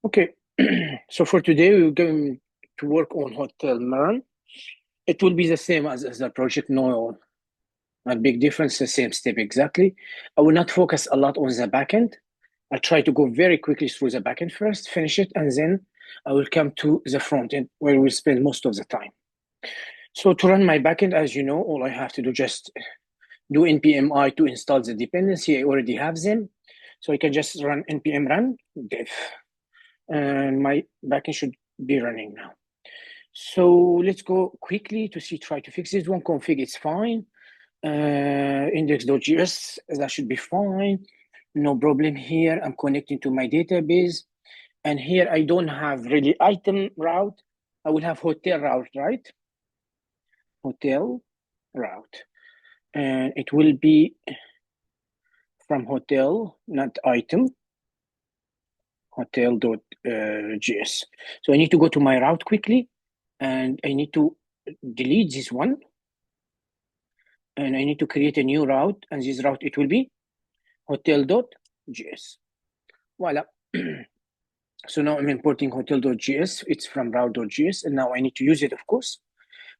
Okay, so for today, we're going to work on Hotel Maran. It will be the same as the project, no not big difference, the same step exactly. I will not focus a lot on the backend. I'll try to go very quickly through the backend first, finish it, and then I will come to the front end where we'll spend most of the time. So to run my backend, as you know, all I have to do just do npm I to install the dependency. I already have them. So I can just run npm run dev, and my backend should be running now. So let's go quickly to see, try to fix this one. Config, it's fine. Index.js, that should be fine. No problem here. I'm connecting to my database. And here I don't have really item route. I will have hotel route, right? Hotel route. And it will be from hotel, not item, hotel.js. So I need to go to my route quickly, and I need to delete this one. And I need to create a new route, and this route, it will be hotel.js. Voila. So now I'm importing hotel.js. It's from route.js, and now I need to use it, of course.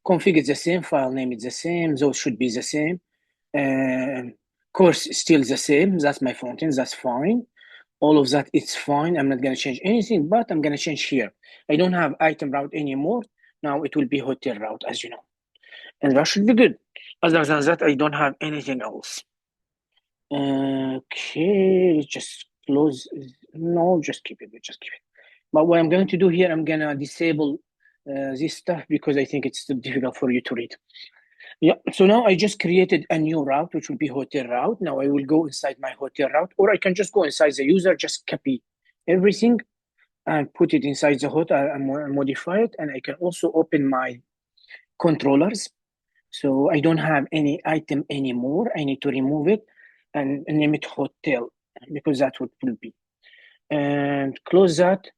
Config is the same, file name is the same, those should be the same. Course is still the same. That's my front end, that's fine. All of that, it's fine. I'm not going to change anything, but I'm going to change here. I don't have item route anymore. Now it will be hotel route, as you know. And that should be good. Other than that, I don't have anything else. Okay, just close. No, just keep it. Just keep it. But what I'm going to do here, I'm going to disable this stuff because I think it's too difficult for you to read. Yeah, so now I just created a new route, which will be hotel route. Now I will go inside my hotel route, or I can just go inside the user, just copy everything and put it inside the hotel and modify it. And I can also open my controllers. So I don't have any item anymore. I need to remove it and name it hotel because that's what it will be. And close that.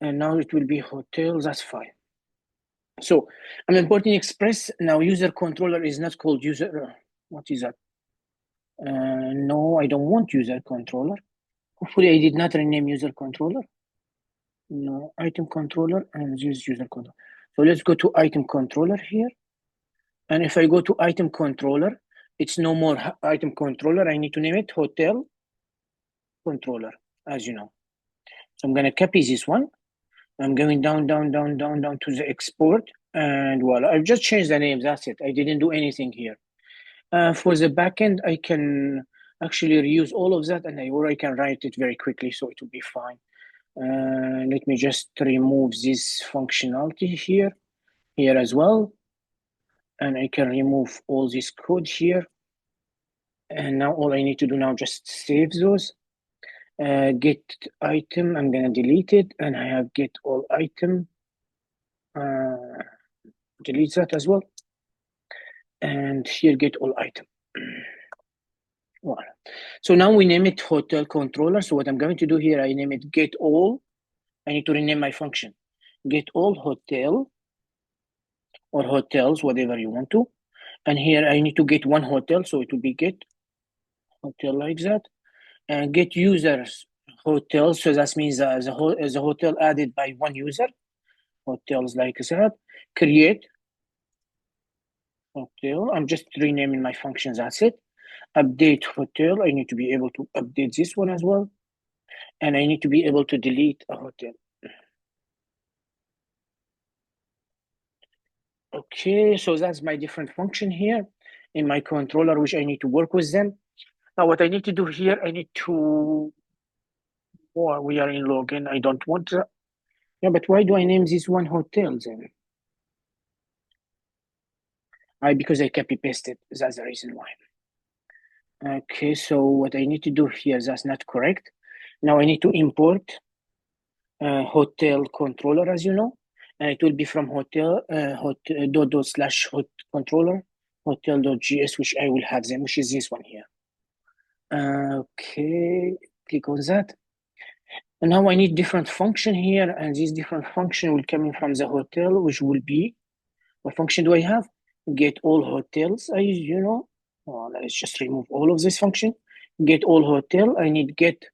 And now it will be hotel. That's fine. So I'm importing Express. Now user controller is not called user. What is that? No, I don't want user controller. Hopefully I did not rename user controller. No, item controller and use user controller. So let's go to item controller here. And if I go to item controller, it's no more item controller. I need to name it hotel controller, as you know. So I'm going to copy this one. I'm going down to the export. And voila, I've just changed the name. That's it. I didn't do anything here. For the backend, I can actually reuse all of that, or I can write it very quickly, so it will be fine. Let me just remove this functionality here as well. And I can remove all this code here. And now all I need to do now, just save those. Get item, I'm gonna delete it, and I have get all item. Delete that as well. And here get all item. Voilà. So now we name it hotel controller. So what I'm going to do here, I name it get all. I need to rename my function. Get all hotel or hotels, whatever you want to. And here I need to get one hotel, so it will be get hotel like that. And get users hotel, so that means the hotel added by one user. Hotels like that. Create hotel. I'm just renaming my functions, that's it. Update hotel, I need to be able to update this one as well. And I need to be able to delete a hotel. Okay, so that's my different function here in my controller, which I need to work with them. Now, what I need to do here, I need to, oh, we are in login. I don't want to, yeah, but why do I name this one hotel then? Because I copy pasted. That's the reason why. Okay, so what I need to do here, that's not correct. Now I need to import hotel controller, as you know, and it will be from hotel dot controller hotel.js, which I will have them, which is this one here. Okay, click on that. And now I need different function here, and this different function will come in from the hotel, which will be, what function do I have? Get all hotels, you know. Well, let's just remove all of this function. Get all hotel, I need get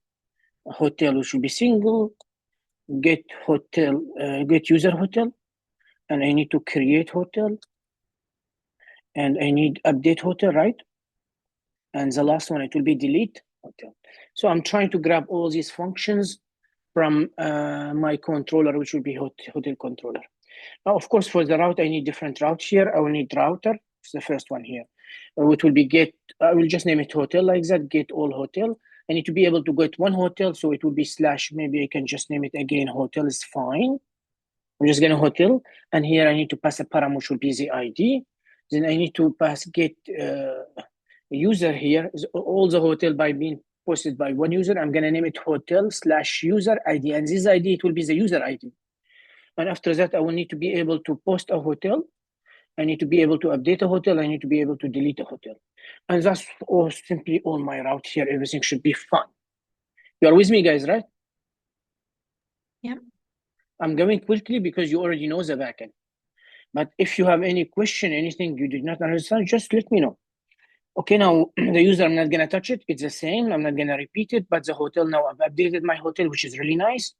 hotel, which will be single, get hotel, get user hotel, and I need to create hotel, and I need update hotel, right? And the last one, it will be delete hotel. So I'm trying to grab all these functions from my controller, which will be hotel controller. Now, of course, for the route, I need different routes here. I will need router. It's the first one here. It will be get, I will just name it hotel like that, get all hotel. I need to be able to get one hotel, so it will be slash, maybe I can just name it again, hotel is fine. I'm just getting hotel, and here I need to pass a param, which will be the ID. Then I need to pass get user here, all the hotel by being posted by one user. I'm gonna name it hotel slash user ID, and this ID, it will be the user ID. And after that, I will need to be able to post a hotel. I need to be able to update a hotel. I need to be able to delete a hotel. And that's all, simply all my route here. Everything should be fine. You are with me, guys, right? Yeah. I'm going quickly because you already know the backend. But if you have any question, anything you did not understand, just let me know. Okay, now the user, I'm not gonna touch it. It's the same. I'm not gonna repeat it, but the hotel now, I've updated my hotel, which is really nice.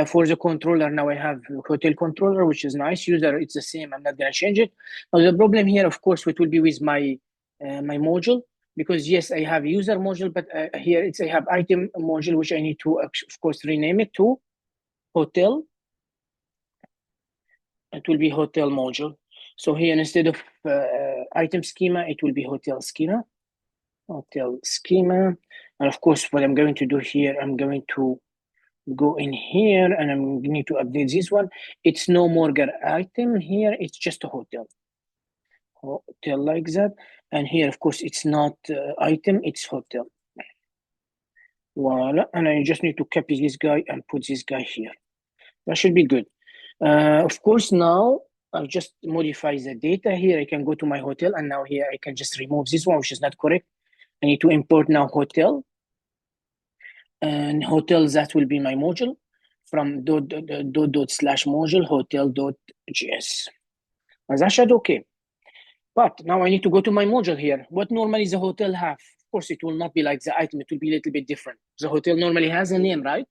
For the controller, now I have hotel controller, which is nice. User, it's the same. I'm not gonna change it. Now the problem here, of course, it will be with my my module, because yes, I have user module, but here I have item module, which I need to, of course, rename it to hotel. It will be hotel module. So here, instead of item schema, it will be hotel schema. Hotel schema. And of course, what I'm going to do here, I'm going to go in here and I'm going to update this one. It's no more item here. It's just a hotel. Hotel like that. And here, of course, it's not item, it's hotel. Voila. And I just need to copy this guy and put this guy here. That should be good. Of course, now I've just modified the data here. I can go to my hotel, and now here I can just remove this one, which is not correct. I need to import now hotel. And hotel, that will be my module from dot slash module hotel.js. And that should okay. But now I need to go to my module here. What normally the hotel have? Of course, it will not be like the item. It will be a little bit different. The hotel normally has a name, right?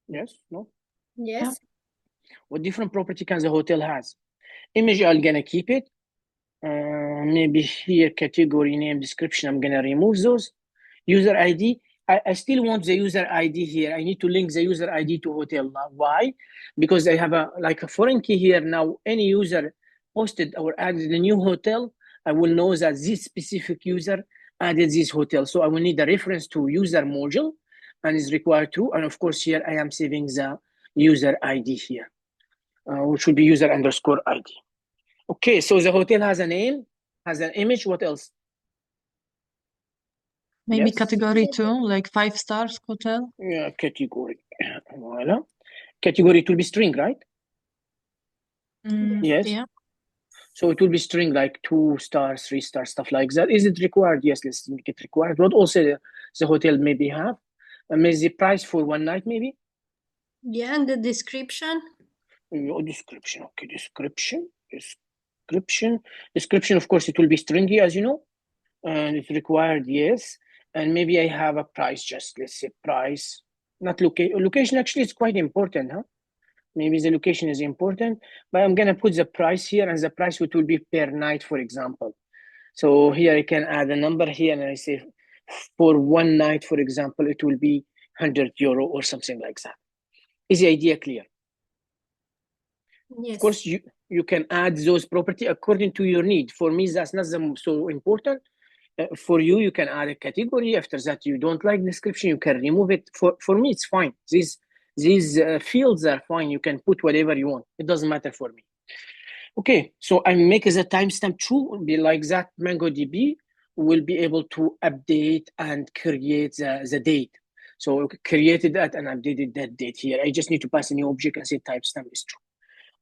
Yes? No? Yes. What different property can the hotel has? Image, I'm gonna keep it. Maybe here, category, name, description, I'm gonna remove those. User ID, I still want the user ID here. I need to link the user ID to hotel. Now, why? Because I have a foreign key here. Now, any user posted or added a new hotel, I will know that this specific user added this hotel. So I will need a reference to user module, and is required to. And of course, here I am saving the user ID here, which will be user underscore ID. Okay, so the hotel has a name, has an image. What else? Maybe Yes. category 2, like 5 stars hotel. Yeah, category. Voila. Category, it will be string, right? Yes. Yeah. So it will be string like 2 stars, 3 stars, stuff like that. Is it required? Yes, let's make it required. What also the hotel maybe have? Maybe the price for one night, maybe? Yeah, and the description. Oh, description. Okay, description. Description, of course, it will be stringy, as you know. And it's required, yes. And maybe I have a price, just let's say price, not location. Location actually is quite important, huh? Maybe the location is important, but I'm gonna put the price here, and the price it will be per night, for example. So here I can add a number here, and I say for one night, for example, it will be €100 or something like that. Is the idea clear? Yes. Of course, you can add those property according to your need. For me, that's not so important. For you, you can add a category. After that, you don't like description, you can remove it. For me, it's fine. These fields are fine. You can put whatever you want. It doesn't matter for me. Okay, so I make the timestamp true, be like that. MongoDB will be able to update and create the date. So created that and updated that date here. I just need to pass a new object and say timestamp is true.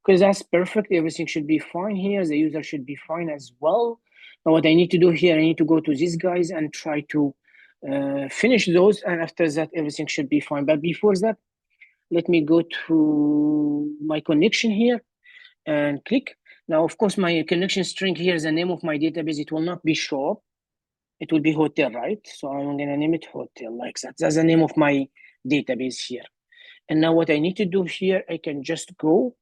Okay, that's perfect. Everything should be fine here. The user should be fine as well. Now what I need to do here, I need to go to these guys and try to finish those. And after that, everything should be fine. But before that, let me go to my connection here and click. Now, of course, my connection string here is the name of my database. It will not be shop. It will be hotel, right? So I'm going to name it hotel like that. That's the name of my database here. And now what I need to do here, I can just go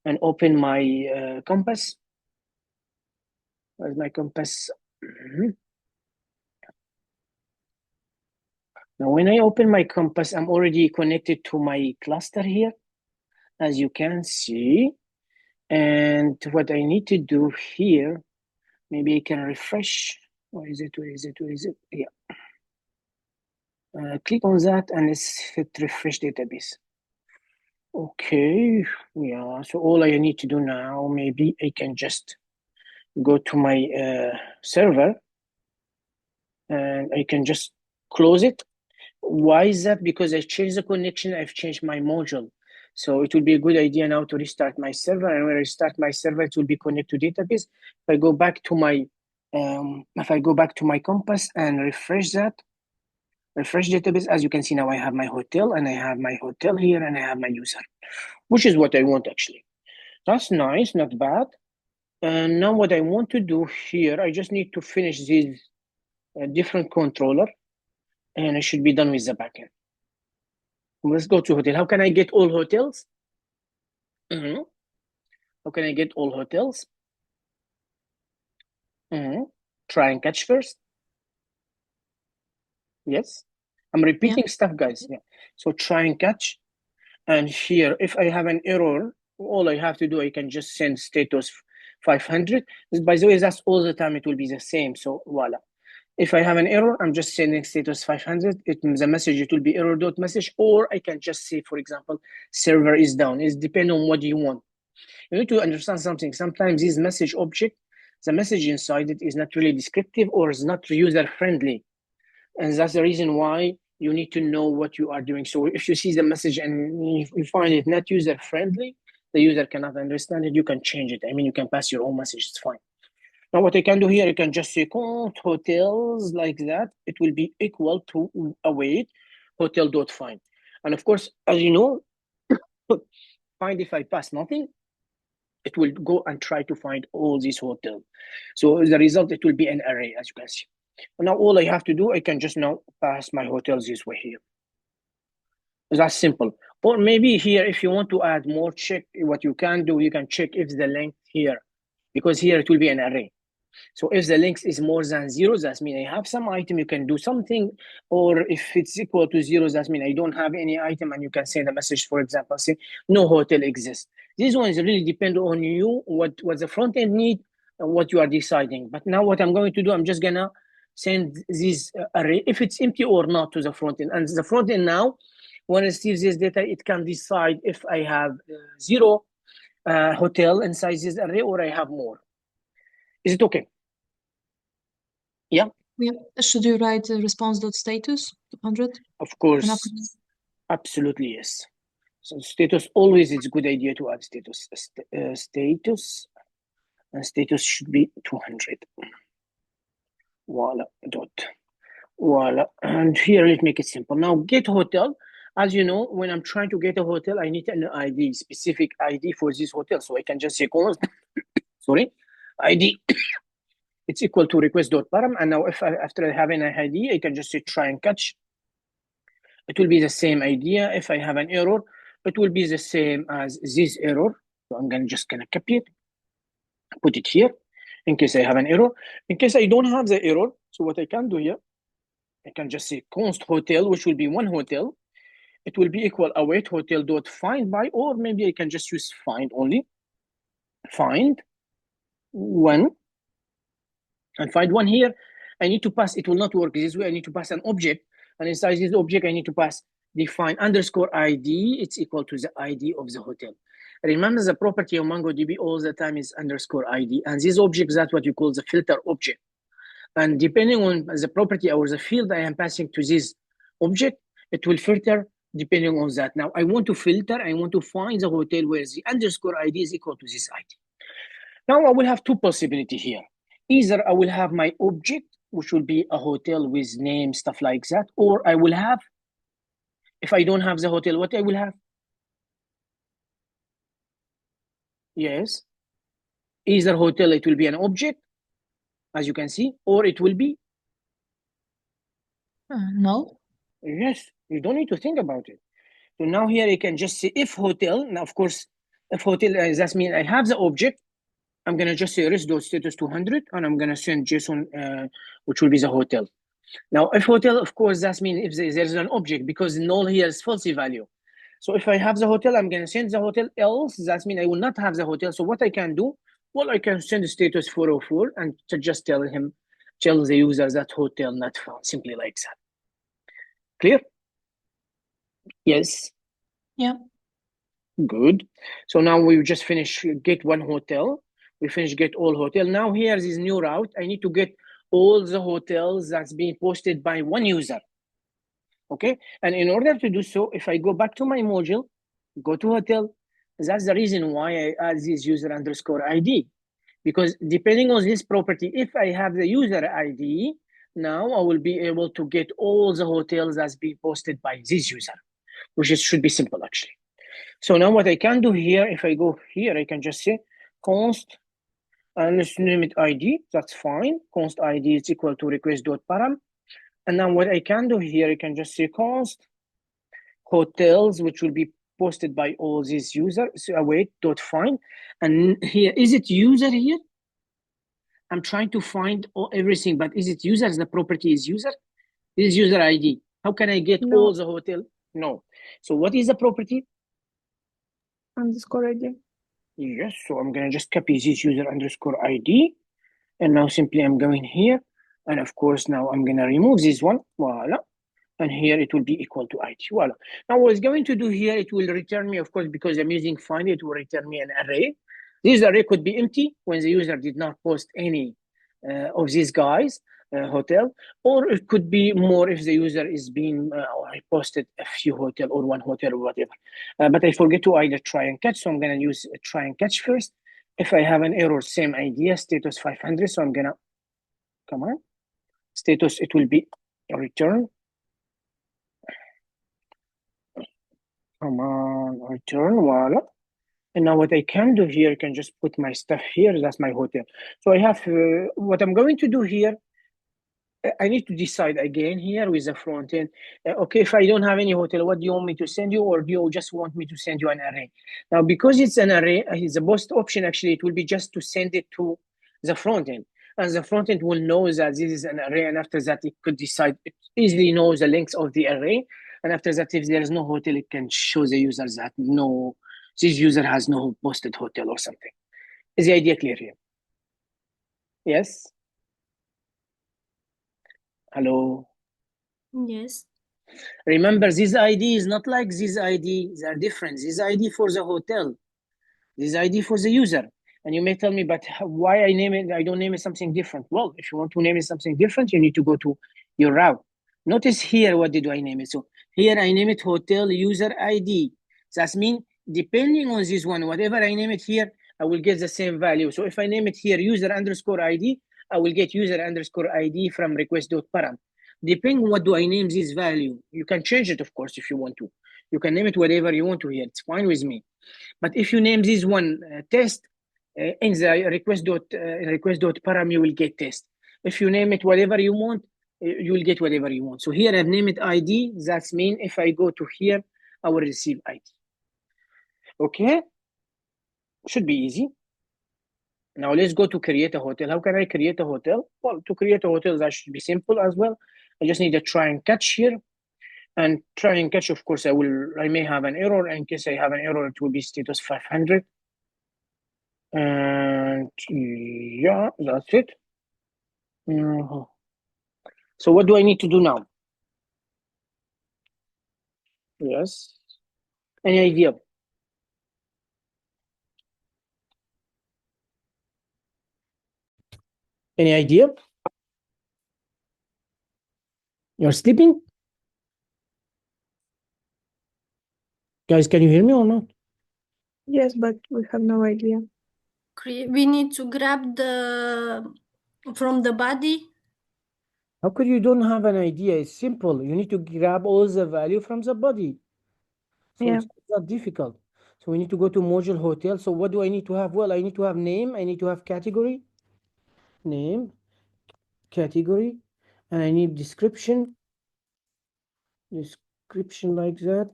and open my compass. Where's my compass? Now, when I open my compass, I'm already connected to my cluster here, as you can see. And what I need to do here, maybe I can refresh. Where is it? Where is it? Where is it? Yeah. Click on that and let's hit refresh database. Okay, yeah, so all I need to do now, maybe I can just go to my server and I can just close it. Why is that? Because I changed the connection, I've changed my module. So it would be a good idea now to restart my server, and when I restart my server, it will be connected to database. If I go back to my compass and refresh database, as you can see now, I have my hotel and I have my hotel here and I have my user, which is what I want actually. That's nice, not bad. And now what I want to do here, I just need to finish this different controller and I should be done with the backend. Let's go to hotel. How can I get all hotels? How can I get all hotels? Try and catch first. Yes. I'm repeating stuff, guys. Yeah. So try and catch. And here, if I have an error, all I have to do, I can just send status 500. By the way, that's all the time. It will be the same. So voila. If I have an error, I'm just sending status 500. The message, it will be error.message, or I can just say, for example, server is down. It depends on what you want. You need to understand something. Sometimes this message object, the message inside it is not really descriptive or is not user-friendly. And that's the reason why you need to know what you are doing. So if you see the message and you find it not user-friendly, the user cannot understand it, you can change it. I mean, you can pass your own message, it's fine. Now what I can do here, I can just say count hotels like that. It will be equal to await hotel.find. And of course, as you know, find if I pass nothing, it will go and try to find all these hotels. So the result, it will be an array, as you can see. Now all I have to do, I can just now pass my hotels this way here. That's simple. Or maybe here, if you want to add more, check what you can do. You can check if the length here, because here it will be an array. So if the length is more than 0, that means I have some item, you can do something. Or if it's equal to 0, that means I don't have any item, and you can send a message, for example, say no hotel exists. These ones really depend on you, what the front end need, and what you are deciding. But now what I'm going to do, I'm just gonna send this array, if it's empty or not, to the front end. And the front end now, when it receives this data, it can decide if I have 0 hotel inside this array or I have more. Is it okay? Yeah. Yeah. Should you write response.status 200? Of course. Absolutely, yes. So status, always it's a good idea to add status. Status, and status should be 200. Voila, dot. Voila. And here, let's make it simple. Now, get hotel. As you know, when I'm trying to get a hotel, I need an ID, specific ID for this hotel. So I can just say, sorry, ID. It's equal to request.param. And now after having an ID, I can just say try and catch. It will be the same idea. If I have an error, it will be the same as this error. So I'm just gonna copy it, put it here, in case I have an error. In case I don't have the error, so what I can do here, I can just say const hotel, which will be one hotel. It will be equal await hotel dot find by, or maybe I can just use find only. Find one, and find one here. I need to pass, it will not work this way. I need to pass an object, and inside this object, I need to pass define underscore ID. It's equal to the ID of the hotel. Remember, the property of MongoDB all the time is underscore ID, and this object, that's what you call the filter object. And depending on the property or the field I am passing to this object, it will filter depending on that. Now I want to filter, I want to find the hotel where the underscore ID is equal to this ID. Now I will have two possibilities here. Either I will have my object, which will be a hotel with name, stuff like that, or I will have, if I don't have the hotel, what I will have? Yes. Either hotel, it will be an object, as you can see, or it will be? No. Yes, you don't need to think about it. So now here I can just say if hotel. Now, of course, if hotel, that means I have the object. I'm going to just say res.status 200, and I'm going to send JSON, which will be the hotel. Now, if hotel, of course, that means if there's an object, because null here is false value. So if I have the hotel, I'm going to send the hotel, else that means I will not have the hotel. So what I can do, well, I can send status 404 and to just tell the user that hotel not found, simply like that. Clear? Yes. Yeah. Good. So now we just finished get one hotel. We finished get all hotel. Now here's this new route. I need to get all the hotels that's being posted by one user. Okay. And in order to do so, if I go back to my module, go to hotel, that's the reason why I add this user underscore ID. Because depending on this property, if I have the user ID, now I will be able to get all the hotels that's being posted by this user, which should be simple actually. So now what I can do here, if I go here, I can just say const, and let's name it ID, that's fine. Const ID is equal to request.param. And now what I can do here, I can just say const hotels, which will be posted by all these users. So await dot find. And here, is it user here? I'm trying to find everything, but is it user? The property is user? This is user ID. How can I get No. all the hotel? No. So what is the property? Underscore ID. Yes, so I'm going to just copy this user underscore ID. And now simply I'm going here. And of course, now I'm going to remove this one. Voila. And here it will be equal to ID. Voila. Now what it's going to do here, it will return me, of course, because I'm using find, it will return me an array. This array could be empty when the user did not post any of these guys, hotel, or it could be more if the user is being, or I posted a few hotel or one hotel or whatever. But I forget to either try and catch, so I'm going to use try and catch first. If I have an error, same idea, status 500, so I'm going to, come on, status, it will be return. Come on, return, voila. And now what I can do here, I can just put my stuff here, that's my hotel. So I have, what I'm going to do here, I need to decide again here with the front end. Okay, if I don't have any hotel, what do you want me to send you, or do you just want me to send you an array? Now, because it's an array, the best option actually, it will be just to send it to the front end. And the front end will know that this is an array, and after that, it could decide, it easily knows the length of the array. And after that, if there is no hotel, it can show the user that no, this user has no posted hotel or something. Is the idea clear here? Yes? Hello? Yes. Remember, this ID is not like this ID. They are different. This ID for the hotel. This ID for the user. And you may tell me, but why I name it? I don't name it something different. Well, if you want to name it something different, you need to go to your route. Notice here, what did I name it? So here I name it hotel user ID. That means depending on this one, whatever I name it here, I will get the same value. So if I name it here user underscore ID, I will get user underscore ID from request.param. Depending on what do I name this value, you can change it, of course, if you want to. You can name it whatever you want to here. It's fine with me. But if you name this one test, in the request.param, you will get test. If you name it whatever you want, you will get whatever you want. So here I've named it ID. That means if I go to here, I will receive ID. Okay? Should be easy. Now let's go to create a hotel. How can I create a hotel? Well, to create a hotel, that should be simple as well. I just need to try and catch here. And try and catch, of course, I may have an error. In case I have an error, it will be status 500. And yeah, that's it. So what do I need to do now? Yes. Any idea? Any idea? You're sleeping? Guys, can you hear me or not? Yes, but we have no idea. We need to grab from the body. How could you don't have an idea? It's simple. You need to grab all the value from the body. So Yeah. it's not difficult. So we need to go to module hotel. So what do I need to have? Well, I need to have name. I need to have category. Name, category, and I need description like that.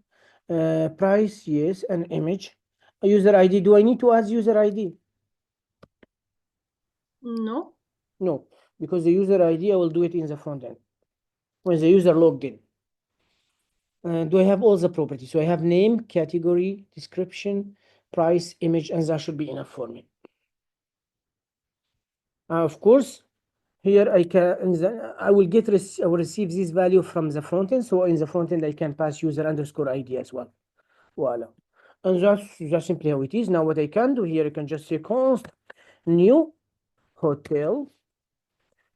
Price, yes, and image. A user ID. Do I need to add user ID? No. No, because the user ID I will do it in the front end when the user logged in. Do I have all the properties? So I have name, category, description, price, image, and that should be enough for me. Of course, here I can, I will I will receive this value from the front end. So in the front end, I can pass user underscore ID as well. Voila. And that's simply how it is. Now what I can do here, I can just say const new hotel.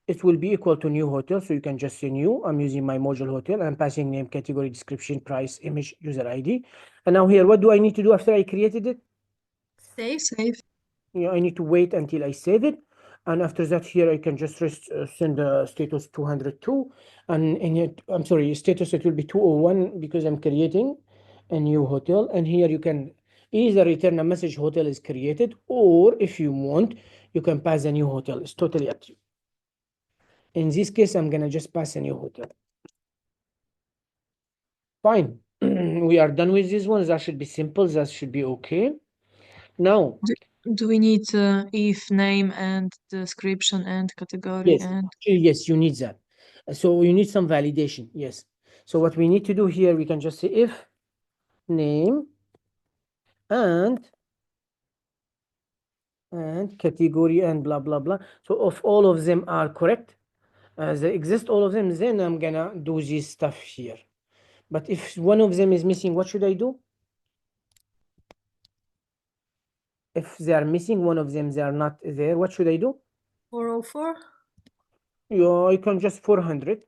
It will be equal to new hotel. So you can just say new. I'm using my module hotel. I'm passing name, category, description, price, image, user ID. And now here, what do I need to do after I created it? Save. Yeah, I need to wait until I save it. And after that, here I can just send the status 202. And in it, I'm sorry, status it will be 201 because I'm creating a new hotel. And here you can either return a message hotel is created, or if you want, you can pass a new hotel. It's totally up to you. In this case, I'm gonna just pass a new hotel. Fine. We are done with this one. That should be simple. That should be okay. Now, Do we need if name and description and category yes, and actually, yes, you need that. So you need some validation. Yes. So what we need to do here, we can just say if name and category and blah blah blah. So if all of them are correct, they exist all of them, then I'm gonna do this stuff here. But if one of them is missing, what should I do? If they are missing one of them, they are not there, what should I do? 404. Yeah, I can just 400.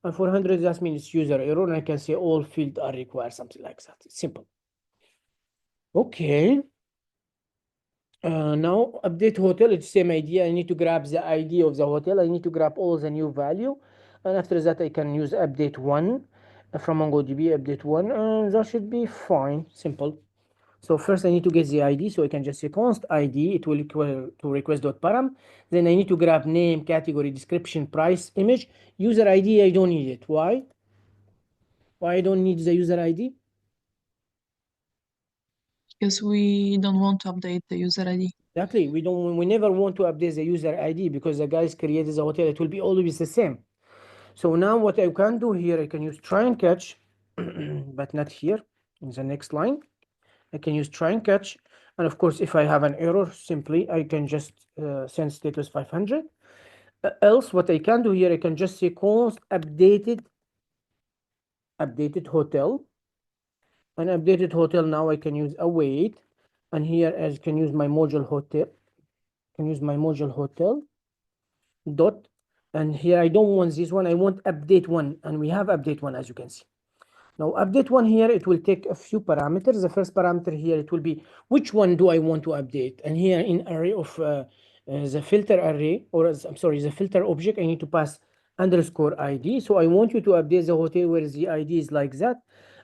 And 400, that means it's user error. And I can say all fields are required, something like that. It's simple. Okay. Now update hotel, it's same idea. I need to grab the ID of the hotel. I need to grab all the new value. And after that, I can use update one from MongoDB, update one. And that should be fine. Simple. So first I need to get the ID, so I can just say const ID, it will equal to request.param. Then I need to grab name, category, description, price, image. User ID, I don't need it. Why? Why I don't need the user ID? because we don't want to update the user ID. Exactly. We never want to update the user ID because the guys created the hotel. It will be always the same. So now what I can do here, I can use try and catch, but not here in the next line. I can use try and catch. And of course, if I have an error, simply I can just send status 500. Else, what I can do here, I can just say const updated hotel. And updated hotel, now I can use await. And here I can use my module hotel. Dot. And here I don't want this one. I want update one. And we have update one, as you can see. Now update one here, it will take a few parameters. The first parameter here, it will be which one do I want to update? And here in array of the filter array, or I'm sorry, the filter object, I need to pass underscore ID. So I want you to update the hotel where the ID is like that.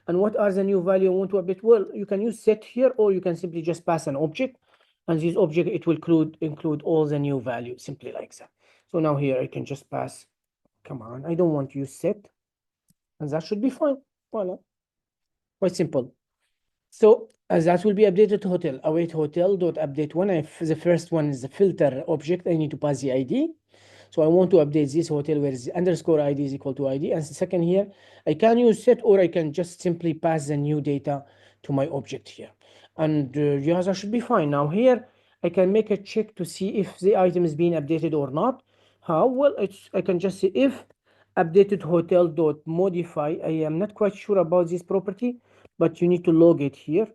And what are the new value I want to update? Well, you can use set here, or you can simply just pass an object. And this object, it will include all the new value, simply like that. So now here I can just pass, come on, I don't want to use set. And that should be fine. Voila. Quite simple. So that will be updated to hotel. Await hotel dot update one. If the first one is the filter object, I need to pass the ID. So I want to update this hotel where the underscore ID is equal to ID. And the second here, I can use set, or I can just simply pass the new data to my object here. And yeah, that should be fine. Now here, I can make a check to see if the item is being updated or not. How? Well, I can just say if updated hotel dot modify. I am not quite sure about this property, but you need to log it here.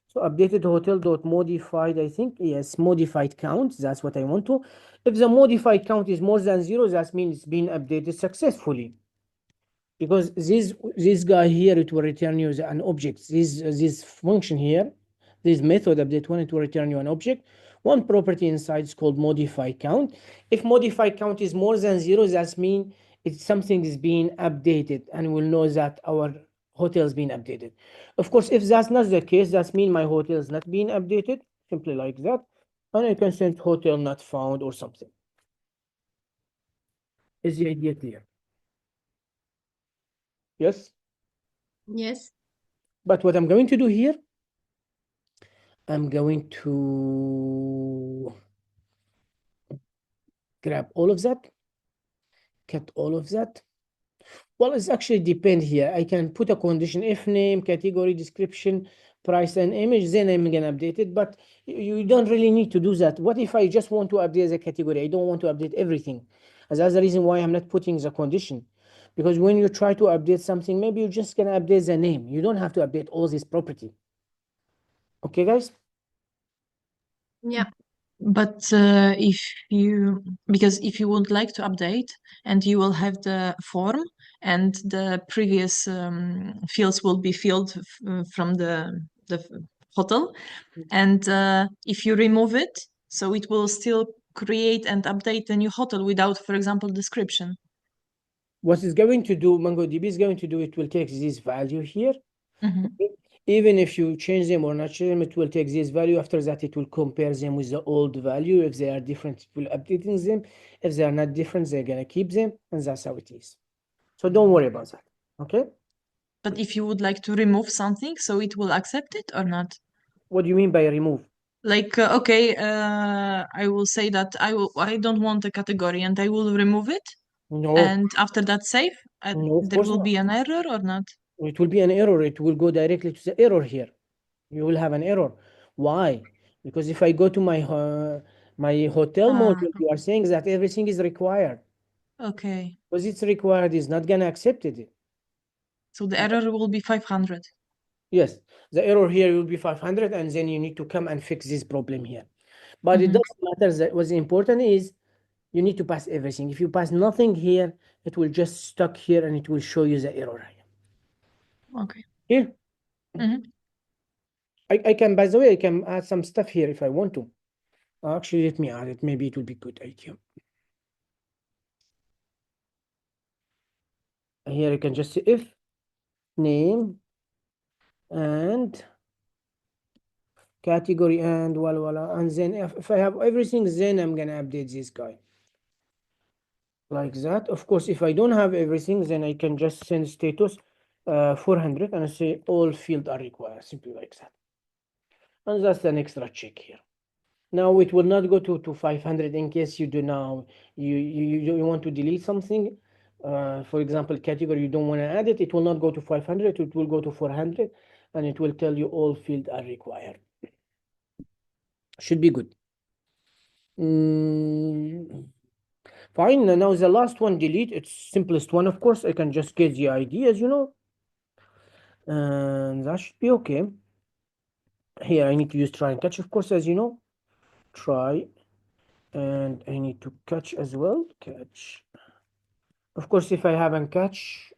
So updated hotel dot modified, I think, yes, modified count. That's what I want to. If the modified count is more than 0, that means it's been updated successfully. Because this guy here, it will return you an object. This function here, this method update one, it will return you an object. One property inside is called modify count. If modify count is more than 0, that means it's something is being updated, and we'll know that our hotel is being updated. Of course, if that's not the case, that means my hotel is not being updated, simply like that. And I can send hotel not found or something. Is the idea clear? Yes? Yes. But what I'm going to do here, I'm going to grab all of that, cut all of that. Well, it's actually depend here. I can put a condition if name, category, description, price, and image, then I'm gonna update it. But you don't really need to do that. What if I just want to update the category? I don't want to update everything. And that's the reason why I'm not putting the condition. Because when you try to update something, maybe you're just gonna update the name. You don't have to update all this property. Okay, guys? Yeah. But because if you would like to update and you will have the form and the previous fields will be filled from the hotel, and if you remove it, so it will still create and update the new hotel without, for example, description. What it's going to do, MongoDB is going to do, it will take this value here. Mhm. Even if you change them or not change them, it will take this value. After that, it will compare them with the old value. If they are different, it will updating them. If they are not different, they're gonna keep them, and that's how it is. So don't worry about that. Okay? But if you would like to remove something, so it will accept it or not? What do you mean by remove? Like, okay, I will say that I don't want a category and I will remove it. No, And after that save, no, of there course will not. be an error or not? It will be an error. It will go directly to the error here. You will have an error. Why? Because if I go to my hotel module, you are saying that everything is required. Okay. Because it's required, is not gonna accept it. So the error will be 500. Yes, the error here will be 500, and then you need to come and fix this problem here. But it Mhm. doesn't matter. That what's important is you need to pass everything. If you pass nothing here, it will just stuck here and it will show you the error Okay. here. Mhm. I can, by the way, I can add some stuff here if I want to. Actually, let me add it. Maybe it will be good idea. Here I can just say if name and category and voila, and then if I have everything, then I'm gonna update this guy. Like that. Of course, if I don't have everything, then I can just send status 400 and say all field are required, simply like that. And that's an extra check here. Now it will not go to 500 in case you do now, you want to delete something. For example, category, you don't want to add it. It will not go to 500, it will go to 400 and it will tell you all field are required. Should be good. Fine, now the last one, delete. It's simplest one, of course. I can just get the ID, as you know. And that should be okay. Here I need to use try and catch, of course, as you know. Try, and I need to catch as well. Catch. Of course, if I haven't catch,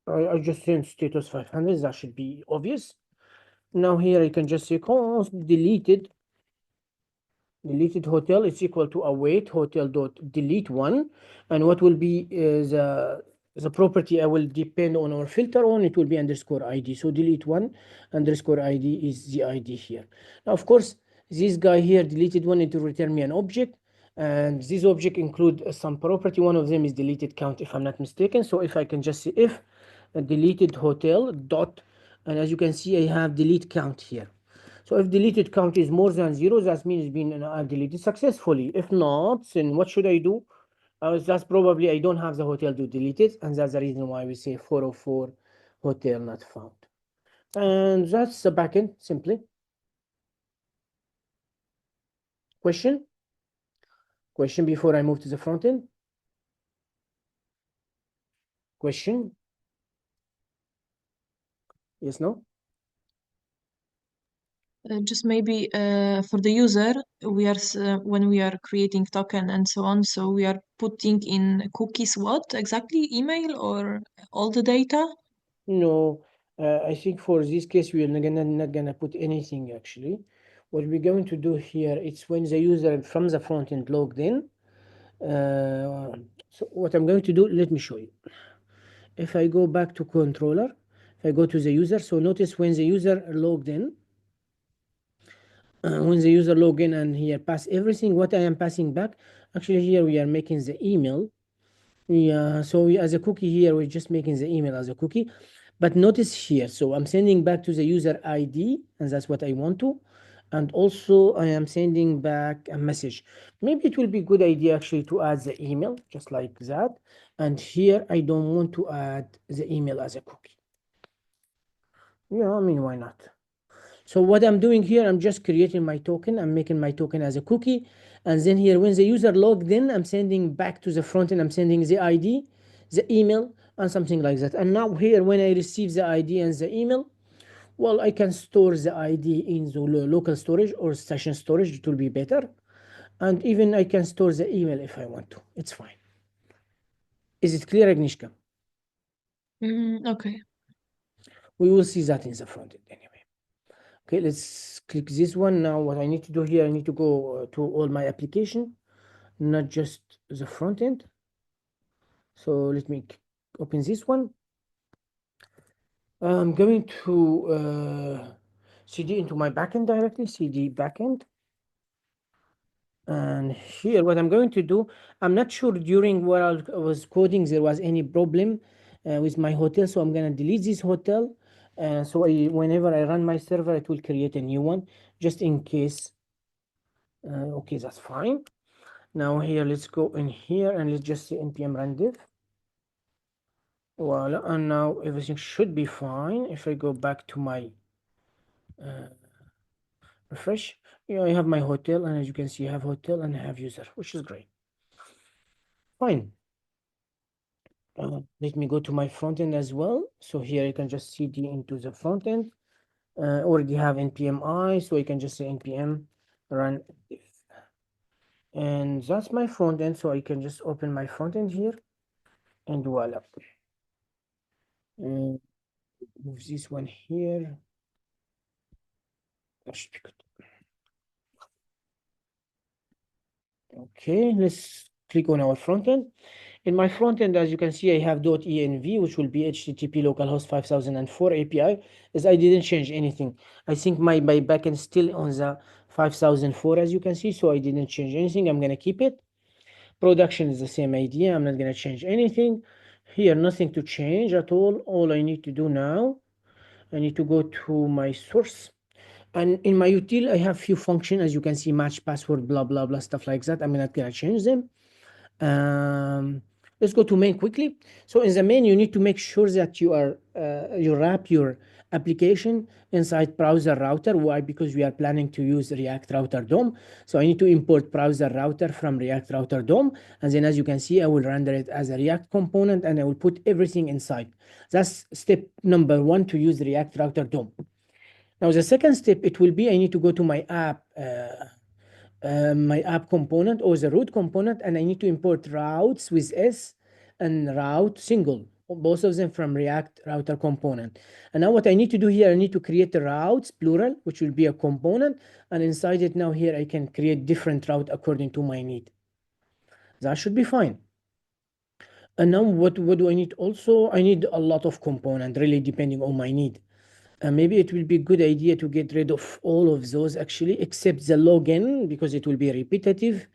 I just send status 500. That should be obvious. Now here I can just say const deleted hotel is equal to await hotel dot delete one, and what will be the property I will depend on or filter on, it will be underscore ID. So delete one underscore ID is the ID here. Now of course this guy here deleted one, it will return me an object, and this object include some property. One of them is deleted count if I'm not mistaken. So if I can just say if deleted hotel dot, and as you can see I have delete count here. So if deleted count is more than 0, that means it's been deleted successfully. If not, then what should I do? That's probably I don't have the hotel to delete it, and that's the reason why we say 404 hotel not found. And that's the backend, simply. Question? Question before I move to the front end? Question? Yes, no? Just maybe for the user, when we are creating token and so on, so we are putting in cookies what exactly? Email or all the data? No, I think for this case we are not gonna put anything actually. What we're going to do here, it's when the user from the front end logged in. So what I'm going to do, let me show you. If I go back to controller, if I go to the user, so notice when the user logged in, when the user log in and here pass everything, what I am passing back, actually here we are making the email. Yeah, so as a cookie here, we're just making the email as a cookie. But notice here, so I'm sending back to the user ID, and that's what I want to. And also I am sending back a message. Maybe it will be a good idea actually to add the email just like that. And here I don't want to add the email as a cookie. Yeah, I mean, why not? So what I'm doing here, I'm just creating my token. I'm making my token as a cookie. And then here, when the user logged in, I'm sending back to the front end, I'm sending the ID, the email, and something like that. And now here, when I receive the ID and the email, well, I can store the ID in the local storage or session storage. It will be better. And even I can store the email if I want to. It's fine. Is it clear, Agnieszka? Okay. We will see that in the front end anyway. Okay, let's click this one. Now what I need to do here, I need to go to all my application, not just the front end. So let me open this one. I'm going to cd into my backend directly, cd backend. And here what I'm going to do, I'm not sure during what I was coding there was any problem with my hotel, so I'm going to delete this hotel. So whenever I run my server, it will create a new one just in case. Okay, that's fine. Now here, let's go in here and let's just say npm run div. Voila, and now everything should be fine. If I go back to my refresh, yeah, I have my hotel, and as you can see, I have hotel and I have user, which is great. Fine. Let me go to my front end as well. So here I can just cd into the front end. Already have npm I, so I can just say npm run div. And that's my front end, so I can just open my front end here, and voila. And move this one here. That should be good. Okay, let's click on our front end. In my front end, as you can see, I have .env, which will be HTTP localhost 5004 API, as I didn't change anything. I think my backend is still on the 5004, as you can see, so I didn't change anything. I'm going to keep it. Production is the same idea. I'm not going to change anything. Here, nothing to change at all. All I need to do now, I need to go to my source. And in my util, I have few functions, as you can see, match password, blah, blah, blah, stuff like that. I'm not going to change them. Let's go to main quickly. So in the main, you need to make sure that you wrap your application inside browser router. Why? Because we are planning to use React Router DOM. So I need to import browser router from React Router DOM. And then as you can see, I will render it as a React component and I will put everything inside. That's step number 1 to use React Router DOM. Now the second step, it will be I need to go to my app component or the root component, and I need to import routes with S and route single, both of them from React Router component. And now what I need to do here, I need to create the routes plural, which will be a component, and inside it now here I can create different route according to my need. That should be fine. And now what do I need also? I need a lot of component, really depending on my need. Maybe it will be a good idea to get rid of all of those actually, except the login, because it will be repetitive.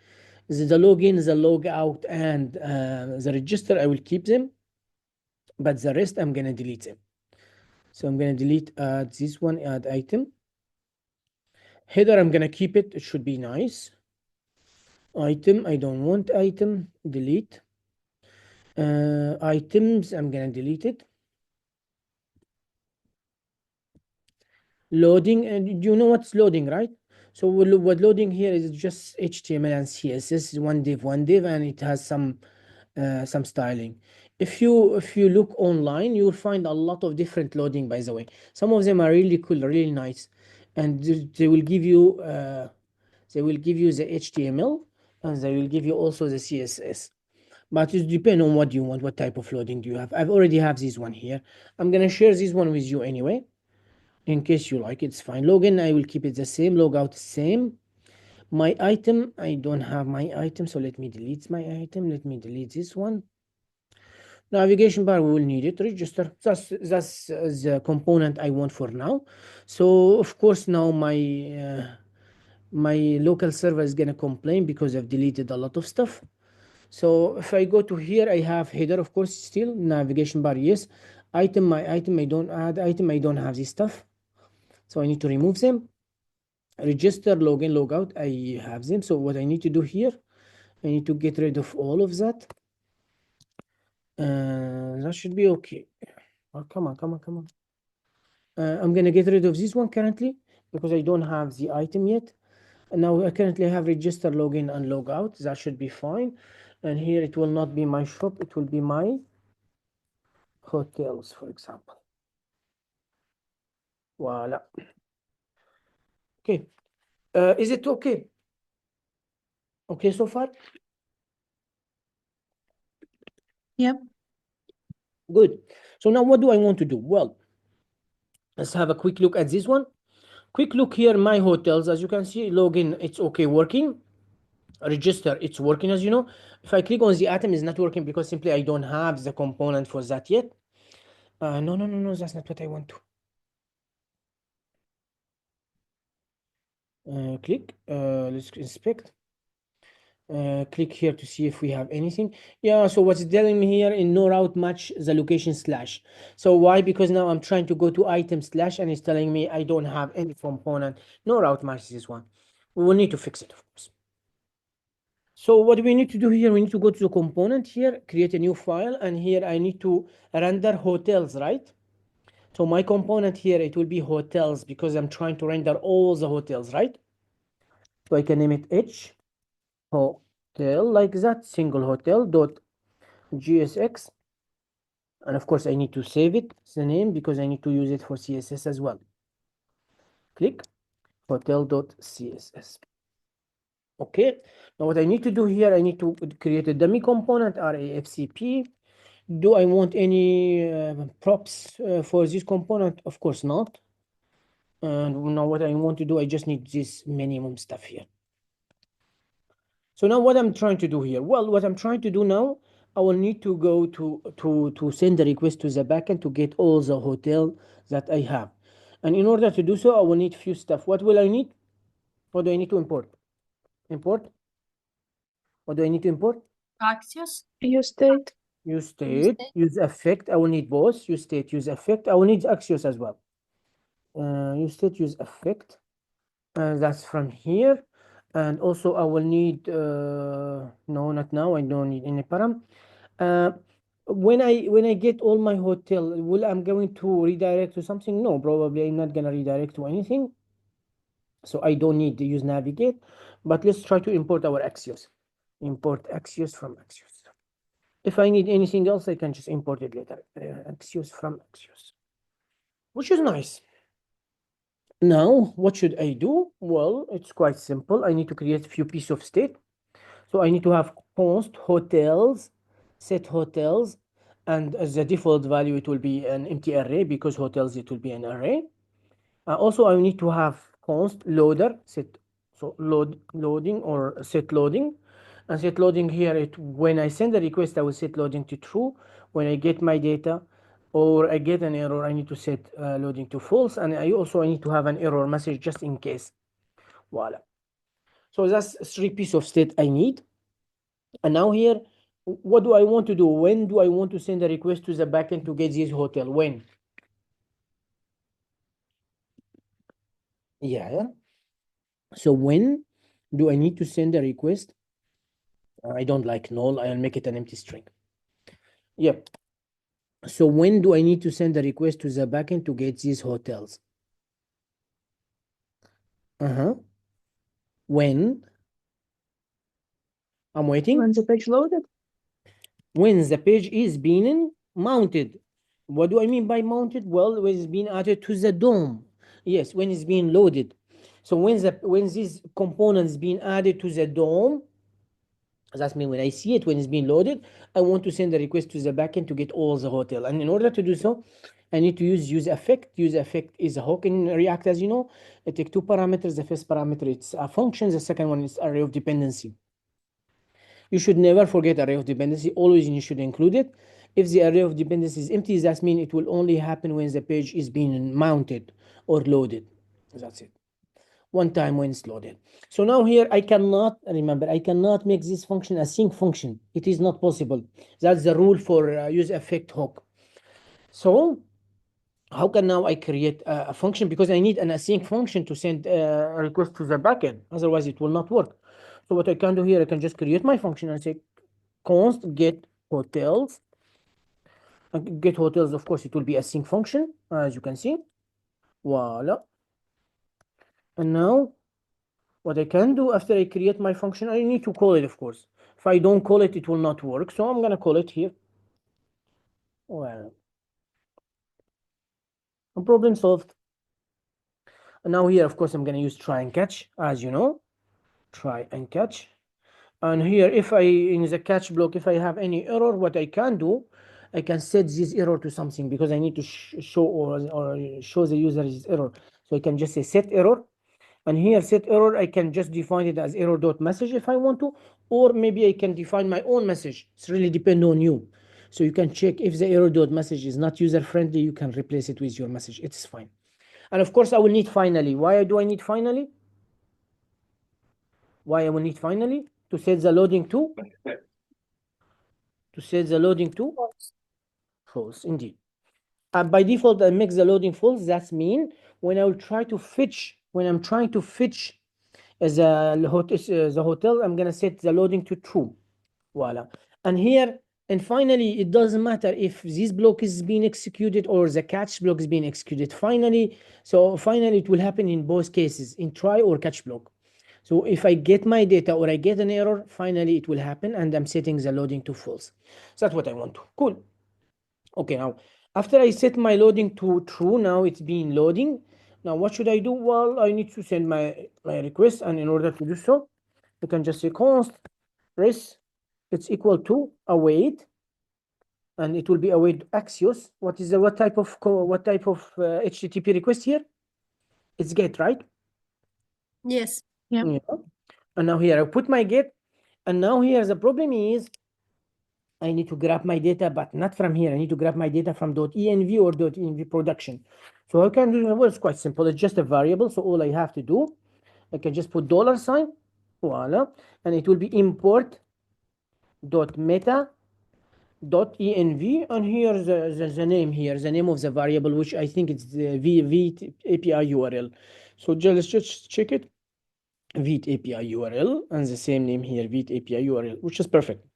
The login, the logout, and the register, I will keep them. But the rest, I'm going to delete them. So I'm going to delete this one, add item. Header, I'm going to keep it. It should be nice. Item, I don't want item. Delete. Items, I'm going to delete it. Loading, and you know what's loading, right? So what loading here is just HTML and CSS, one div, and it has some styling. If you look online, you will find a lot of different loading, by the way. Some of them are really cool, really nice, and they will give you the HTML and they will give you also the CSS. But it depends on what you want, what type of loading do you have. I've already have this one here. I'm gonna share this one with you anyway. In case you like, it's fine. Login, I will keep it the same. Logout, the same. My item, I don't have my item, so let me delete my item. Let me delete this one. Navigation bar, we will need it. Register, that's the component I want for now. So of course now my local server is gonna complain because I've deleted a lot of stuff. So if I go to here, I have header, of course, still navigation bar, yes. Item, my item, I don't add item, I don't have this stuff. So I need to remove them. Register, login, logout, I have them. So what I need to do here, I need to get rid of all of that. That should be okay. Oh, come on, come on, come on. I'm gonna get rid of this one currently because I don't have the item yet. And now I currently have register, login, and logout. That should be fine. And here it will not be my shop, it will be my hotels, for example. Voila. Okay. Is it okay? Okay so far? Yep. Good. So now what do I want to do? Well, let's have a quick look at this one. Quick look here, my hotels. As you can see, login, it's okay working. Register, it's working, as you know. If I click on the item, it's not working because simply I don't have the component for that yet. No, that's not what I want to. Click, let's inspect. Click here to see if we have anything. Yeah, so what's telling me here in no route match the location slash. So why? Because now I'm trying to go to item slash and it's telling me I don't have any component. No route match this one. We will need to fix it, of course. So what we need to do here, we need to go to the component here, create a new file, and here I need to render hotels, right? So my component here, it will be hotels because I'm trying to render all the hotels, right? So I can name it H hotel like that, single hotel dot gsx, and of course I need to save it, the name, because I need to use it for CSS as well. Click hotel.css. Okay, now what I need to do here, I need to create a dummy component, RAFCP. Do I want any props for this component? Of course not. And now what I want to do, I just need this minimum stuff here. So now what I'm trying to do here? Well, what I'm trying to do now, I will need to go to send a request to the backend to get all the hotel that I have. And in order to do so, I will need few stuff. What will I need? What do I need to import? Import? What do I need to import? Axios. Use state. Use state, use effect. I will need both. Use state, use effect. I will need Axios as well. Use state, use effect. That's from here. And also I will need, no, not now. I don't need any param. When I get all my hotel, I'm going to redirect to something? No, probably I'm not gonna redirect to anything. So I don't need to use navigate, but let's try to import our Axios. Import Axios from Axios. If I need anything else, I can just import it later. Axios from Axios, which is nice. Now, what should I do? Well, it's quite simple. I need to create a few pieces of state. So I need to have const hotels, set hotels, and as the default value, it will be an empty array because hotels, it will be an array. Also, I need to have const loader, set, so loading or set loading. And set loading here, when I send a request, I will set loading to true. When I get my data or I get an error, I need to set loading to false. And I need to have an error message just in case. Voila. So that's 3 pieces of state I need. And now here, what do I want to do? When do I want to send a request to the backend to get this hotel? When? Yeah. So when do I need to send a request? I don't like null. I'll make it an empty string. Yep. So when do I need to send a request to the backend to get these hotels? When? I'm waiting. When the page loaded. When the page is being mounted. What do I mean by mounted? Well, when it's being added to the DOM. Yes, when it's being loaded. So when these components being added to the DOM, that means when I see it, when it's being loaded, I want to send a request to the backend to get all the hotel. And in order to do so, I need to use effect. Use effect is a hook in React, as you know. I take 2 parameters. The first parameter, it's a function. The second one is array of dependency. You should never forget array of dependency. Always you should include it. If the array of dependency is empty, that means it will only happen when the page is being mounted or loaded. That's it. One time when it's loaded. So now here I cannot make this function a sync function. It is not possible. That's the rule for use effect hook. So how can now I create a function, because I need an async function to send a request to the backend, otherwise it will not work. So what I can do here, I can just create my function and say const get hotels. Get hotels, of course, it will be a async function, as you can see. Voila. And now what I can do after I create my function, I need to call it, of course. If I don't call it, it will not work. So I'm gonna call it here. Well, problem solved. And now here, of course, I'm gonna use try and catch, as you know. Try and catch. And here, if I, in the catch block, if I have any error, what I can do, I can set this error to something, because I need to show or show the user this error. So I can just say set error. And here set error, I can just define it as error.message if I want to, or maybe I can define my own message. It's really depend on you. So you can check if the error.message is not user friendly, you can replace it with your message. It's fine. And of course I will need finally. Why do I need finally? Why I will need finally? To set the loading to? To set the loading to? False, indeed. By default, I make the loading false. That means when I will try to fetch, when I'm trying to fetch the hotel, I'm gonna set the loading to true. Voila. And here, and finally, it doesn't matter if this block is being executed or the catch block is being executed. Finally, so finally it will happen in both cases, in try or catch block. So if I get my data or I get an error, finally it will happen, and I'm setting the loading to false. So that's what I want to. Cool. Okay, now after I set my loading to true, now it's being loading. Now what should I do? Well, I need to send my request, and in order to do so, you can just say const res, it's equal to await, and it will be await Axios. What type of HTTP request here? It's GET, right? Yes. Yeah. Yeah. And now here I put my GET, and now here the problem is I need to grab my data, but not from here. I need to grab my data from .env or .env production. So I can do, well, it's quite simple. It's just a variable. So all I have to do, I can just put $sign, voila, and it will be import .meta .env, and here the name here, the name of the variable, which I think it's the v API URL. So let's just check it. Vite API URL, and the same name here, Vite API URL, which is perfect.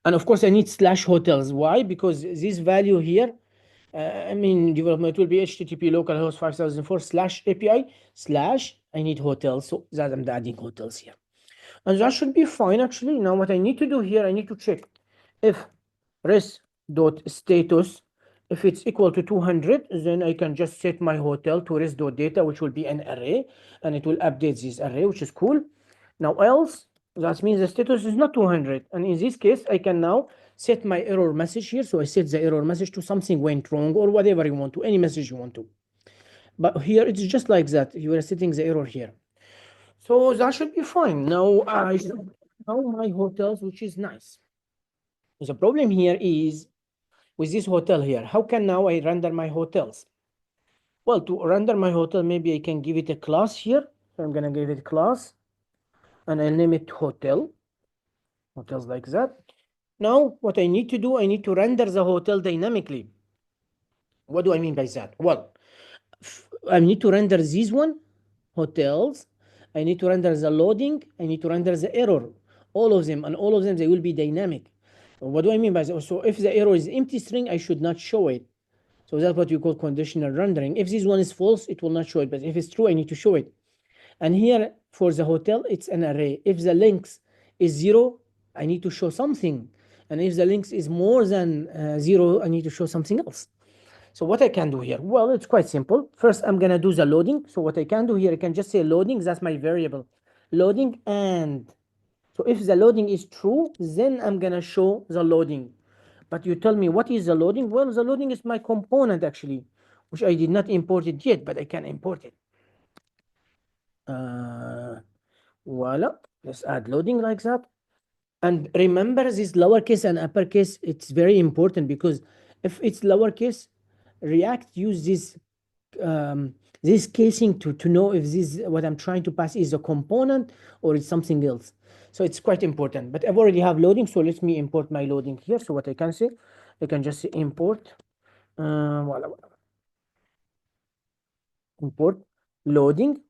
And of course, I need /hotels. Why? Because this value here, I mean, development will be HTTP localhost 5004/API/ I need hotels. So that I'm adding hotels here. And that should be fine, actually. Now, what I need to do here, I need to check if res.status, if it's equal to 200, then I can just set my hotel to res.data, which will be an array, and it will update this array, which is cool. Now, else, that means the status is not 200. And in this case, I can now set my error message here. So I set the error message to something went wrong or whatever you want to, any message you want to. But here, it's just like that. You are setting the error here. So that should be fine. Now I know my hotels, which is nice. The problem here is with this hotel here. How can now I render my hotels? Well, to render my hotel, maybe I can give it a class here. So I'm gonna give it a class, and I'll name it hotel. Hotels like that. Now, what I need to do, I need to render the hotel dynamically. What do I mean by that? Well, I need to render this one, hotels. I need to render the loading. I need to render the error. All of them, and all of them, they will be dynamic. What do I mean by that? So if the error is empty string, I should not show it. So that's what you call conditional rendering. If this one is false, it will not show it. But if it's true, I need to show it. And here for the hotel, it's an array. If the length is 0, I need to show something. And if the length is more than 0, I need to show something else. So what I can do here? Well, it's quite simple. First, I'm gonna do the loading. So what I can do here, I can just say loading. That's my variable. Loading and. So if the loading is true, then I'm gonna show the loading. But you tell me, what is the loading? Well, the loading is my component, actually, which I did not import it yet, but I can import it. Voila. Let's add loading like that. And remember this lowercase and uppercase, it's very important, because if it's lowercase, React use this casing to know if this what I'm trying to pass is a component or it's something else. So it's quite important. But I've already have loading, so let me import my loading here. So what I can say, I can just say import Voila, voila. Import loading.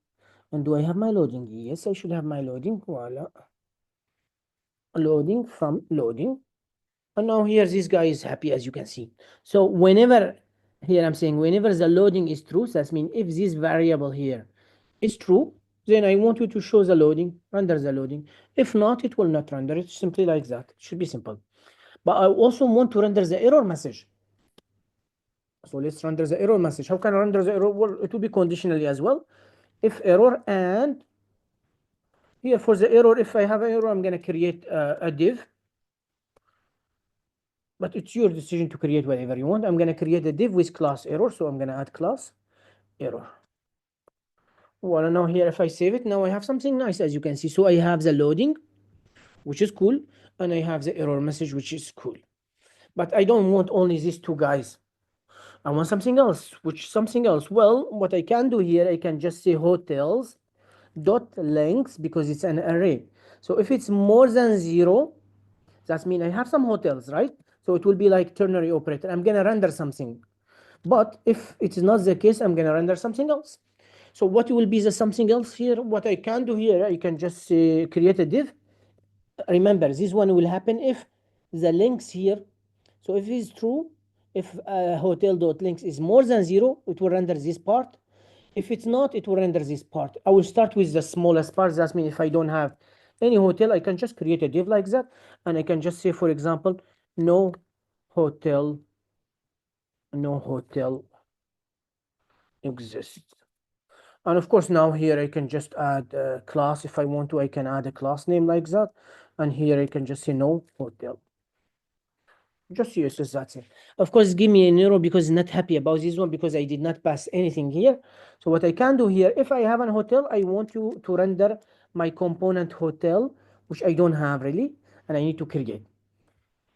And do I have my loading? Yes, I should have my loading. Voila. Loading from loading. And now here this guy is happy, as you can see. So whenever, here I'm saying whenever the loading is true, so that means if this variable here is true, then I want you to show the loading, render the loading. If not, it will not render. It's simply like that. It should be simple. But I also want to render the error message. So let's render the error message. How can I render the error? Well, it will be conditionally as well. If error, and here for the error, if I have an error, I'm going to create a div. But it's your decision to create whatever you want. I'm going to create a div with class error. So I'm going to add class error. Well, now here, if I save it, now I have something nice, as you can see. So I have the loading, which is cool. And I have the error message, which is cool. But I don't want only these two guys. I want something else, something else. Well, what I can do here, I can just say hotels dot length, because it's an array. So if it's more than 0, that means I have some hotels, right? So it will be like ternary operator. I'm going to render something. But if it is not the case, I'm going to render something else. So what will be the something else here? What I can do here, I can just create a div. Remember, this one will happen if the length here. So if it's true, if hotel.length is more than 0, it will render this part. If it's not, it will render this part. I will start with the smallest part. That means if I don't have any hotel, I can just create a div like that. And I can just say, for example, no hotel exists. And of course, now here I can just add a class. If I want to, I can add a class name like that. And here I can just say no hotel. Just use this, that's it. Of course, give me an error because I'm not happy about this one because I did not pass anything here. So what I can do here, if I have an hotel, I want you to render my component hotel, which I don't have really, and I need to create.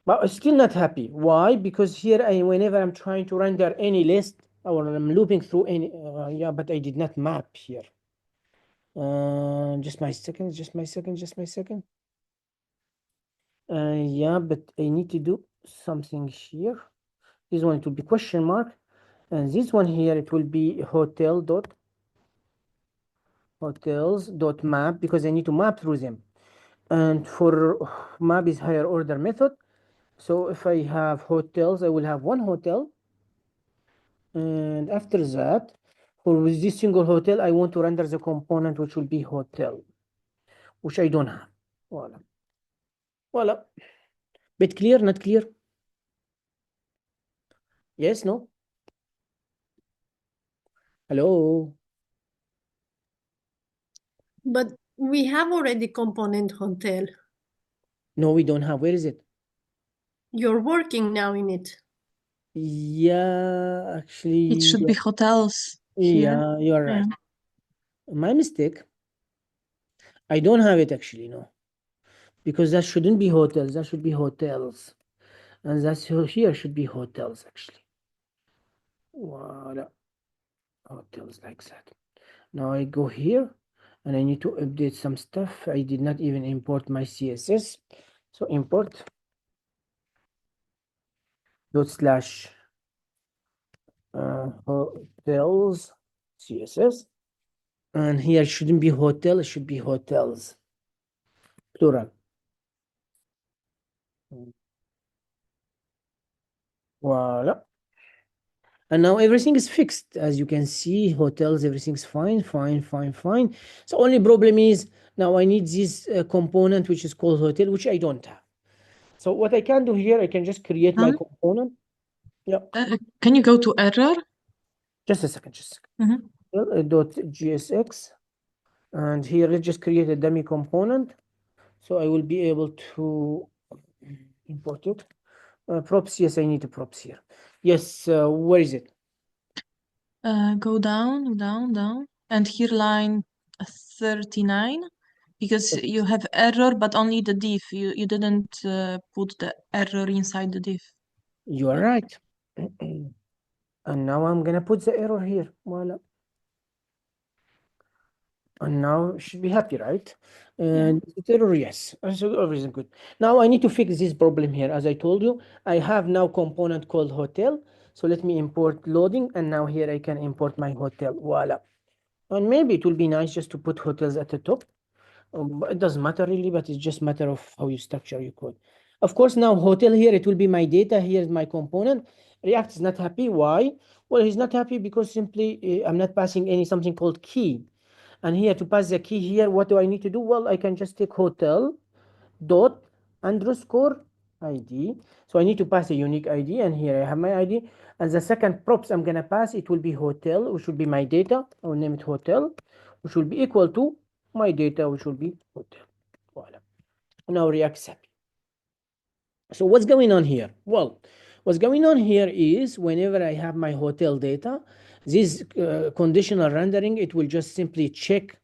But I'm still not happy. Why? Because here, whenever I'm trying to render any list, or I'm looping through any, yeah, but I did not map here. Just my second. Yeah, but I need to do something here. This one it will be question mark, and this one here it will be hotels dot map, because I need to map through them. And for map is higher order method. So if I have hotels, I will have one hotel, and after that, for with this single hotel, I want to render the component which will be hotel, which I don't have. Voila. Bit clear? Not clear? Yes? No? Hello? But we have already component hotel. No, we don't have. Where is it? You're working now in it. Yeah, actually. It should be hotels here. Yeah, you're right. My mistake. I don't have it actually, no. Because that shouldn't be hotels, that should be hotels. And that's here should be hotels actually. Voila. Hotels like that. Now I go here and I need to update some stuff. I did not even import my CSS. So import dot slash hotels CSS. And here it shouldn't be hotel, it should be hotels. Plural. Voila. And now everything is fixed. As you can see, hotels, everything's fine. So only problem is now I need this component, which is called hotel, which I don't have. So what I can do here, I can just create my component. Yeah. Can you go to error? Just a second. Dot .gsx. And here, let's just create a dummy component. So I will be able to import it. Props, yes, I need the props here. Yes, where is it? Go down. And here line 39, because you have error, but only the div. You didn't put the error inside the div. You are right. And now I'm gonna put the error here. Voila. And now should be happy, right? And the error, yes. So everything good. Now I need to fix this problem here. As I told you, I have now component called hotel. So let me import loading, and now here I can import my hotel. Voila. And maybe it will be nice just to put hotels at the top. But it doesn't matter really, but it's just matter of how you structure your code. Of course, now hotel here, it will be my data. Here's my component. React is not happy. Why? Well, he's not happy because simply I'm not passing any something called key. And here to pass the key here, what do I need to do? Well, I can just take hotel dot underscore ID. So I need to pass a unique ID, and here I have my ID. And the second props I'm gonna pass, it will be hotel, which will be my data. I will name it hotel, which will be equal to my data, which will be hotel. Voila. Now React is happy. So what's going on here? Well, what's going on here is whenever I have my hotel data, this conditional rendering, it will just simply check.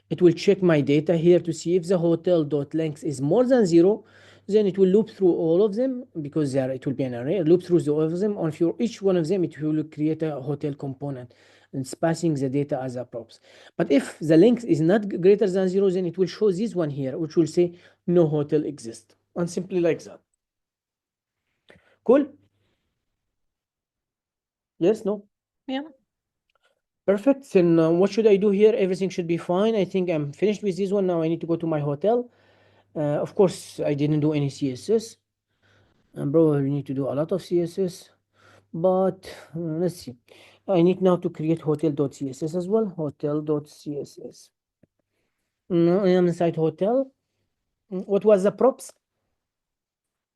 It will check my data here to see if the hotel dot length is more than 0. Then it will loop through all of them because it will be an array. Loop through all of them. On for each one of them, it will create a hotel component, and it's passing the data as a props. But if the length is not greater than 0, then it will show this one here, which will say no hotel exists, and simply like that. Cool. Yes, no. Yeah. Perfect. Then what should I do here? Everything should be fine. I think I'm finished with this one. Now I need to go to my hotel. Of course, I didn't do any CSS. And probably need to do a lot of CSS. But let's see. I need now to create hotel.css as well. Hotel.css. No, I am inside hotel. What was the props?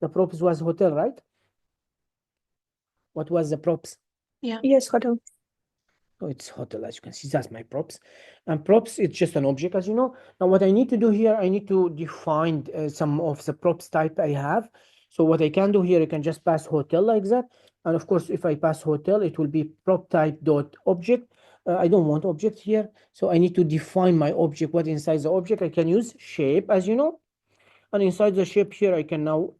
The props was hotel, right? What was the props? Yeah. Yes, hotel. Oh, it's hotel, as you can see. That's my props. And props, it's just an object, as you know. Now, what I need to do here, I need to define some of the props type I have. So what I can do here, I can just pass hotel like that. And of course, if I pass hotel, it will be prop type dot object. I don't want object here. So I need to define my object. What inside the object? I can use shape, as you know. And inside the shape here, I can now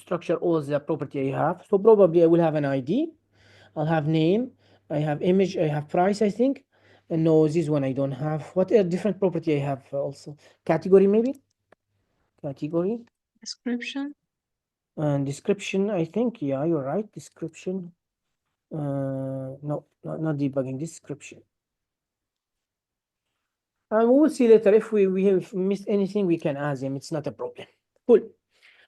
structure all the property I have. So probably I will have an ID. I'll have name, I have image, I have price, I think. And no, this one I don't have. What are different property I have also? Category maybe? Category. Description. And description, I think. Yeah, you're right. Description. No, not debugging. Description. And we will see later if we have missed anything, we can add them. It's not a problem. Cool.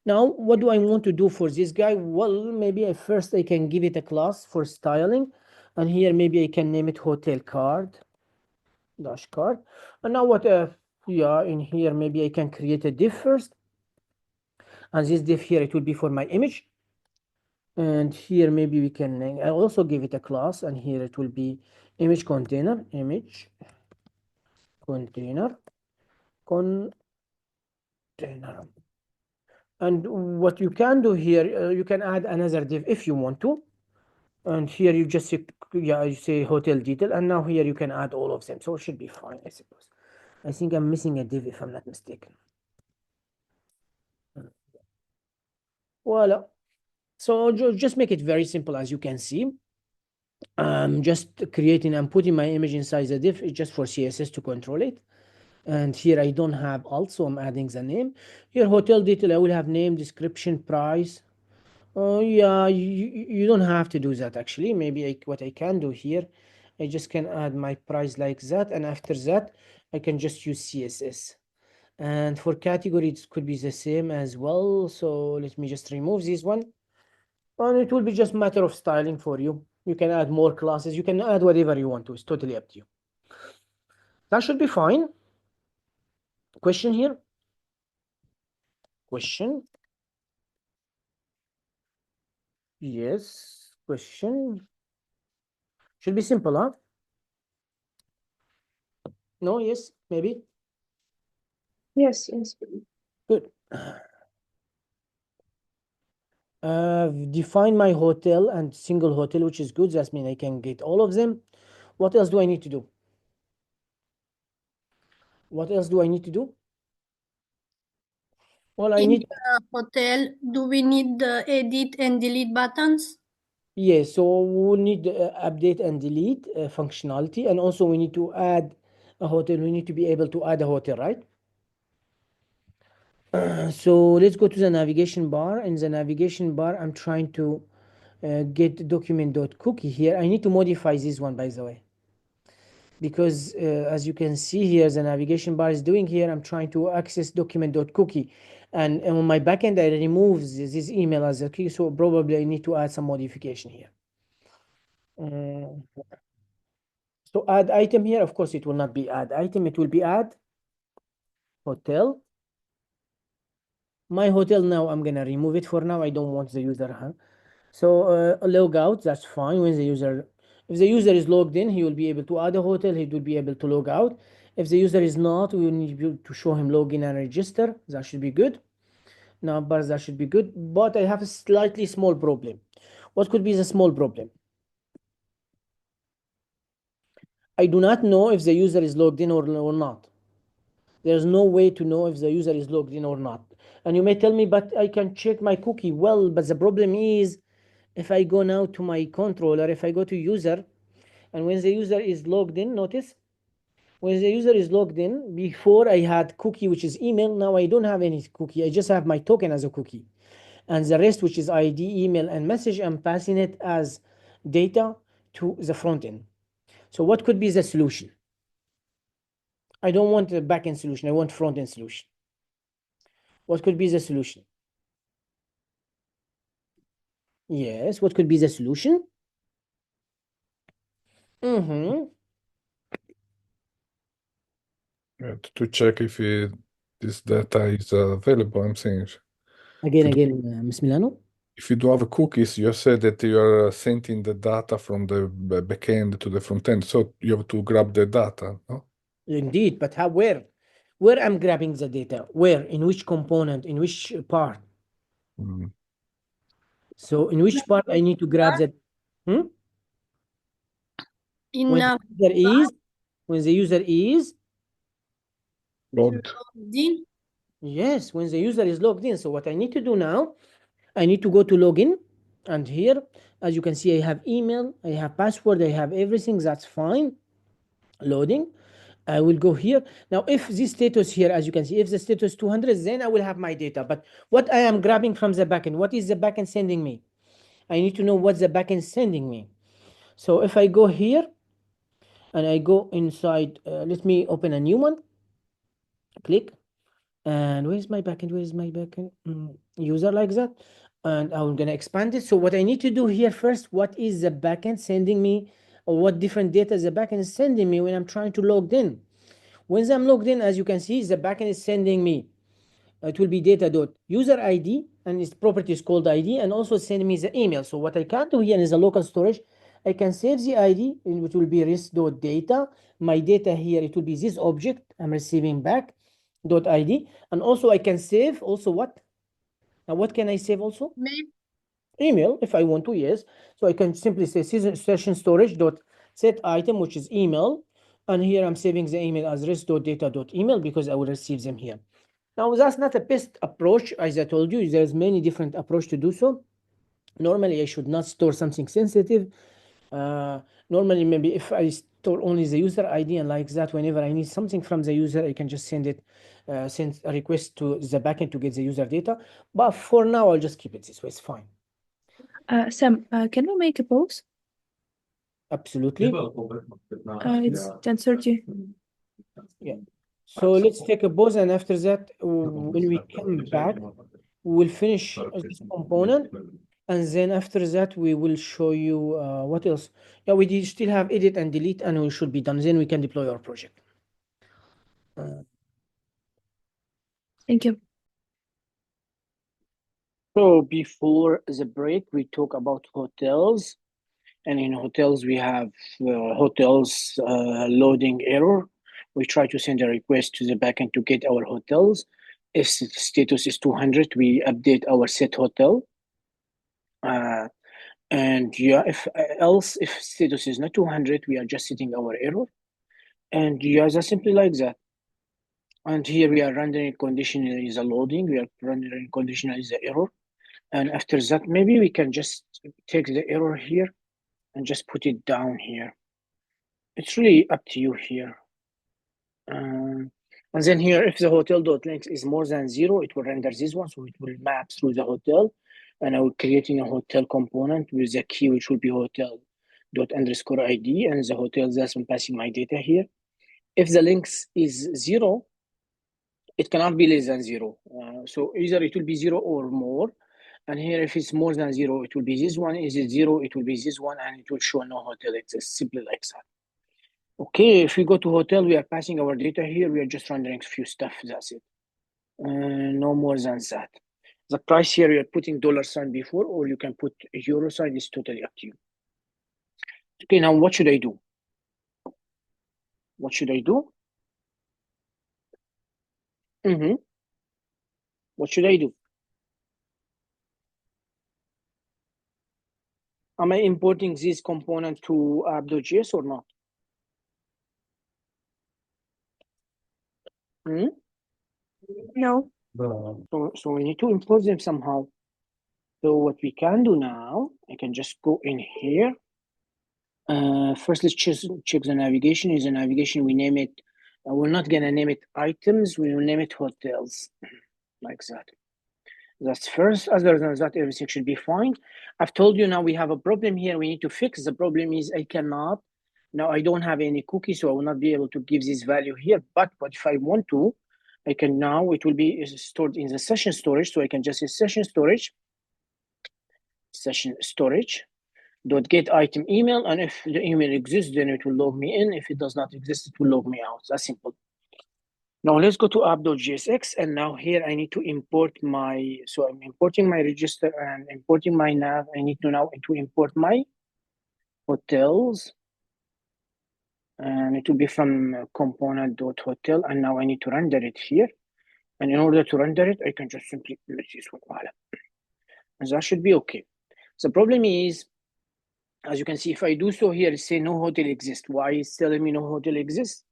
Now, what do I want to do for this guy? Well, maybe at first I can give it a class for styling. And here maybe I can name it hotel card. Dash card. And now what yeah, in here maybe I can create a div first, and this div here, it will be for my image. And here maybe we can I also give it a class, and here it will be image container, image container container. And what you can do here, you can add another div if you want to. And here you just yeah, you say hotel detail, and now here you can add all of them, so it should be fine, I suppose. I think I'm missing a div if I'm not mistaken. Voila. So just make it very simple, as you can see. Just creating and putting my image inside the div is just for CSS to control it. And here I don't have alt, so I'm adding the name. Here hotel detail, I will have name, description, price. Oh yeah, you don't have to do that actually. Maybe what I can do here, I just can add my price like that, and after that I can just use CSS. And for category, it could be the same as well. So let me just remove this one. And it will be just matter of styling for you. You can add more classes. You can add whatever you want to. It's totally up to you. That should be fine. Question here? Question? Yes. Question? Should be simple, huh? No? Yes? Maybe? Yes, yes. Good. Define my hotel and single hotel, which is good. That means I can get all of them. What else do I need to do? What else do I need to do? Well, I In need... the hotel, do we need the edit and delete buttons? Yes, so we'll need update and delete functionality, and also we need to add a hotel. We need to be able to add a hotel, right? So let's go to the navigation bar. In the navigation bar, I'm trying to get document.cookie here. I need to modify this one, by the way, because as you can see here, the navigation bar is doing here. I'm trying to access document.cookie, and on my backend, I remove this email as a key. So probably I need to add some modification here. So add item here, of course, it will not be add item. It will be add hotel. My hotel now, I'm gonna remove it for now. I don't want the user, huh? So log out, that's fine. When the user, if the user is logged in, he will be able to add a hotel. He will be able to log out. If the user is not, we will need to show him login and register. That should be good. Numbers, that should be good. But I have a slightly small problem. What could be the small problem? I do not know if the user is logged in or not. There's no way to know if the user is logged in or not. And you may tell me, but I can check my cookie. Well, but the problem is, if I go now to my controller, if I go to user, and when the user is logged in, notice, when the user is logged in, before I had cookie, which is email, now I don't have any cookie. I just have my token as a cookie. And the rest, which is ID, email, and message, I'm passing it as data to the front end. So what could be the solution? I don't want a backend solution. I want front end solution. What could be the solution? Yes, what could be the solution? To check if this data is available, I'm saying. Again, Ms. Milano? If you do have cookies, you said that you are sending the data from the backend to the front end, so you have to grab the data, no? Indeed, but how, where? Where I'm grabbing the data? Where? In which component? In which part? So in which part I need to grab that? In When the user is Logged. in. Yes, when the user is logged in. So what I need to do now, I need to go to login, and here, as you can see, I have email, I have password, I have everything. That's fine. Loading. I will go here. Now, if this status here, as you can see, if the status 200, then I will have my data. But what I am grabbing from the backend, what is the backend sending me? I need to know what the backend is sending me. So if I go here and I go inside, let me open a new one. Click. And where's my backend? Where's my backend? User, like that. And I'm going to expand it. So what I need to do here first, what is the backend sending me, or what different data the backend is sending me when I'm trying to log in? Once I'm logged in, as you can see, the backend is sending me, it will be data.user ID, and its property is called ID, and also send me the email. So what I can do here is a local storage. I can save the ID, which will be res.data. My data here, it will be this object I'm receiving back, .id. And also I can save also what? Now what can I save also? Email, if I want to, yes. So I can simply say session storage dot set item, which is email. And here I'm saving the email as res.data.email because I will receive them here. Now that's not the best approach. As I told you, there's many different approach to do so. Normally I should not store something sensitive. Normally maybe if I store only the user ID, and like that, whenever I need something from the user, I can just send a request to the backend to get the user data. But for now, I'll just keep it this way. It's fine. Sam, can we make a pause? Absolutely. It's 10:30. Yeah. So let's take a pause, and after that, when we come back, we'll finish this component, and then after that, we will show you what else. Yeah, we still have edit and delete, and we should be done. Then we can deploy our project. Thank you. So before the break, we talk about hotels. And in hotels, we have hotels loading error. We try to send a request to the backend to get our hotels. If status is 200, we update our set hotel. And yeah, if status is not 200, we are just setting our error. And yeah, that's simply like that. And here we are rendering conditional is a loading. We are rendering conditional is the error. And after that, maybe we can just take the error here and just put it down here. It's really up to you here. And then here, if the hotel.links is more than 0, it will render this one, so it will map through the hotel. and I will creating a hotel component with the key, which will be hotel._ID, and the hotel that's I'm passing my data here. If the length is 0, it cannot be less than 0. So either it will be 0 or more. And here, if it's more than 0, it will be this one. Is it 0? It will be this one, and it will show no hotel exists, simply like that. Okay, if we go to hotel, we are passing our data here. We are just rendering a few stuff. That's it. No more than that. The price here, you're putting $sign before, or you can put a euro sign. It's totally up to you. Okay, now what should I do? What should I do? What should I do? Am I importing this component to app.js or not? No. So we need to import them somehow. So what we can do now, I can just go in here. First, let's check the navigation. Is the navigation, we name it, we're not gonna name it items, we will name it hotels, like that. That's first. Other than that, everything should be fine. I've told you now we have a problem here. We need to fix. The problem is I cannot. Now I don't have any cookie, so I will not be able to give this value here. But if I want to, I can now, it will be stored in the session storage. So I can just say session storage dot get item email. And if the email exists, then it will log me in. If it does not exist, it will log me out. That's simple. Now let's go to app.jsx, and now here I need to import so I'm importing my register and importing my nav. I need to now import my hotels, and it will be from component.hotel, and now I need to render it here. And in order to render it, I can just simply let this one, and that should be okay. The problem is, as you can see, if I do so here, say no hotel exists. Why is telling me no hotel exists?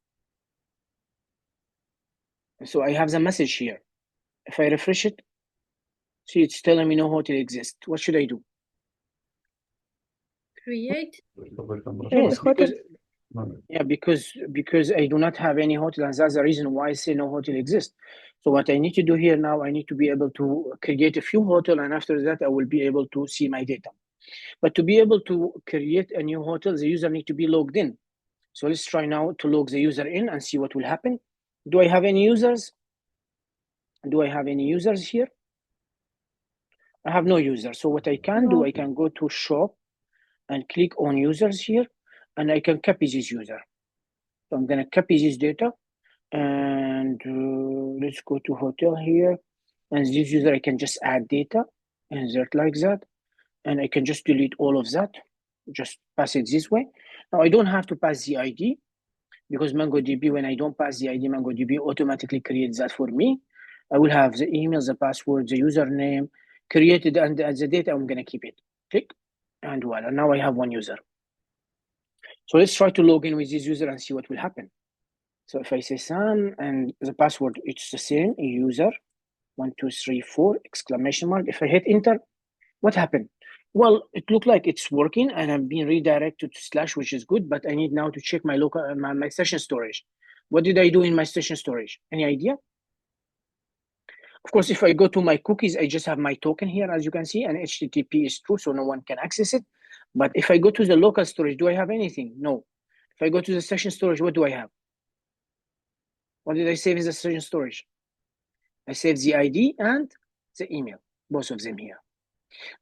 So I have the message here. If I refresh it, see, it's telling me no hotel exists. What should I do? Create. Yes, hotel. because I do not have any hotel, and that's the reason why I say no hotel exists. So what I need to do here now, I need to be able to create a few hotel, and after that, I will be able to see my data. But to be able to create a new hotel, the user need to be logged in. So let's try now to log the user in and see what will happen. Do I have any users? Do I have any users here? I have no users. So what I can do, I can go to shop and click on users here, and I can copy this user. So I'm going to copy this data, and let's go to hotel here. And this user, I can just add data, insert like that, and I can just delete all of that. Just pass it this way. Now I don't have to pass the ID, because MongoDB, when I don't pass the ID, MongoDB automatically creates that for me. I will have the email, the password, the username created, and as the data, I'm going to keep it. Click, and voila, now I have one user. So let's try to log in with this user and see what will happen. So if I say Sam and the password, it's the same, user 1234 exclamation mark. If I hit enter, what happened? Well, it looked like it's working, and I'm being redirected to slash, which is good, but I need now to check my local my session storage. What did I do in my session storage? Any idea? Of course, if I go to my cookies, I just have my token here, as you can see, and HTTP is true, so no one can access it. But if I go to the local storage, do I have anything? No. If I go to the session storage, what do I have? What did I save in the session storage? I saved the ID and the email, both of them here.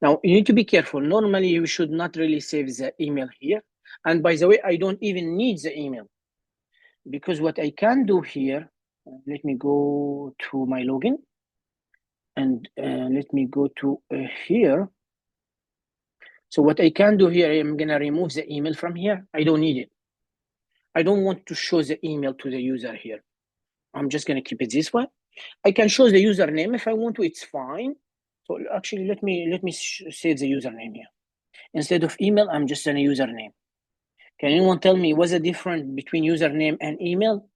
Now, you need to be careful. Normally, you should not really save the email here. And by the way, I don't even need the email, because what I can do here, let me go to my login, and let me go to here. So what I can do here, I'm going to remove the email from here. I don't need it. I don't want to show the email to the user here. I'm just going to keep it this way. I can show the username if I want to. It's fine. So actually, let me save the username here. Instead of email, I'm just saying a username. Can anyone tell me what's the difference between username and email?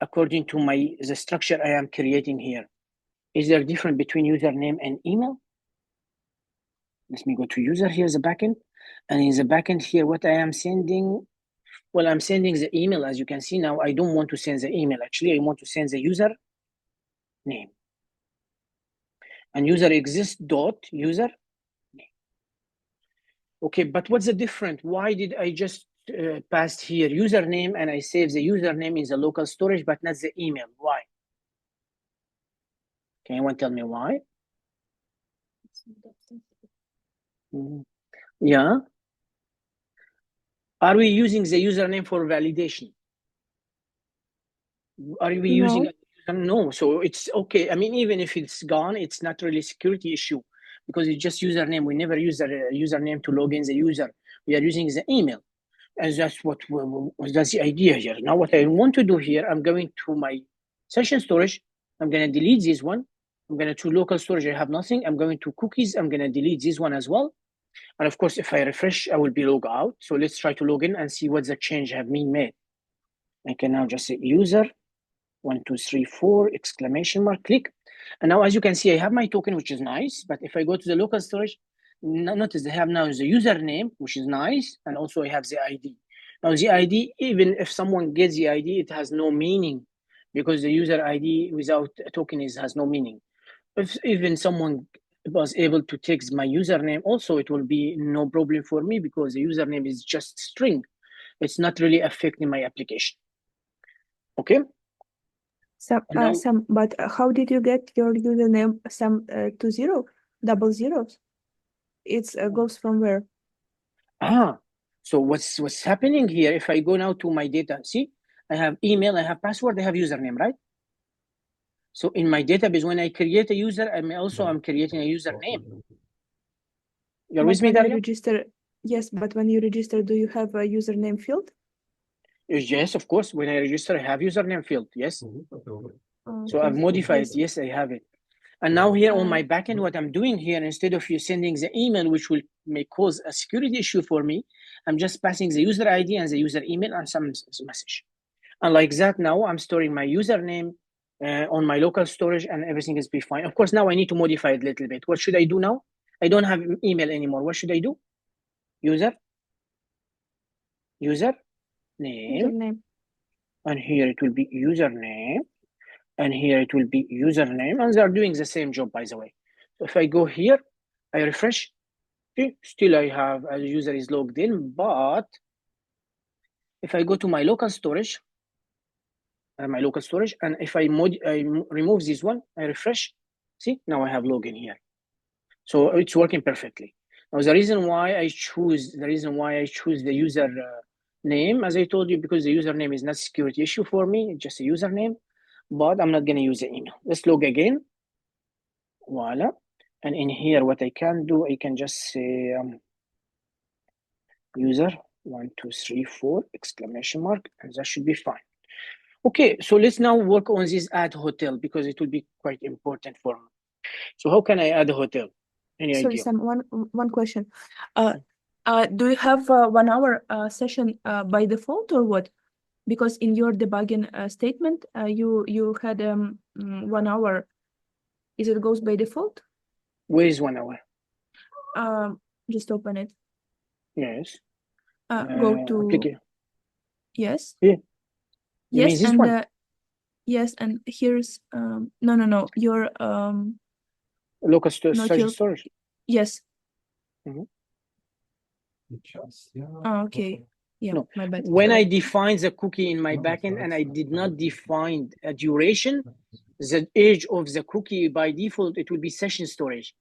According to the structure I am creating here, is there a difference between username and email? Let me go to user. Here's the backend, and in the backend here, what I am sending. Well, I'm sending the email. As you can see now, I don't want to send the email. Actually, I want to send the user name. And user exists dot user. Okay, but what's the difference? Why did I just pass here username and I save the username in the local storage, but not the email? Why? Can anyone tell me why? Yeah. Are we using the username for validation? Are we using it? No, so it's okay. I mean, even if it's gone, it's not really a security issue because it's just username. We never use a username to log in the user. We are using the email. And that's that's the idea here. Now, what I want to do here, I'm going to my session storage. I'm going to delete this one. I'm going to local storage. I have nothing. I'm going to cookies. I'm going to delete this one as well. And of course, if I refresh, I will be logged out. So let's try to log in and see what the change have been made. I can now just say user 1, 2, 3, 4 exclamation mark, click. And now, as you can see, I have my token, which is nice. But if I go to the local storage, notice I have now the username, which is nice. And also I have the ID. Now the ID, even if someone gets the ID, it has no meaning because the user ID without a token has no meaning. If even someone was able to take my username, also it will be no problem for me because the username is just string. It's not really affecting my application. Okay. But how did you get your username to 0, double zeros? It goes from where? So what's happening here? If I go now to my data, see, I have email, I have password, I have username, right? So in my database, when I create a user, I'm creating a username. You're with me, Daria? Yes, but when you register, do you have a username field? Yes, of course. When I register, I have username field. Yes. So I've modified. Yes, I have it. And now here on my backend, what I'm doing here, instead of you sending the email, which may cause a security issue for me, I'm just passing the user ID and the user email and some message. And like that, now I'm storing my username on my local storage and everything is be fine. Of course, now I need to modify it a little bit. What should I do now? I don't have email anymore. What should I do? User name. And here it will be username. And here it will be username. And they're doing the same job, by the way. So if I go here, I refresh. Still I have a user is logged in, but if I go to my local storage, and if I remove this one, I refresh, see, now I have login here. So it's working perfectly. Now the reason why I choose the user name, as I told you, because the username is not a security issue for me, it's just a username, but I'm not going to use the email. Let's log again. Voila. And in here, what I can do, I can just say user 1, 2, 3, 4 exclamation mark, and that should be fine. Okay, so let's now work on this add hotel because it will be quite important for me. So how can I add a hotel? Any Sorry, idea? Sam, one question. Do you have 1 hour session by default or what? Because in your debugging statement, you had 1 hour. Is it goes by default? Where is 1 hour? Just open it. Yes. Go to yes. Yeah. You Yes, mean this and one? yes, and here's no your Local storage. Yes. Mhm. Okay. Yeah, No. my bad. When I define the cookie in my backend and I did not define a duration, the age of the cookie by default, it will be session storage.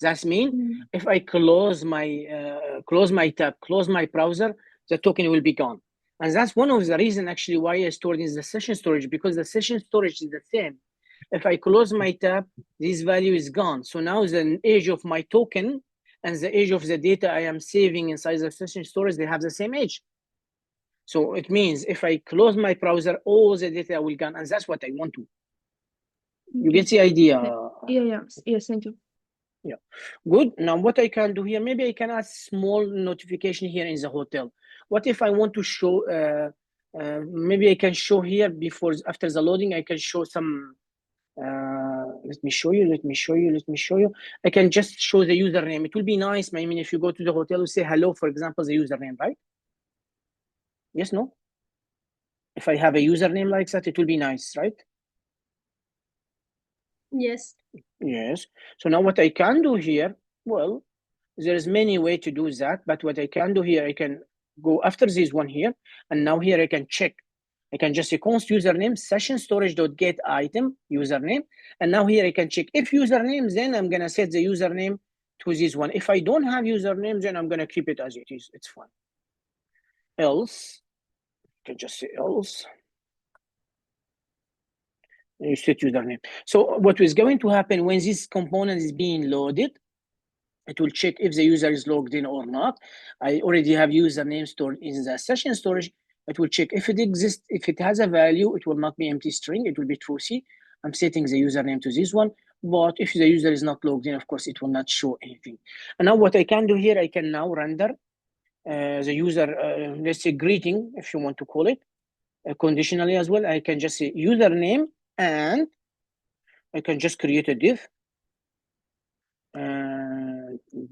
That means if I close my tab, close my browser, the token will be gone. And that's one of the reasons actually why I stored in the session storage, because the session storage is the same. If I close my tab, this value is gone. So now the age of my token and the age of the data I am saving inside the session storage, they have the same age. So it means if I close my browser, all the data will gone, and that's what I want to. You get the idea? Yeah. Yes, thank you. Yeah, good. Now what I can do here, maybe I can add small notification here in the hotel. What if I want to show, maybe I can show here after the loading, I can show some, let me show you. I can just show the username. It will be nice. I mean, if you go to the hotel, you say hello, for example, the username, right? Yes, no? If I have a username like that, it will be nice, right? Yes. Yes. So now what I can do here, well, there's many ways to do that, but what I can do here, I can go after this one here, and now here I can check. I can just say const username session storage.get item username, and now here I can check if username, then I'm gonna set the username to this one. If I don't have username, then I'm gonna keep it as it is. It's fine. Else, I can just say else. You set username. So what is going to happen when this component is being loaded? It will check if the user is logged in or not. I already have username stored in the session storage. It will check if it exists. If it has a value, it will not be empty string. It will be true C. I'm setting the username to this one. But if the user is not logged in, of course, it will not show anything. And now what I can do here, I can now render the user, let's say greeting, if you want to call it, conditionally as well. I can just say username, and I can just create a div.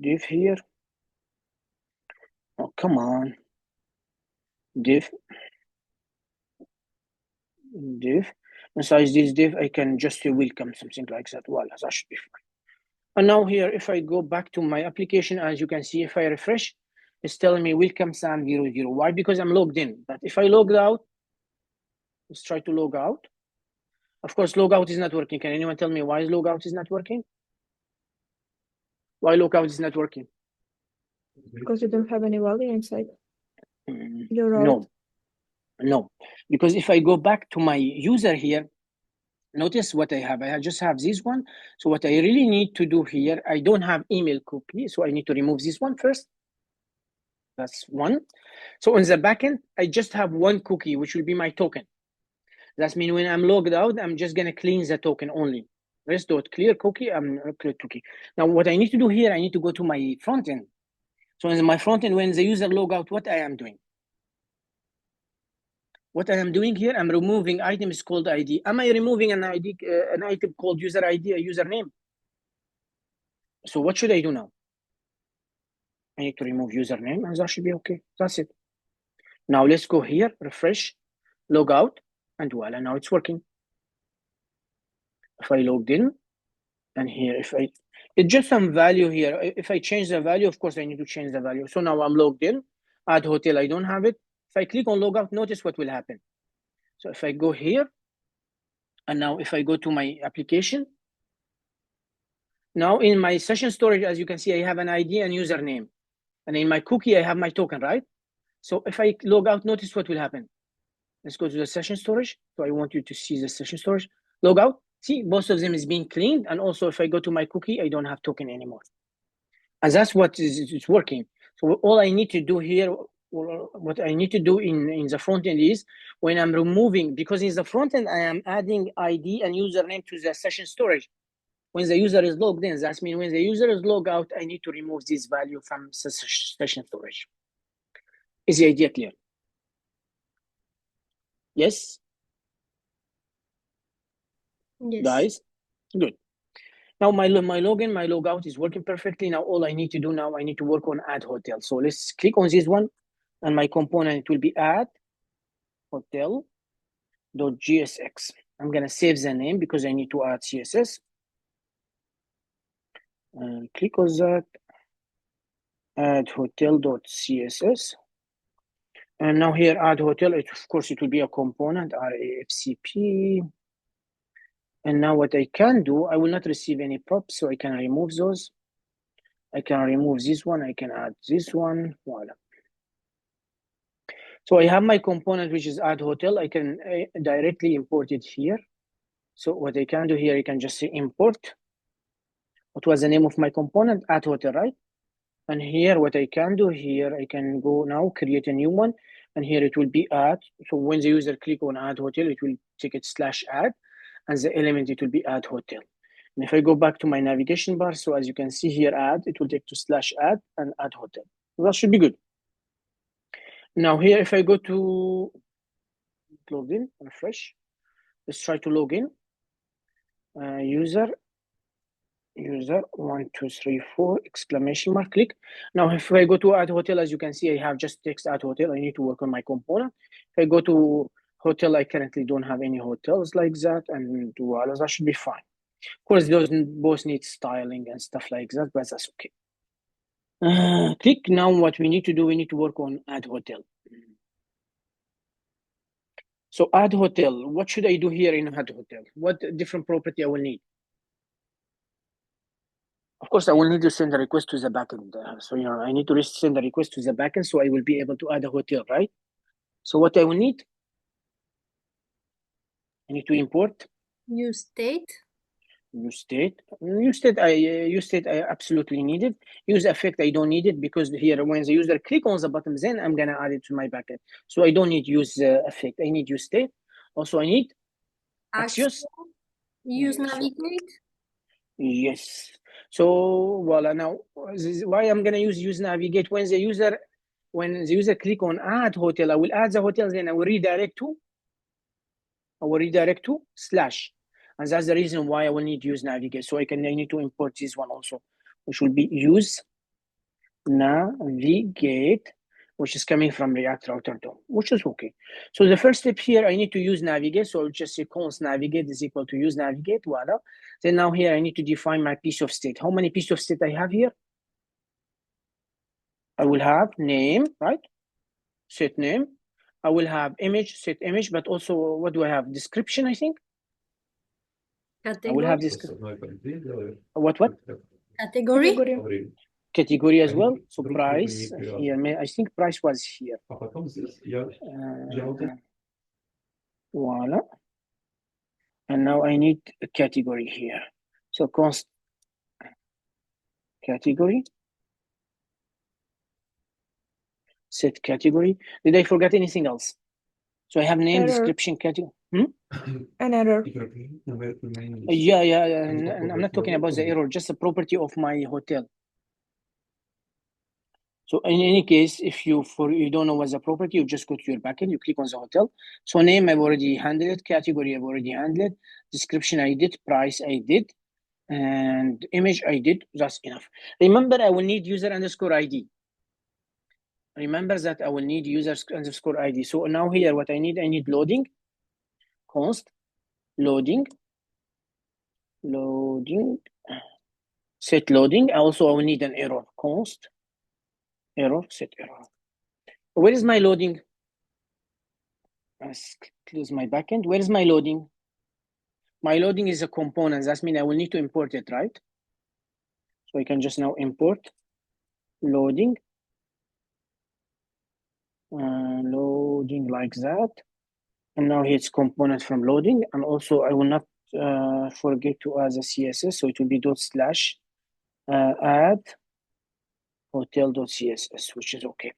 Div here. Oh, come on. Div. Inside this div, I can just say welcome, something like that. Well, that should be fine. And now here, if I go back to my application, as you can see, if I refresh, it's telling me welcome Sam00. Why? Because I'm logged in. But if I logged out, let's try to log out. Of course, logout is not working. Can anyone tell me why logout is not working? Why logout is not working? Because you don't have any value inside. You're No, because if I go back to my user here, notice what I have. I just have this one. So what I really need to do here, I don't have email cookie, so I need to remove this one first. That's one. So on the backend, I just have one cookie, which will be my token. That means when I'm logged out, I'm just gonna clean the token only. Rest.clear cookie, I'm clear cookie. Now what I need to do here, I need to go to my front end. So in my front end, when the user log out, what I am doing? What I am doing here, I'm removing items called ID. Am I removing an ID, an item called user ID, a username? So what should I do now? I need to remove username, and that should be okay. That's it. Now let's go here, refresh, log out, and voila, now it's working. If I logged in, and here, it's just some value here. If I change the value, of course, I need to change the value. So now I'm logged in, add hotel, I don't have it. If I click on logout, notice what will happen. So if I go here, and now if I go to my application, now in my session storage, as you can see, I have an ID and username. And in my cookie, I have my token, right? So if I log out, notice what will happen. Let's go to the session storage. So I want you to see the session storage. Log out. See, both of them is being cleaned. And also if I go to my cookie, I don't have token anymore. And that's what is working. So all I need to do here, or what I need to do in the front end is when I'm removing, because in the front end, I am adding ID and username to the session storage. When the user is logged in, that means when the user is logged out, I need to remove this value from session storage. Is the idea clear? Yes? Yes. Guys? Good. Now my login, my logout is working perfectly. Now all I need to do now, I need to work on add hotel. So let's click on this one, and my component will be add hotel.gsx. I'm gonna save the name because I need to add CSS. And click on that, add hotel.css. And now here, add hotel, of course, it will be a component, RAFCP. And now what I can do, I will not receive any props, so I can remove those. I can remove this one, I can add this one, voila. So I have my component, which is add hotel. I can directly import it here. So what I can do here, I can just say import. What was the name of my component? Add hotel, right? And here, what I can do here, I can go now, create a new one. And here it will be add. So when the user click on add hotel, it will take it /add. And the element, it will be add hotel. And if I go back to my navigation bar, so as you can see here, add, it will take to /add and add hotel. So that should be good. Now here, if I go to log in, refresh, let's try to log in. User 1, 2, 3, 4, exclamation mark, click. Now, if I go to add hotel, as you can see, I have just text add hotel. I need to work on my component. If I go to hotel, I currently don't have any hotels like that, and voila, that should be fine. Of course, those both need styling and stuff like that, but that's okay. Click now. What we need to do, we need to work on add hotel. So add hotel, what should I do here in add hotel? What different property I will need? Of course, I will need to send a request to the backend. So, I need to send a request to the backend so I will be able to add a hotel, right? So what I will need? I need to import. Use state. Use state. Use state I absolutely need it. Use effect I don't need it because here when the user click on the button, then I'm gonna add it to my backend. So I don't need use effect. I need use state. Also I need Axios. Use Yes. navigate. Yes. So voila. Now why I'm gonna use navigate when the user click on add hotel, I will add the hotel, then I will redirect to slash. And that's the reason why I will need use navigate. So I need to import this one also, which will be use navigate, which is coming from React Router 2, which is okay. So the first step here, I need to use navigate. So I'll just say const navigate is equal to use navigate. Voila. Then now here I need to define my piece of state. How many pieces of state I have here? I will have name, right? Set name. I will have image, set image, but also what do I have? Description, I think. Category. I will have this. What? Category. Category as well. So price here. I think price was here. Voila. And now I need a category here. So const category. Set category. Did I forget anything else? So I have name, Error. description, category. An error. Yeah. And I'm not talking about the error, just the property of my hotel. So in any case, if you don't know what's the property, you just go to your backend, you click on the hotel. So name I've already handled it, category I've already handled it, description I did, price I did, and image I did. That's enough. Remember, I will need user underscore ID. Remember that I will need user underscore ID. So now here, what I need loading, const, loading, set loading. Also, I will need an error, const, error, set error. Where is my loading? Let's close my backend. Where is my loading? My loading is a component. That means I will need to import it, right? So I can just now import loading. Loading like that. And now it's component from loading. And also I will not forget to add the CSS. So it will be add hotel.css, which is okay.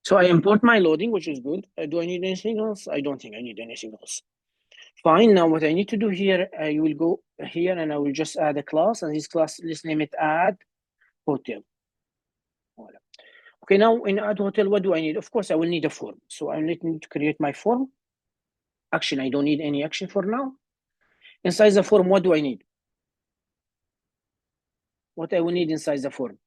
So I import my loading, which is good. Do I need anything else? I don't think I need anything else. Fine. Now what I need to do here, I will go here and I will just add a class, and this class, let's name it add hotel. Voilà. Okay, now in add hotel, what do I need? Of course, I will need a form. So I need to create my form. Action, I don't need any action for now. Inside the form, what do I need? What I will need inside the form?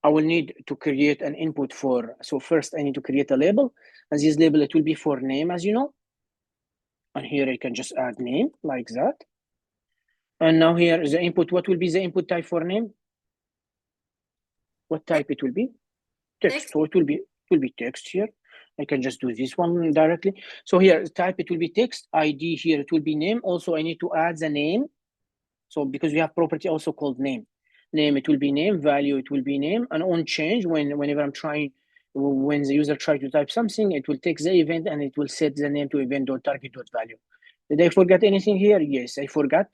I will need to create an input for, so first I need to create a label, and this label, it will be for name, as you know. And here I can just add name like that. And now here is the input. What will be the input type for name? What type it will be? Text. So it will be text here. I can just do this one directly. So here, type it will be text. ID here, it will be name. Also, I need to add the name. So because we have property also called name. Name, it will be name. Value, it will be name. And on change, whenever I'm trying, when the user tries to type something, it will take the event and it will set the name to event.target.value. Did I forget anything here? Yes, I forgot.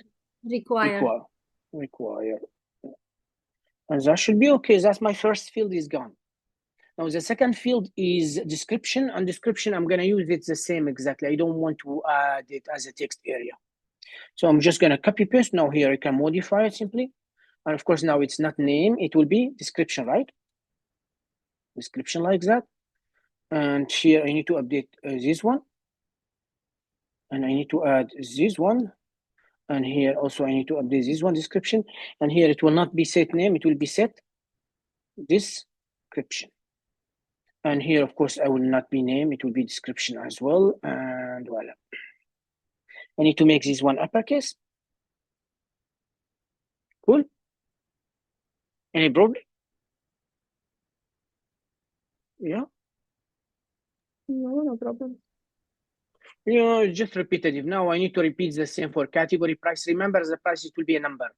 Require. And that should be okay. That's my first field is gone. Now the second field is description, and description I'm gonna use it the same exactly. I don't want to add it as a text area. So I'm just gonna copy paste. Now here I can modify it simply. And of course now it's not name, it will be description, right? Description like that. And here I need to update this one. And I need to add this one. And here also I need to update this one description. And here it will not be set name, it will be set description. And here, of course, I will not be name, it will be description as well. And voila. I need to make this one uppercase. Cool. Any problem? Yeah. No problem. It's just repetitive. Now I need to repeat the same for category price. Remember, the price it will be a number,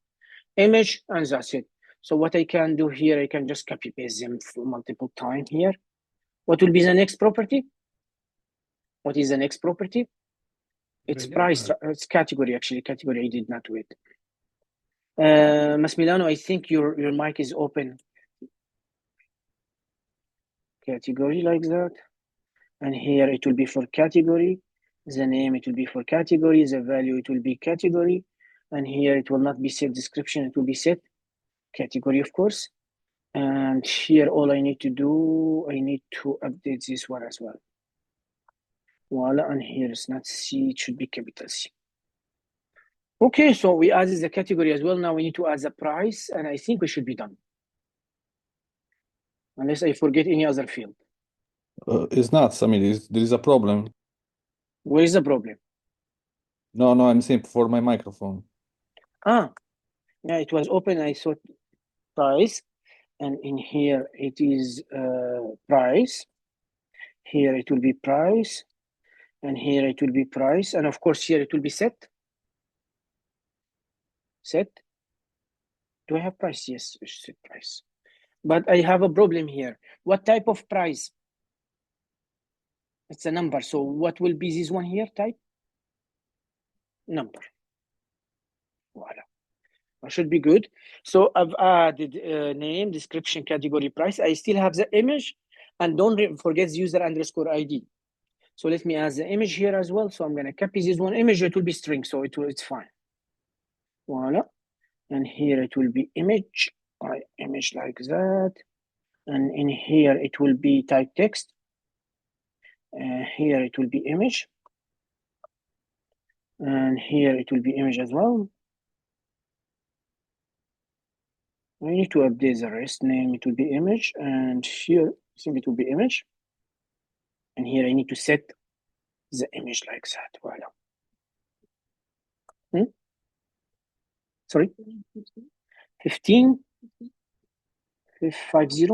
image, and that's it. So what I can do here, I can just copy paste them for multiple times here. What will be the next property? What is the next property? It's price. It's category actually. Category I did not wait. Masmilano, I think your mic is open. Category like that, and here it will be for category. The name it will be for category. The value it will be category, and here it will not be set description. It will be set category, of course. And here all I need to do, I need to update this one as well. Voila, and here it's not C, it should be capital C. Okay, so we added the category as well. Now we need to add the price, and I think we should be done. Unless I forget any other field. It's not, Samir. There is a problem. Where is the problem? No, I'm saying for my microphone. Yeah, it was open. I thought price, and in here it is price. Here it will be price, and here it will be price, and of course here it will be set. Set. Do I have price? Yes, set price. But I have a problem here. What type of price? It's a number. So what will be this one here? Type number. Voila. That should be good. So I've added name, description, category, price. I still have the image, and don't forget the user underscore ID. So let me add the image here as well. So I'm going to copy this one image. It will be string, so it's fine. Voila. And here it will be image, image like that. And in here it will be type text. Here it will be image. And here it will be image as well. I need to update the rest. Name it will be image, and here I think it will be image. And here I need to set the image like that. Voila. Sorry, 15, 50.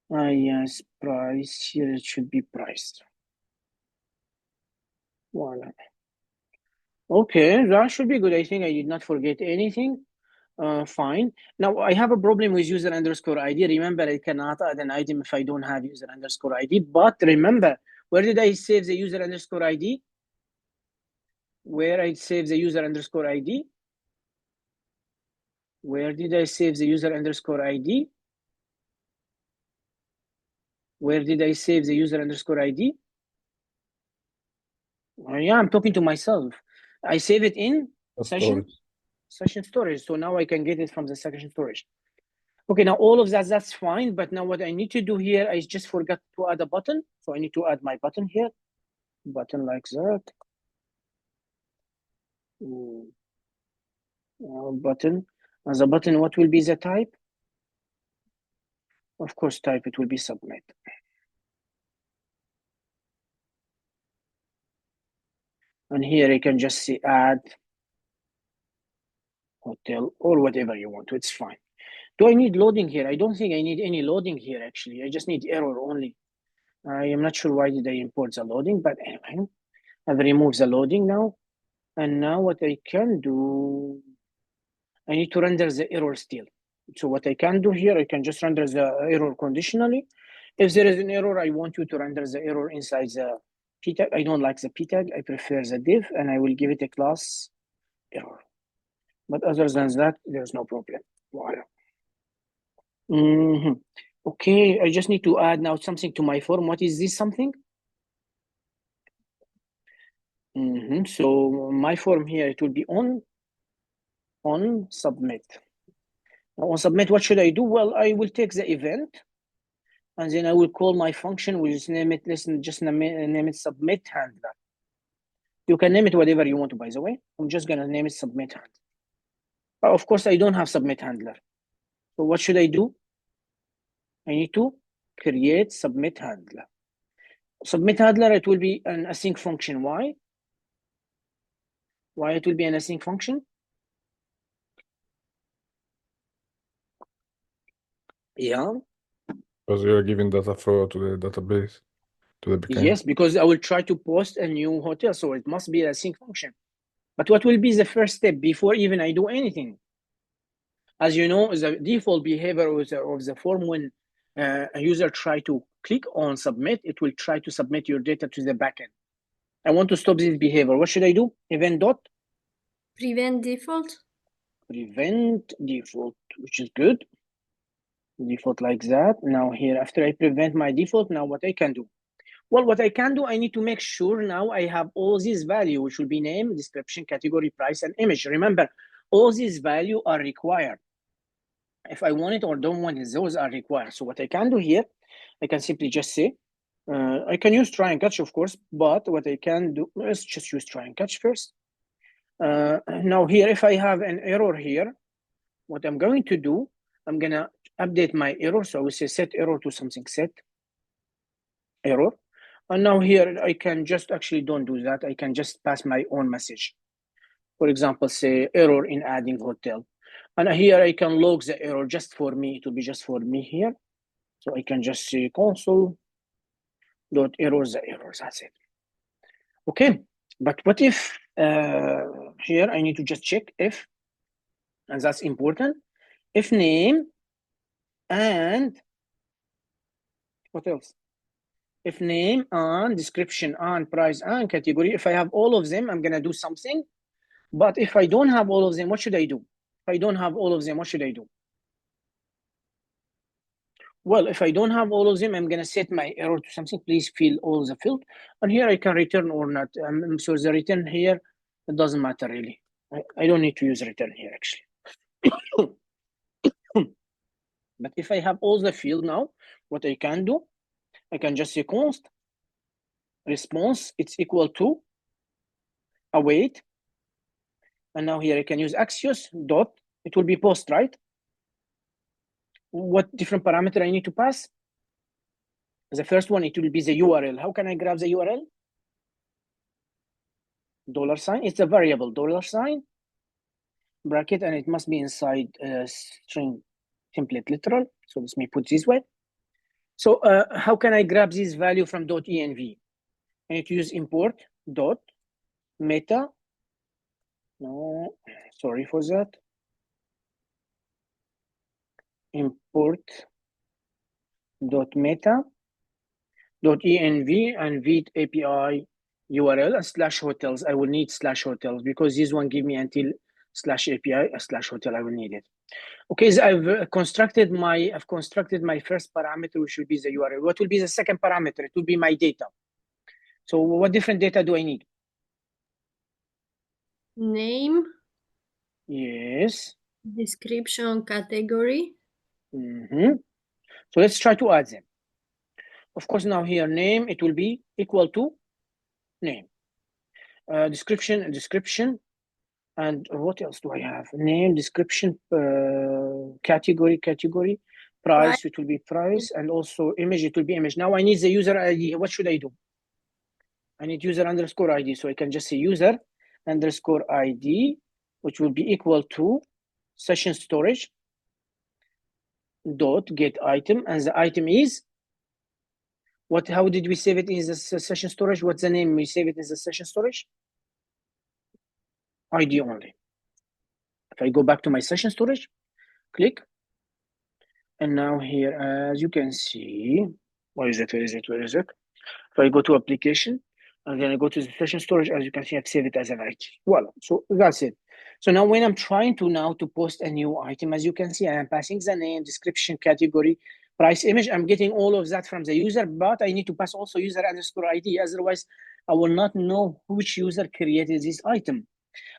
Yes, price. Here it should be priced. Voila. Okay, that should be good. I think I did not forget anything. Fine. Now I have a problem with user underscore ID. Remember, I cannot add an item if I don't have user underscore ID. But remember, where did I save the user underscore ID? Where I save the user underscore ID? Where did I save the user underscore ID? Where did I save the user underscore ID? Yeah, I'm talking to myself. I save it in session storage. So now I can get it from the session storage. Okay, now all of that's fine. But now what I need to do here, I just forgot to add a button. So I need to add my button here. Button like that. Button. As a button, what will be the type? Of course, type it will be submit. And here I can just say add hotel or whatever you want. It's fine. Do I need loading here? I don't think I need any loading here, actually. I just need error only. I am not sure why did I import the loading, but anyway, I've removed the loading now. And now what I can do, I need to render the error still. So what I can do here, I can just render the error conditionally. If there is an error, I want you to render the error inside the p tag. I don't like the p tag. I prefer the div, and I will give it a class error. But other than that, there's no problem. Voila. Okay, I just need to add now something to my form. What is this something? So my form here, it will be on submit. Now on submit, what should I do? Well, I will take the event, and then I will call my function. We'll just name it, name it submit handler. You can name it whatever you want, by the way. I'm just gonna name it submit handler. But of course, I don't have submit handler. So what should I do? I need to create submit handler. Submit handler, it will be an async function. Why? Why it will be an async function? Yeah. Because you're giving data flow to the database, to the backend. Yes, because I will try to post a new hotel, so it must be a sync function. But what will be the first step before even I do anything? As you know, the default behavior of the form when a user try to click on submit, it will try to submit your data to the backend. I want to stop this behavior. What should I do? Event dot Prevent default. prevent default, which is good. Default like that. Now here, after I prevent my default, now what I can do? Well, what I can do, I need to make sure now I have all these values, which will be name, description, category, price, and image. Remember, all these values are required. If I want it or don't want it, those are required. So what I can do here, I can simply just say, I can use try and catch, of course, but what I can do, let's just use try and catch first. Now here, if I have an error here, what I'm going to do, I'm gonna update my error. So I will say set error to something, set error. And now here, I can just actually don't do that. I can just pass my own message. For example, say error in adding hotel. And here I can log the error just for me. It will be just for me here. So I can just say console dot errors, the errors, that's it. Okay, but what if here I need to just check if, and that's important, if name and what else? If name and description and price and category, if I have all of them, I'm gonna do something. But if I don't have all of them, what should I do? If I don't have all of them, what should I do? Well, if I don't have all of them, I'm gonna set my error to something. Please fill all the field, and here I can return or not. So the return here, it doesn't matter really. I don't need to use return here actually. But if I have all the field now, what I can do, I can just say const response. It's equal to await, and now here I can use Axios dot. It will be post, right? What different parameter I need to pass? The first one, it will be the URL. How can I grab the URL? $sign. It's a variable, $sign, bracket, and it must be inside string template literal. So let me put this way. So how can I grab this value from .env? I need to use import dot meta. No, sorry for that. Import dot meta dot env and vite API URL and slash hotels. I will need slash hotels because this one give me until slash API slash hotel. I will need it. Okay, so I've constructed my first parameter, which will be the URL. What will be the second parameter? It will be my data. So what different data do I need? Name. Yes. Description, category. So let's try to add them. Of course, now here name, it will be equal to name. Description, and what else do I have? Name, description, category, price, it will be price, and also image, it will be image. Now I need the user ID. What should I do? I need user underscore ID. So I can just say user underscore ID, which will be equal to session storage dot get item, and the item is what? How did we save it in the session storage? What's the name we save it in the session storage? ID only. If I go back to my session storage, click, and now here, as you can see, where is it? If I go to application, and then I go to the session storage, as you can see, I've saved it as an ID. Voila, so that's it. So now when I'm trying to post a new item, as you can see, I am passing the name, description, category, price, image. I'm getting all of that from the user, but I need to pass also user underscore ID. Otherwise, I will not know which user created this item.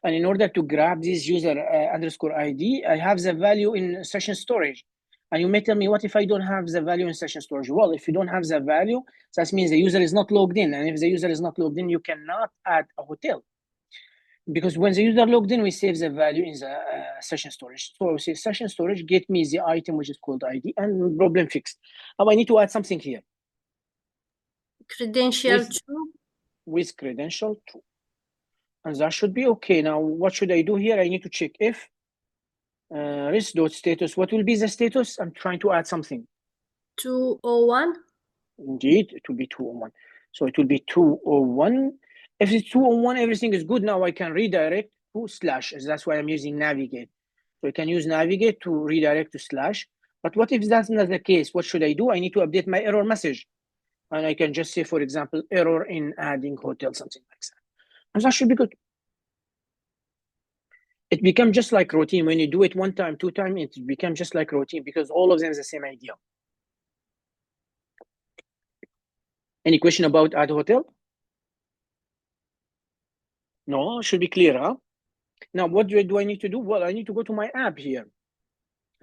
And in order to grab this user underscore ID, I have the value in session storage. And you may tell me, what if I don't have the value in session storage? Well, if you don't have the value, that means the user is not logged in. And if the user is not logged in, you cannot add a hotel. Because when the user logged in, we save the value in the session storage. So we say session storage, get me the item, which is called ID, and problem fixed. Now I need to add something here. Credential true. With credential true. And that should be okay. Now, what should I do here? I need to check if risk.status. What will be the status? I'm trying to add something. 201. Indeed, it will be 201. So it will be 201. If it's 201, everything is good. Now I can redirect to slash. That's why I'm using navigate. So I can use navigate to redirect to slash. But what if that's not the case? What should I do? I need to update my error message. And I can just say, for example, error in adding hotel, something like that. And that should be good. It becomes just like routine. When you do it 1 time, 2 times, it becomes just like routine because all of them is the same idea. Any question about add hotel? No, should be clear, huh? Now, what do I need to do? Well, I need to go to my app here.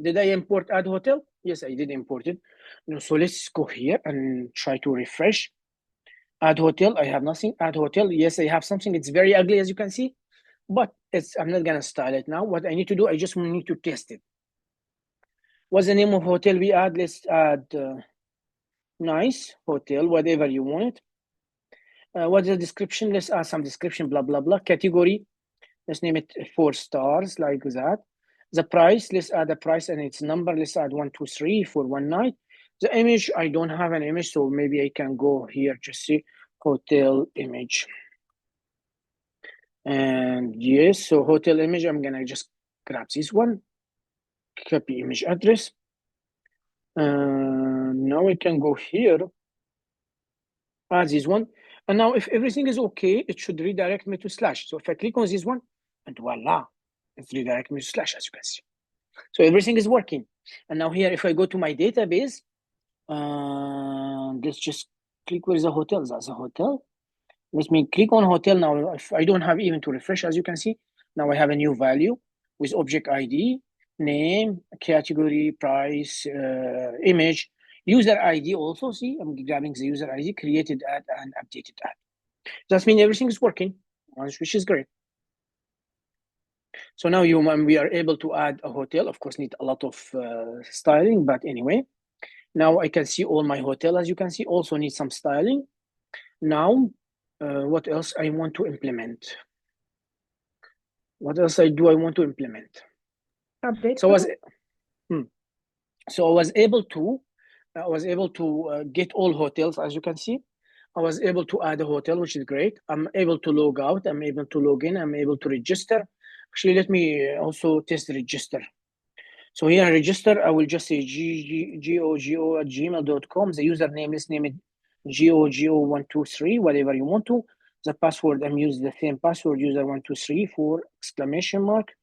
Did I import add hotel? Yes, I did import it. So let's go here and try to refresh. Add hotel, I have nothing. Add hotel, yes, I have something. It's very ugly, as you can see, but I'm not gonna style it now. What I need to do, I just need to test it. What's the name of hotel we add? Let's add nice hotel, whatever you want. What's the description? Let's add some description, blah, blah, blah. Category, let's name it 4 stars, like that. The price, let's add a price and its number. Let's add 1, 2, 3 for 1 night. The image, I don't have an image, so maybe I can go here, just see hotel image. And yes, so hotel image, I'm gonna just grab this one, copy image address. Now I can go here, add this one. And now if everything is okay, it should redirect me to slash. So if I click on this one, and voila, it's redirect me to slash, as you can see. So everything is working. And now here, if I go to my database, let's just click where is the hotel. That's a hotel. Let me click on hotel now. If I don't have even to refresh, as you can see, now I have a new value with object ID, name, category, price, image, user ID also. See, I'm grabbing the user ID, created ad and updated ad. That means everything is working, which is great. So now we are able to add a hotel. Of course, need a lot of styling, but anyway. Now I can see all my hotel, as you can see. Also need some styling. Now, what else I want to implement? What else I want to implement? Update. So I was able to get all hotels, as you can see. I was able to add a hotel, which is great. I'm able to log out. I'm able to log in. I'm able to register. Actually, let me also test register. So here, register, I will just say gogo@gmail.com. The username, let's name it gogo123, whatever you want to. The password, I'm using the same password, user123 exclamation mark.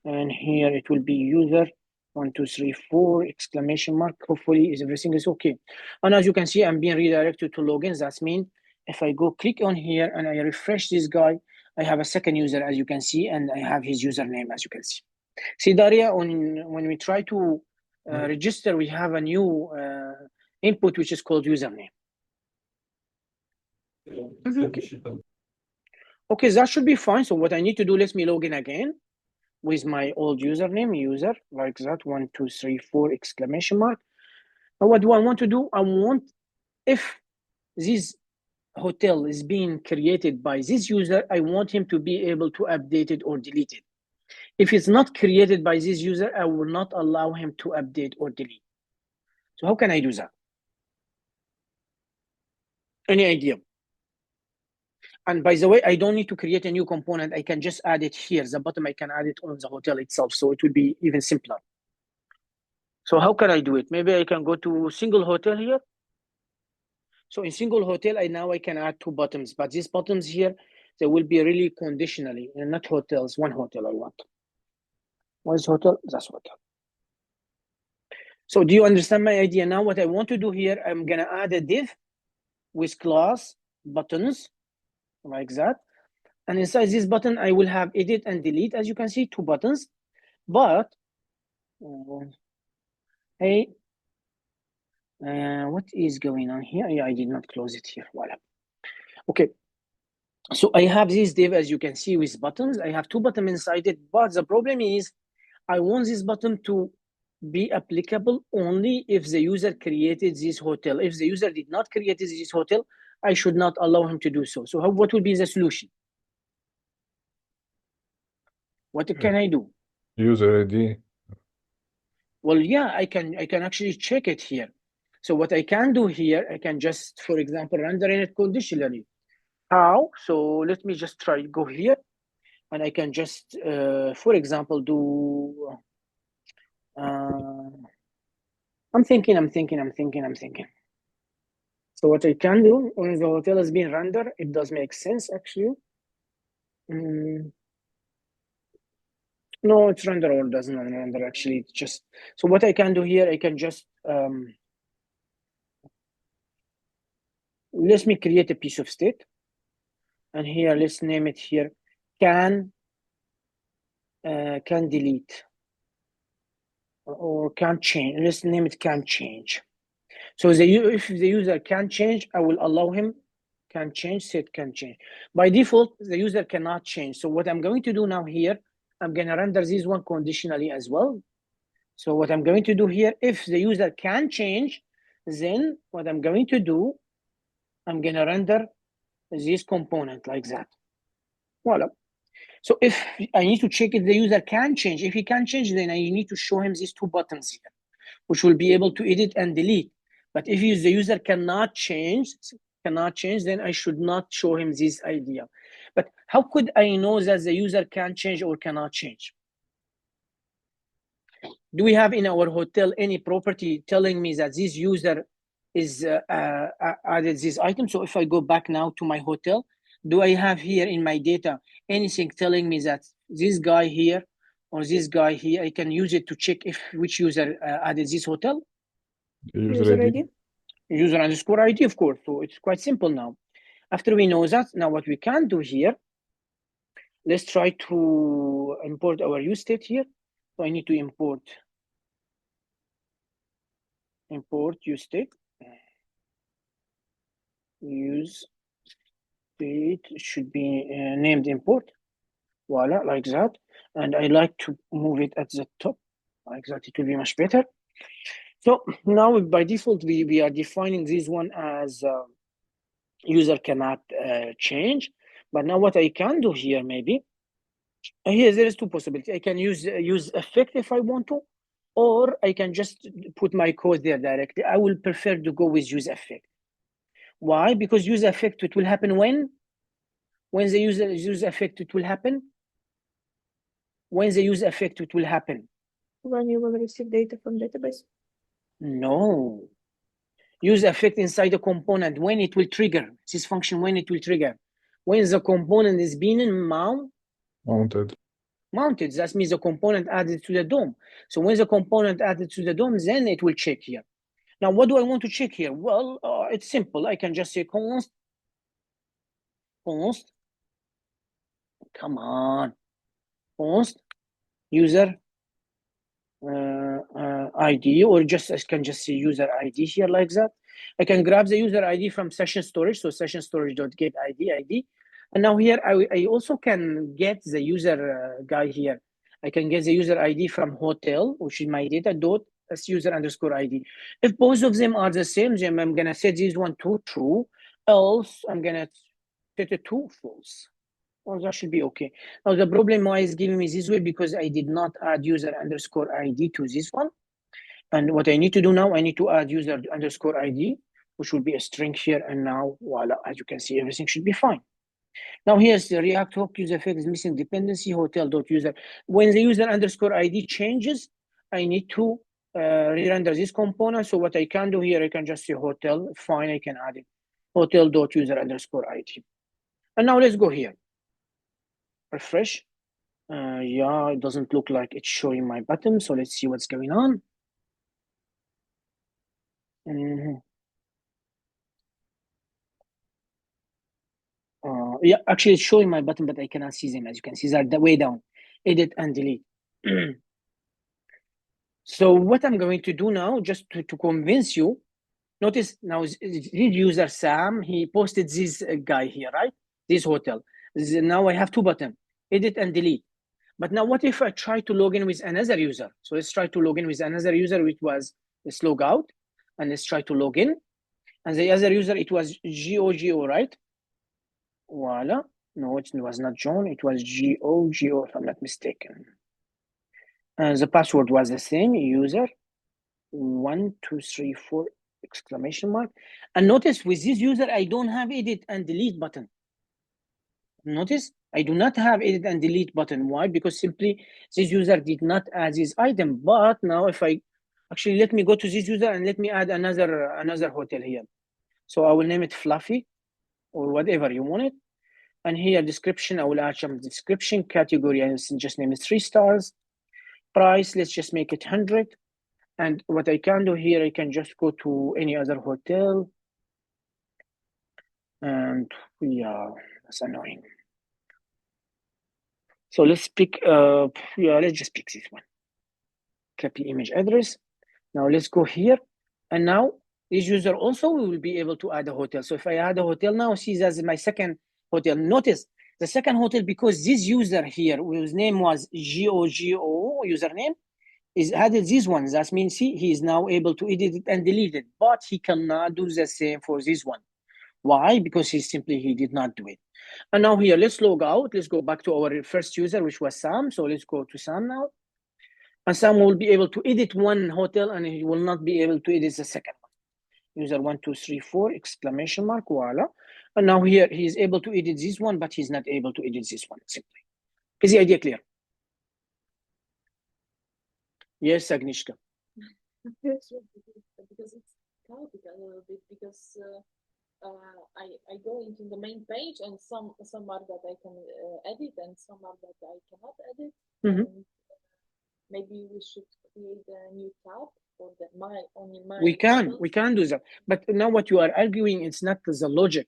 And here it will be user1234 exclamation mark. Hopefully everything is okay. And as you can see, I'm being redirected to login. That means if I go click on here and I refresh this guy, I have a second user, as you can see, and I have his username, as you can see. See, Daria, when we try to register, we have a new input, which is called username. Okay, that should be fine. So what I need to do, let me log in again with my old username, user, like that, 1234 exclamation mark. Now, what do I want to do? I want, if this hotel is being created by this user, I want him to be able to update it or delete it. If it's not created by this user, I will not allow him to update or delete. So how can I do that? Any idea? And by the way, I don't need to create a new component. I can just add it here. The bottom, I can add it on the hotel itself. So it will be even simpler. So how can I do it? Maybe I can go to single hotel here. So in single hotel, now I can add 2 buttons, but these buttons here, they will be really conditionally, and not hotels. 1 hotel I want. What is hotel? That's hotel. So do you understand my idea now? What I want to do here, I'm gonna add a div with class buttons like that. And inside this button, I will have edit and delete, as you can see, 2 buttons. But, hey, what is going on here? Yeah, I did not close it here. Voila. Okay. So I have this div, as you can see, with buttons. I have 2 buttons inside it, but the problem is I want this button to be applicable only if the user created this hotel. If the user did not create this hotel, I should not allow him to do so. So what will be the solution? What can I do? User ID. Well, yeah, I can actually check it here. So what I can do here, I can just, for example, render it conditionally. How? So let me just try go here, and I can just, for example, do. I'm thinking. So what I can do when the hotel is being rendered, it does make sense actually. No, it's render or doesn't render actually. It's just, so what I can do here, I can just let me create a piece of state, and here let's name it here can delete or can change. Let's name it can change. So if the user can change, I will allow him can change, set can change. By default, the user cannot change. So what I'm going to do now here, I'm going to render this one conditionally as well. So what I'm going to do here, if the user can change, then what I'm going to do, I'm going to render this component like that. Voila. So if I need to check if the user can change, if he can change, then I need to show him these two buttons here, which will be able to edit and delete. But if the user cannot change, then I should not show him this idea. But how could I know that the user can change or cannot change? Do we have in our hotel any property telling me that this user is added this item? So if I go back now to my hotel, do I have here in my data anything telling me that this guy here or this guy here, I can use it to check if which user added this hotel? User ID. User underscore ID, of course. So it's quite simple now. After we know that, now what we can do here, let's try to import our use state here. So I need to import use state. Use state should be named import. Voila, like that. And I like to move it at the top, like that. It will be much better. So now by default, we are defining this one as user cannot change. But now what I can do here, maybe, here there is two possibilities. I can use effect if I want to, or I can just put my code there directly. I will prefer to go with use effect. Why? Because use effect, it will happen when the user use effect, it will happen. When the use effect, it will happen. When you will receive data from database. No. Use effect inside the component when it will trigger. This function when it will trigger. When the component is being mounted. That means the component added to the DOM. So when the component added to the DOM, then it will check here. Now, what do I want to check here? Well, it's simple. I can just say const. Come on. Const user ID, or just I can just say user ID here like that. I can grab the user ID from session storage. So session storage.get ID. And now here I also can get the user guy here. I can get the user ID from hotel, which is my data dot as user underscore ID. If both of them are the same, then I'm gonna set this one to true, else I'm gonna set it to false. Well, that should be okay. Now the problem why is giving me this way because I did not add user underscore ID to this one. And what I need to do now, I need to add user underscore ID, which will be a string here. And now, voila, as you can see, everything should be fine. Now here's the React hook user effect is missing dependency hotel.user. When the user underscore ID changes, I need to re-render this component. So what I can do here, I can just say hotel, fine, I can add it. Hotel.user underscore ID. And now let's go here. Refresh. Yeah, it doesn't look like it's showing my button. So let's see what's going on. Yeah, actually it's showing my button, but I cannot see them. As you can see, they're the way down. Edit and delete. So what I'm going to do now, just to convince you, notice now this user Sam, he posted this guy here, right? This hotel. Now I have two buttons, edit and delete. But now what if I try to log in with another user? So let's try to log in with another user, which was, let's log out, and let's try to log in. And the other user, it was GOGO, right? Voila. No, it was not John. It was G-O, if I'm not mistaken. And the password was the same, user 1234 exclamation mark. And notice with this user, I don't have edit and delete button. Notice I do not have edit and delete button. Why? Because simply this user did not add this item. But now if I actually, let me go to this user and let me add another hotel here. So I will name it Fluffy or whatever you want it. And here description, I will add some description. Category, I just name it 3 stars. Price, let's just make it 100. And what I can do here, I can just go to any other hotel. And yeah, that's annoying. So let's pick, let's just pick this one. Copy image address. Now let's go here. And now this user also will be able to add a hotel. So if I add a hotel now, see that's my second hotel. Notice the second hotel, because this user here, whose name was GOGO username, is added this one. That means he is now able to edit it and delete it, but he cannot do the same for this one. Why? Because he did not do it. And now here, let's log out. Let's go back to our first user, which was Sam. So let's go to Sam now. And Sam will be able to edit one hotel and he will not be able to edit the second one. User 1234 exclamation mark, voila. And now here he is able to edit this one, but he's not able to edit this one simply. Is the idea clear? Yes, Agnieszka. Because it's chaotic a little bit, because I go into the main page and some are that I can edit and some are that I cannot edit. And maybe we should create a new tab for only my we can do that. But now what you are arguing, it's not the logic.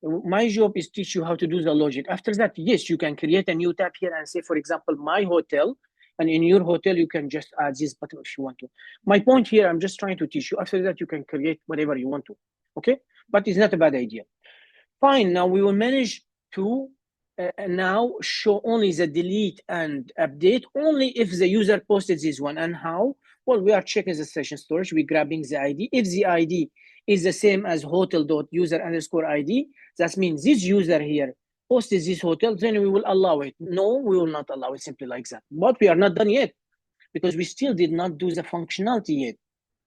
My job is teach you how to do the logic. After that, yes, you can create a new tab here and say, for example, my hotel. And in your hotel, you can just add this button if you want to. My point here, I'm just trying to teach you. After that, you can create whatever you want to. Okay? But it's not a bad idea. Fine. Now we will manage to now show only the delete and update only if the user posted this one. And how? Well, we are checking the session storage. We're grabbing the ID. If the ID is the same as hotel.user_ID, that means this user here posted this hotel, then we will allow it. No, we will not allow it, simply like that. But we are not done yet because we still did not do the functionality yet.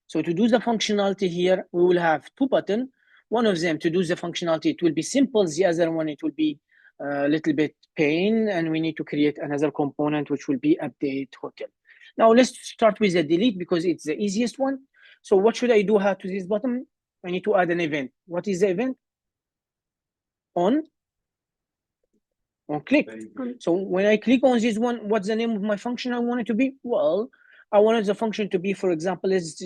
So to do the functionality here, we will have two buttons. One of them to do the functionality, it will be simple. The other one, it will be a little bit pain, and we need to create another component, which will be update hotel. Now let's start with the delete because it's the easiest one. So what should I do to this button? I need to add an event. What is the event? On click. So when I click on this one, what's the name of my function I want it to be? Well, I wanted the function to be, for example, let's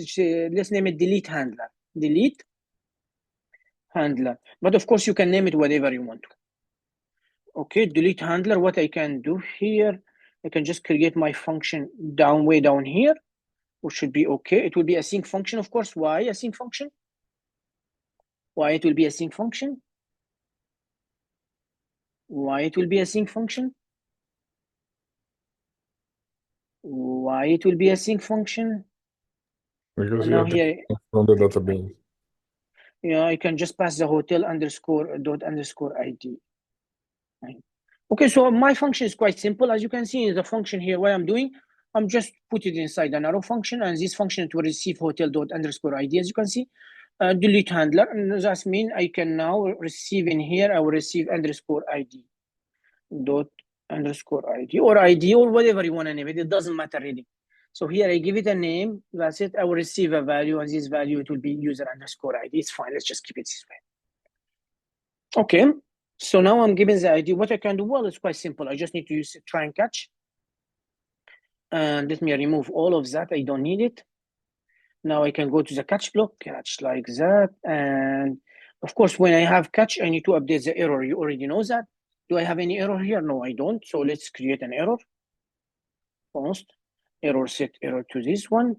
name it delete handler. Delete handler. But of course, you can name it whatever you want to. Okay, delete handler. What I can do here, I can just create my function way down here, which should be okay. It will be a sync function, of course. Why a sync function? Why it will be a sync function? Why it will be a sync function? Why it will be a sync function? Because you have here from the database. Yeah, I can just pass the hotel _._ID. Okay, so my function is quite simple. As you can see in the function here, what I'm doing, I'm just put it inside an arrow function, and this function will receive hotel._ID, as you can see. Delete handler, and that means I can now receive in here, I will receive _ID. ._ID or ID or whatever you want to name it. It doesn't matter really. So here I give it a name. That's it. I will receive a value, and this value, it will be user_ID. It's fine. Let's just keep it this way. Okay. So now I'm given the ID. What I can do, well, it's quite simple. I just need to use try and catch. And let me remove all of that. I don't need it. Now I can go to the catch block, catch like that. And of course, when I have catch, I need to update the error. You already know that. Do I have any error here? No, I don't. So let's create an error. Post error, set error to this one.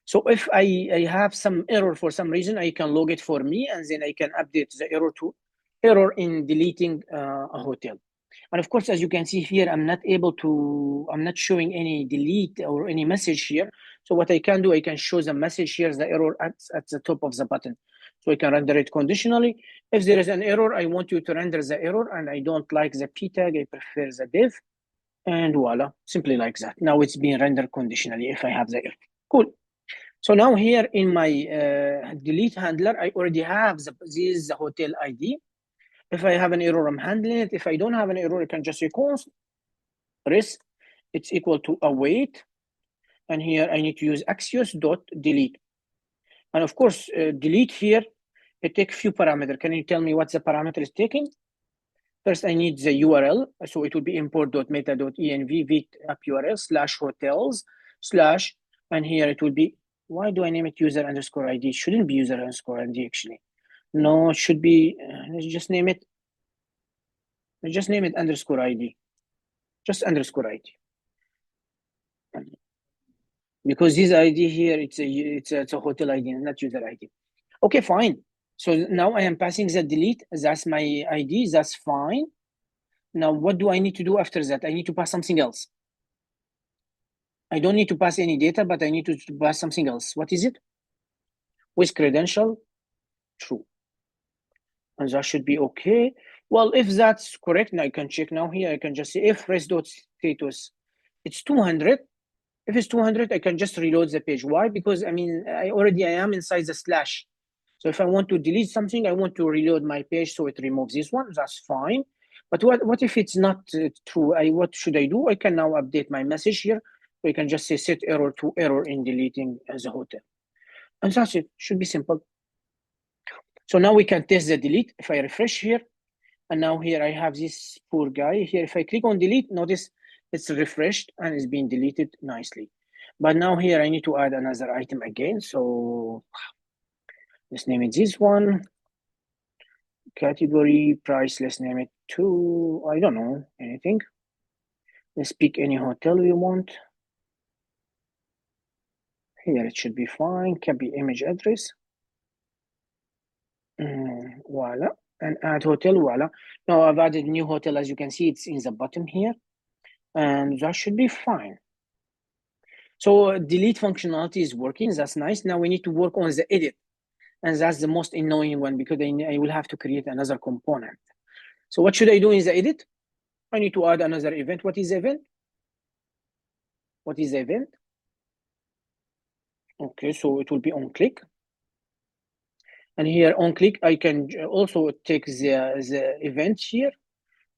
So if I have some error for some reason, I can log it for me, and then I can update the error to error in deleting a hotel. And of course, as you can see here, I'm not showing any delete or any message here. So what I can do, I can show the message here, the error at the top of the button. So I can render it conditionally. If there is an error, I want you to render the error, and I don't like the p tag, I prefer the div, and voila, simply like that. Now it's being rendered conditionally if I have the error. Cool. So now here in my delete handler, I already have this is the hotel ID. If I have an error, I'm handling it. If I don't have an error, I can just say const res, it's equal to await. And here I need to use axios.delete. And of course, delete here, it takes few parameters. Can you tell me what the parameter is taking? First, I need the URL. So it will be import.meta.env app URL /hotels/ and here it will be, why do I name it user underscore ID? It shouldn't be user underscore ID actually. No, it should be, let's just name it underscore ID. Just underscore ID. Because this ID here, it's a hotel ID, not user ID. Okay, fine. So now I am passing the delete. That's my ID. That's fine. Now, what do I need to do after that? I need to pass something else. I don't need to pass any data, but I need to pass something else. What is it? With credential, true. And that should be okay. Well, if that's correct, now I can check now here. I can just say if res.status, it's 200. If it's 200, I can just reload the page. Why? Because I am inside the slash. So if I want to delete something, I want to reload my page so it removes this one. That's fine. But what if it's not true? What should I do? I can now update my message here. We can just say set error to error in deleting the hotel. And that's it. Should be simple. So now we can test the delete. If I refresh here, and now here I have this poor guy here. If I click on delete, notice it's refreshed and it's being deleted nicely. But now here I need to add another item again. So let's name it this one. Category, price, let's name it to, I don't know, anything. Let's pick any hotel we want. Here it should be fine. Copy image address. Voila. And add hotel, voila. Now I've added new hotel. As you can see, it's in the bottom here. And that should be fine. So delete functionality is working. That's nice. Now we need to work on the edit. And that's the most annoying one because I will have to create another component. So what should I do in the edit? I need to add another event. What is the event? What is the event? Okay, so it will be on click. And here on click, I can also take the event here.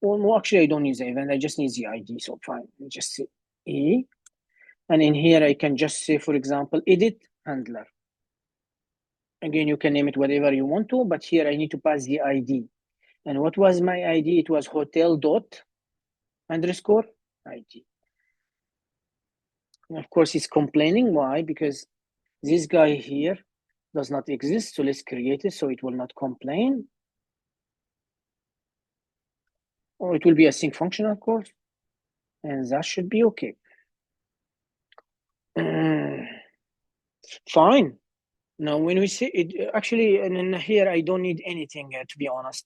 Well, no, actually, I don't need the event. I just need the ID. So fine, just say E. And in here, I can just say, for example, edit handler. Again, you can name it whatever you want to, but here I need to pass the ID. And what was my ID? It was hotel._ID. And of course, he's complaining. Why? Because this guy here does not exist. So let's create it so it will not complain. Or it will be a sync function, of course. And that should be okay. Fine. Now, when we say it, actually, and here I don't need anything, to be honest.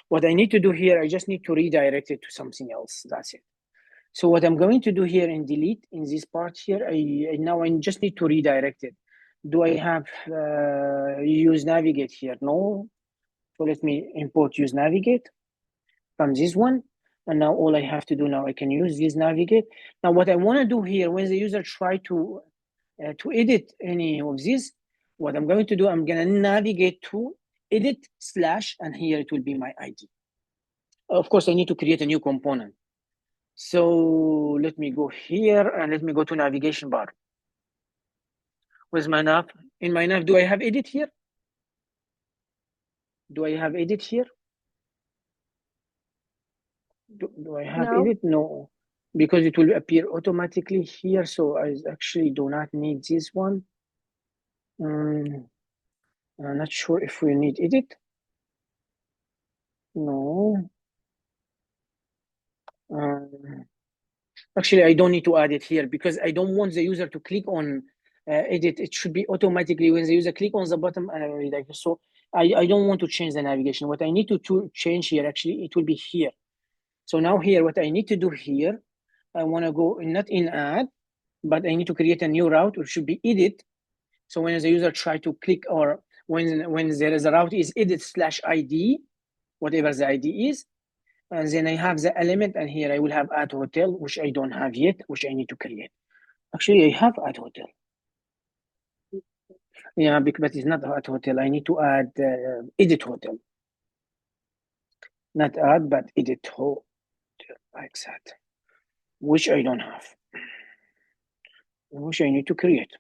What I need to do here, I just need to redirect it to something else. That's it. So what I'm going to do here in delete, in this part here, now I just need to redirect it. Do I have use navigate here? No. So let me import use navigate from this one. And now all I have to do now, I can use this navigate. Now what I want to do here, when the user try to edit any of these, what I'm going to do, I'm going to navigate to edit / and here it will be my ID. Of course, I need to create a new component. So let me go here and let me go to navigation bar. Where's my nav? In my nav, do I have edit here? Do I have edit here? Do I have edit? No, because it will appear automatically here. So I actually do not need this one. I'm not sure if we need edit. No. Actually, I don't need to add it here because I don't want the user to click on edit. It should be automatically when the user click on the bottom. So I don't want to change the navigation. What I need to change here, actually, it will be here. So now here, what I need to do here, I want to go not in add, but I need to create a new route, which should be edit. So when the user try to click or when there is a route is edit/id, whatever the ID is, and then I have the element, and here I will have add hotel, which I don't have yet, which I need to create. Actually, I have add hotel. Yeah, but it's not add hotel. I need to add edit hotel. Not add, but edit hotel, like that, which I don't have, which I need to create.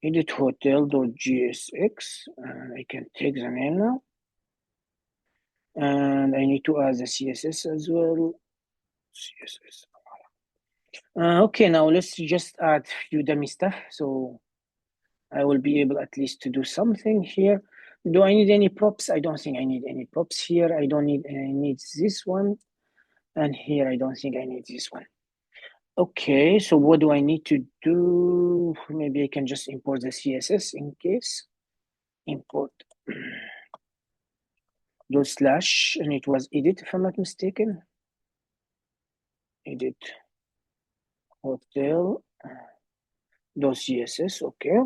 Edit hotel.jsx, and I can take the name now. And I need to add the CSS as well. CSS. Okay, now let's just add few dummy stuff. So I will be able at least to do something here. Do I need any props? I don't think I need any props here. I need this one. And here, I don't think I need this one. Okay, so what do I need to do? Maybe I can just import the CSS in case. Import dot slash, and it was edit, if I'm not mistaken. Edit hotel dot CSS, okay.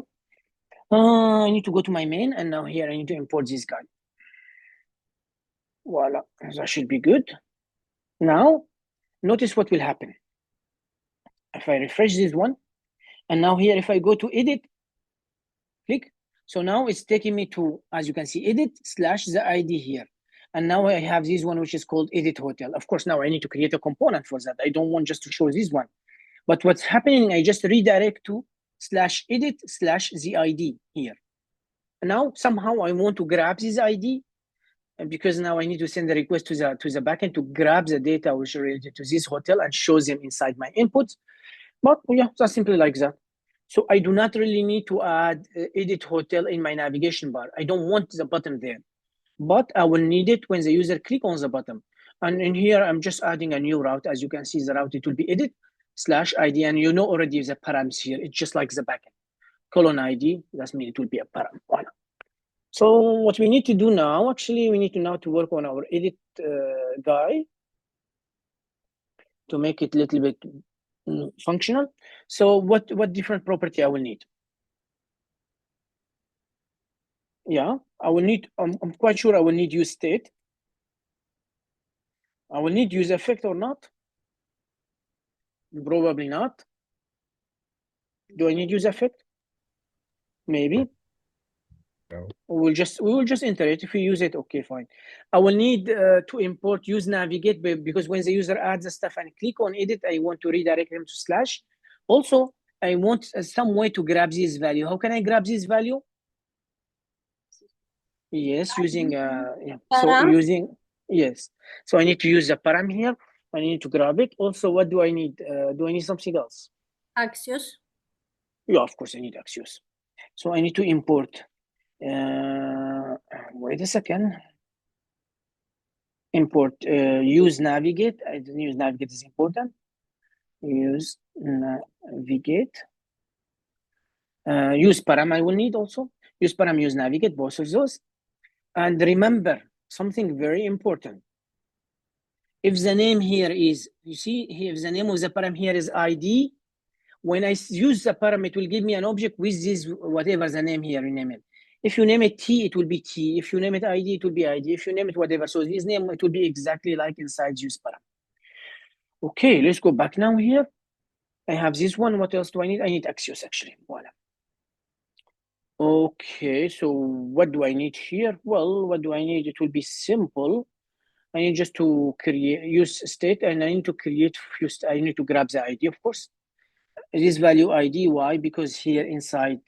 I need to go to my main, and now here I need to import this guy. Voila, that should be good. Now, notice what will happen. If I refresh this one, and now here, if I go to edit, click. So now it's taking me to, as you can see, edit slash the ID here. And now I have this one, which is called edit hotel. Of course, now I need to create a component for that. I don't want just to show this one. But what's happening, I just redirect to slash edit slash the ID here. And now somehow I want to grab this ID, because now I need to send a request to the backend to grab the data which is related to this hotel and show them inside my inputs. But yeah, that's simply like that. So I do not really need to add edit hotel in my navigation bar. I don't want the button there, but I will need it when the user click on the button. And in here, I'm just adding a new route. As you can see, the route, it will be edit slash ID, and you know already the params here. It's just like the backend. Colon ID, that means it will be a param. Voilà. So what we need to do now, actually, we need to now to work on our edit guy to make it a little bit functional. So what different property I will need? Yeah, I will need, I'm quite sure I will need use state. I will need use effect or not? Probably not. Do I need use effect? Maybe. No. We will just enter it. If we use it, okay, fine. I will need to import use navigate, because when the user adds the stuff and click on edit, I want to redirect them to slash. Also, I want some way to grab this value. How can I grab this value? Yes, using yeah. So using, yes. So I need to use the param here. I need to grab it. Also, what do I need? Do I need something else? Axios. Yeah, of course I need Axios. So I need to import. Wait a second. Import use navigate. Use navigate is important. Use navigate. Use param I will need also. Use param, use navigate, both of those. And remember something very important. If the name here is, you see, if the name of the param here is ID, when I use the param, it will give me an object with this, whatever the name here, rename it. If you name it T, it will be T. If you name it ID, it will be ID. If you name it whatever, so this name, it will be exactly like inside use param. Okay, let's go back now here. I have this one. What else do I need? I need Axios, actually. Voila. Okay, so what do I need here? Well, what do I need? It will be simple. I need just to create use state, and I need to create few. I need to grab the ID, of course. This value ID. Why? Because here inside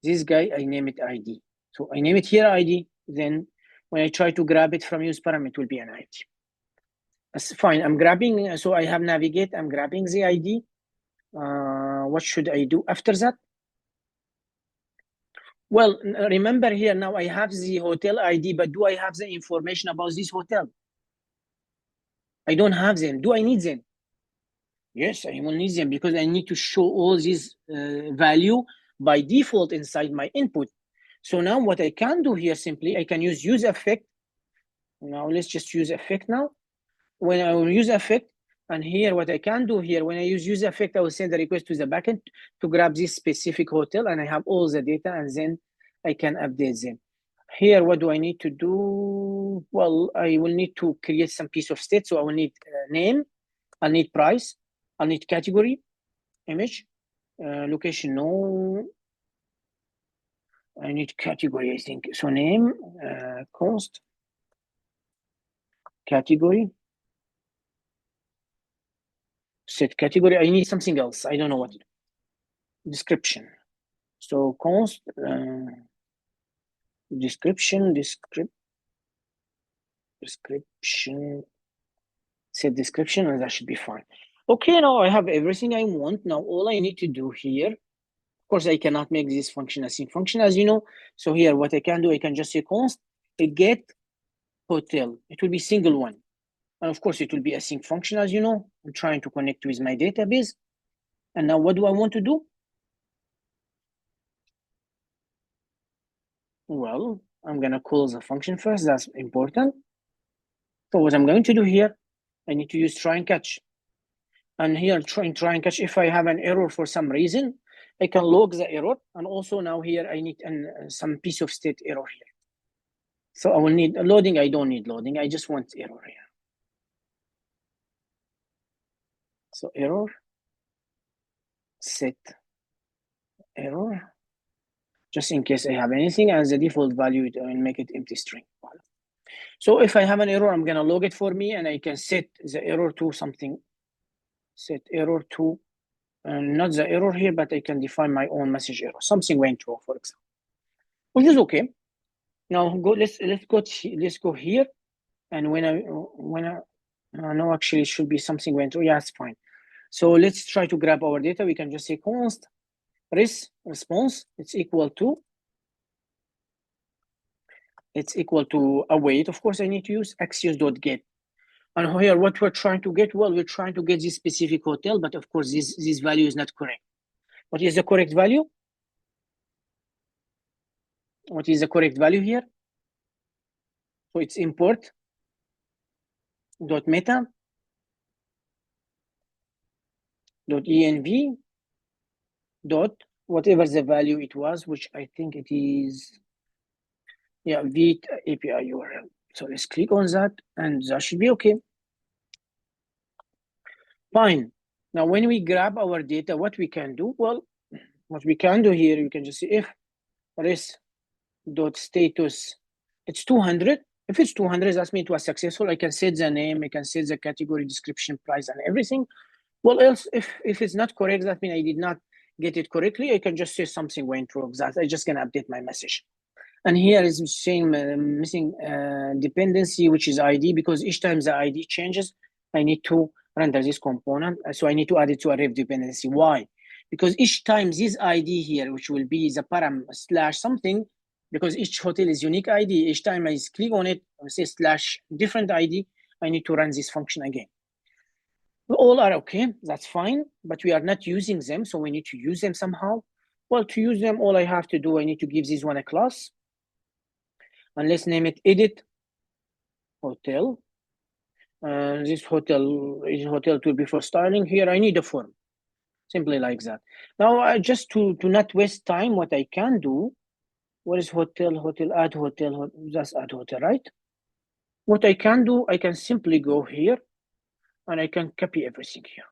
this guy, I name it ID. So I name it here ID. Then when I try to grab it from use param, it will be an ID. That's fine. I'm grabbing. So I have navigate. I'm grabbing the ID. What should I do after that? Well, remember here now I have the hotel ID, but do I have the information about this hotel? I don't have them. Do I need them? Yes, I will need them because I need to show all this value by default inside my input. So now what I can do here simply, I can use effect. Now let's just use effect now. When I will use effect, and here what I can do here, when I use effect, I will send a request to the backend to grab this specific hotel, and I have all the data, and then I can update them. Here, what do I need to do? Well, I will need to create some piece of state. So I will need name, I'll need price, I'll need category, image, location, no. I need category, I think. So name, cost, category, set category. I need something else. I don't know what. Description. So const, description, set description, and that should be fine. Okay, now I have everything I want. Now all I need to do here, of course, I cannot make this function a sync function, as you know. So here, what I can do, I can just say const get hotel. It will be single one. And of course, it will be a sync function, as you know. I'm trying to connect with my database. And now what do I want to do? Well, I'm going to call the function first. That's important. So what I'm going to do here, I need to use try and catch. And here, try and catch, if I have an error for some reason, I can log the error. And also now here, I need some piece of state error here. So I will need loading. I don't need loading. I just want error here. So error, set error, just in case I have anything, as the default value, I will make it empty string. So if I have an error, I'm going to log it for me, and I can set the error to something. Set error to, not the error here, but I can define my own message error. Something went wrong, for example, which is okay. Now let's go here, and no, actually it should be something went wrong. Yeah, it's fine. So let's try to grab our data. We can just say const response. It's equal to await. Of course, I need to use axios.get. And here, what we're trying to get, well, we're trying to get this specific hotel, but of course, this value is not correct. What is the correct value? What is the correct value here? So it's import dot meta dot env dot whatever the value it was, which I think it is, yeah, vit API URL. So let's click on that, and that should be okay. Fine. Now, when we grab our data, what we can do? Well, what we can do here, you can just say if res.status, it's 200. If it's 200, that means it was successful. I can set the name, I can set the category, description, price, and everything. Well, else, if it's not correct, that means I did not get it correctly. I can just say something went wrong. That I just can update my message. And here is saying missing dependency, which is ID, because each time the ID changes, I need to render this component. So I need to add it to a ref dependency. Why? Because each time this ID here, which will be the param slash something, because each hotel is unique ID, each time I click on it, I say slash different ID, I need to run this function again. All are okay, that's fine, but we are not using them, so we need to use them somehow. Well, to use them, all I have to do, I need to give this one a class. And let's name it edit hotel. This hotel to be for styling. Here I need a form, simply like that. Now, just to not waste time, what I can do, what is hotel, add hotel, just add hotel, right? What I can do, I can simply go here, and I can copy everything here,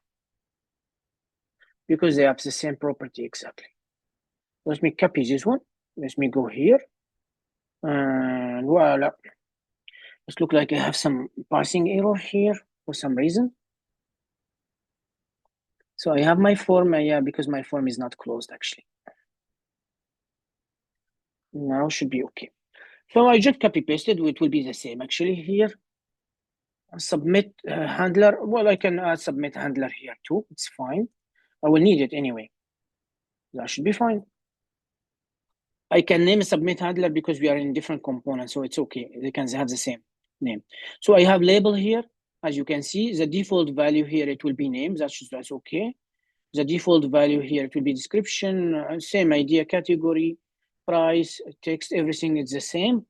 because they have the same property exactly. Let me copy this one. Let me go here, and voila. It looks like I have some parsing error here for some reason. So I have my form, yeah, because my form is not closed actually. Now should be okay. So I just copy pasted, it will be the same actually here. Submit handler, well, I can add submit handler here too, it's fine. I will need it anyway. That should be fine. I can name a submit handler because we are in different components, so it's okay. They can have the same name. So I have label here. As you can see, the default value here, it will be name. That's okay. The default value here, it will be description, same idea, category, price, text, everything is the same.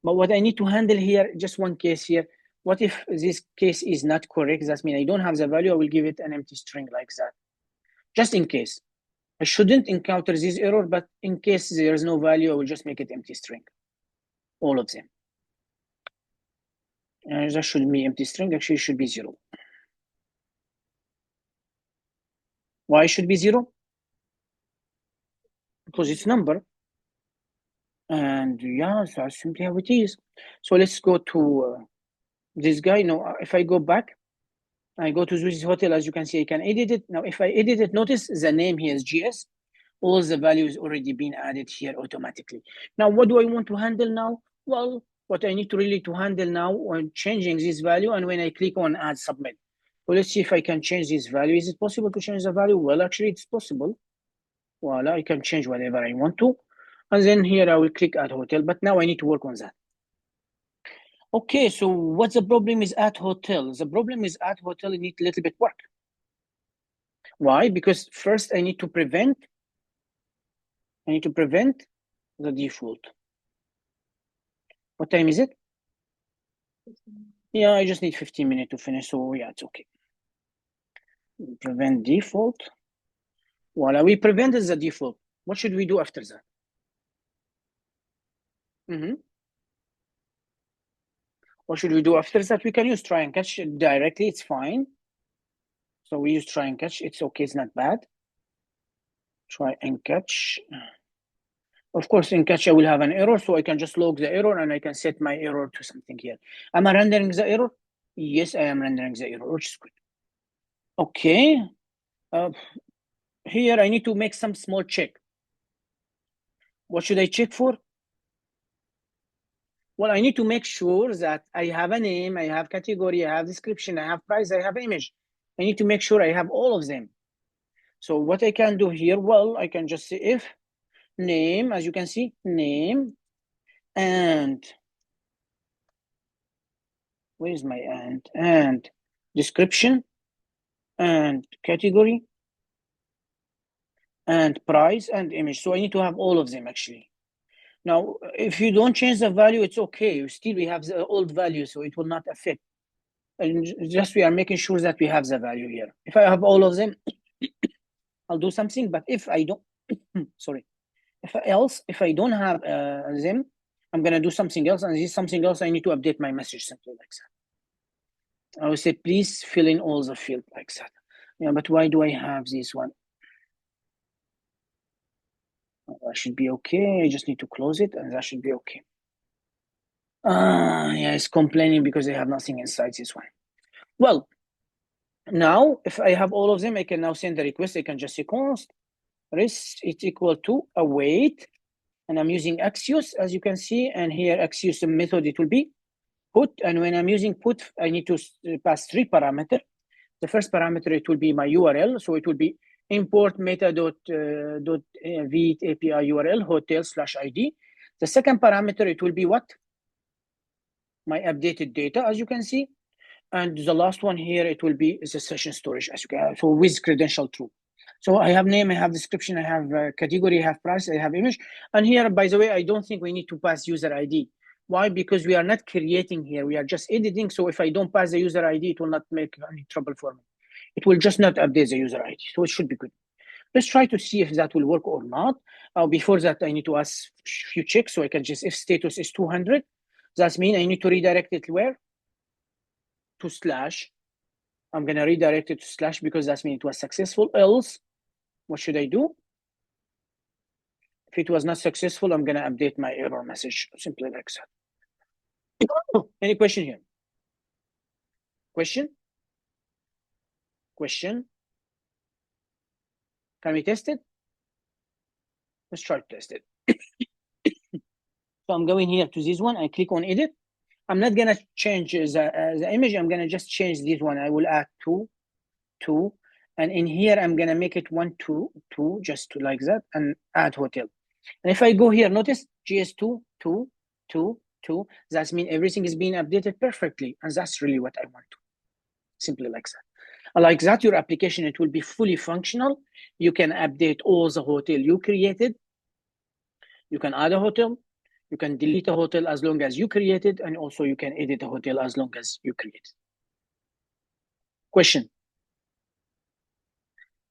But what I need to handle here, just one case here. What if this case is not correct? That means I don't have the value. I will give it an empty string like that, just in case. I shouldn't encounter this error, but in case there is no value, I will just make it empty string. All of them. And that should be empty string. Actually, it should be 0. Why should be 0? Because it's number. And yeah, so that's simply how it is. So let's go to this guy. Now, if I go back, I go to this hotel. As you can see, I can edit it. Now, if I edit it, notice the name here is GS. All the values already been added here automatically. Now, what do I want to handle now? Well, what I need to really to handle now when changing this value, and when I click on add submit. So let's see if I can change this value. Is it possible to change the value? Well, actually, it's possible. Voila, I can change whatever I want to. And then here I will click add hotel, but now I need to work on that. Okay, so what's the problem is add hotel? The problem is add hotel, it needs a little bit work. Why? Because first I need to prevent the default. What time is it? Yeah, I just need 15 minutes to finish, so yeah, it's okay. Prevent default. Voila, we prevented the default. What should we do after that? What should we do after that? We can use try and catch directly, it's fine. So we use try and catch, it's okay, it's not bad. Try and catch. Of course, in catch I will have an error, so I can just log the error and I can set my error to something here. Am I rendering the error? Yes, I am rendering the error, which is good. Okay. Here I need to make some small check. What should I check for? Well, I need to make sure that I have a name, I have category, I have description, I have price, I have image. I need to make sure I have all of them. So what I can do here, well, I can just say if name, as you can see, name, and where is my and description, and category, and price, and image. So I need to have all of them actually. Now, if you don't change the value, it's okay. Still, we have the old value, so it will not affect. And just we are making sure that we have the value here. If I have all of them, I'll do something. But if I don't, sorry, if I don't have them, I'm gonna do something else. And this something else, I need to update my message simply like that. I will say, please fill in all the field like that. Yeah, but why do I have this one? That should be okay. I just need to close it, and that should be okay. Yeah, it's complaining because I have nothing inside this one. Well, now if I have all of them, I can now send the request. I can just say const res is equal to await, and I'm using Axios, as you can see, and here Axios method it will be put, and when I'm using put, I need to pass 3 parameters. The first parameter it will be my URL, so it will be import meta.v API URL hotel/ID. The second parameter it will be what? My updated data, as you can see. And the last one here, it will be the session storage, as you can, so with credential true. So I have name, I have description, I have category, I have price, I have image. And here, by the way, I don't think we need to pass user ID. Why? Because we are not creating here, we are just editing. So if I don't pass the user ID, it will not make any trouble for me. It will just not update the user ID. So it should be good. Let's try to see if that will work or not. Before that, I need to ask a few checks. So I can just, if status is 200, that means I need to redirect it where? To slash. I'm going to redirect it to slash because that means it was successful. Else, what should I do? If it was not successful, I'm going to update my error message, simply like that. Any question here? Question? Question? Can we test it? Let's try to test it. So I'm going here to this one. I click on edit. I'm not going to change the image. I'm going to just change this one. I will add 2, 2. And in here, I'm going to make it 1, 2, 2, just like that, and add hotel. And if I go here, notice GS2, 2, 2, 2. That means everything is being updated perfectly. And that's really what I want to. Simply like that. Like that, your application, it will be fully functional. You can update all the hotel you created. You can add a hotel. You can delete a hotel as long as you created, and also you can edit a hotel as long as you created. Question?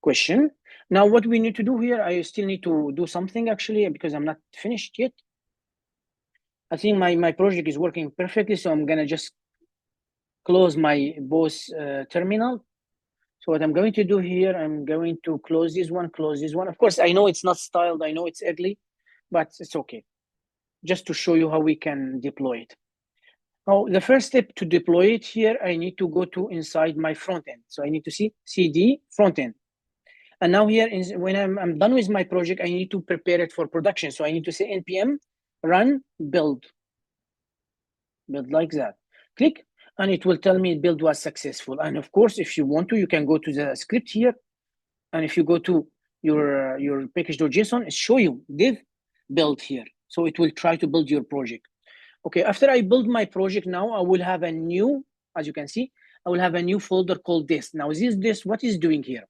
Question? Now, what we need to do here, I still need to do something actually because I'm not finished yet. I think my project is working perfectly, so I'm gonna just close my both terminal. So what I'm going to do here, I'm going to close this one, close this one. Of course, I know it's not styled, I know it's ugly, but it's okay. Just to show you how we can deploy it. Now, the first step to deploy it here, I need to go to inside my front end. So I need to see CD front end. And now here, when I'm done with my project, I need to prepare it for production. So I need to say npm run build like that. Click, and it will tell me build was successful. And of course, if you want to, you can go to the script here. And if you go to your package.json, it show you div build here. So it will try to build your project. Okay, after I build my project now, I will have a new, as you can see, I will have a new folder called this. Now, this what is doing here?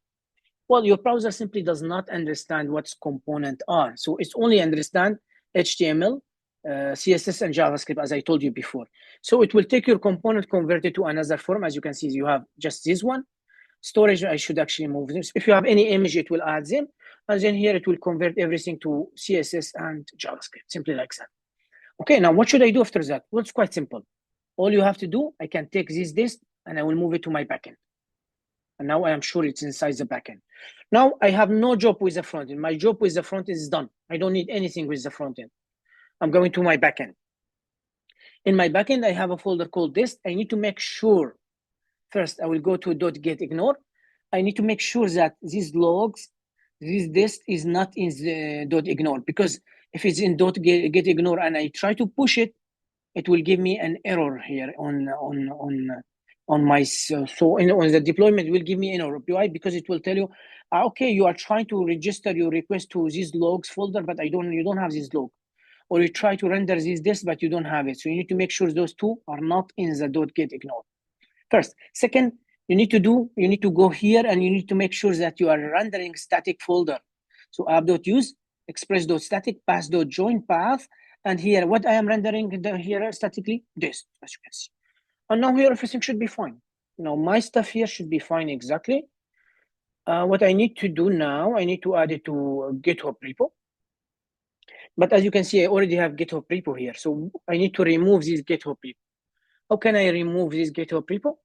Well, your browser simply does not understand what components are. So it's only understand HTML, CSS, and JavaScript, as I told you before. So it will take your component, convert it to another form. As you can see, you have just this one. Storage, I should actually move this. If you have any image, it will add them. And then here, it will convert everything to CSS and JavaScript, simply like that. Okay, now what should I do after that? Well, it's quite simple. All you have to do, I can take this and I will move it to my backend. And now I am sure it's inside the backend. Now I have no job with the front end. My job with the front end is done. I don't need anything with the front end. I'm going to my backend. In my backend, I have a folder called this. I need to make sure, first I will go to .getIgnore. I need to make sure that these logs, this is not in the .ignore, because if it's in .getIgnore and I try to push it, it will give me an error here on my, on the deployment, it will give me an error. Why? Because it will tell you, okay, you are trying to register your request to this logs folder, but you don't have this log. Or you try to render this, but you don't have it. So you need to make sure those two are not in the .getIgnore. First. Second, you need to go here and you need to make sure that you are rendering static folder. So app.use, express.static, path.join path. And here, what I am rendering here statically, this, as you can see. And now here, everything should be fine. Now my stuff here should be fine exactly. What I need to do now, I need to add it to GitHub repo. But as you can see, I already have GitHub repo here. So I need to remove this GitHub repo. How can I remove this GitHub repo?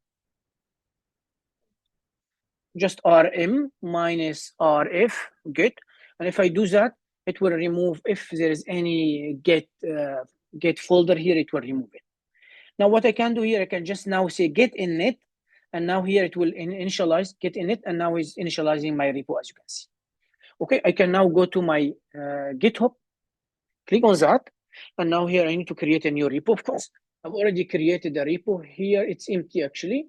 Just rm minus rf git. And if I do that, it will remove, if there is any get folder here, it will remove it. Now what I can do here, I can just now say get init, and now here it will initialize get init, and now it's initializing my repo, as you can see. Okay, I can now go to my GitHub, click on that, and now here I need to create a new repo. Of course, I've already created a repo here. It's empty actually.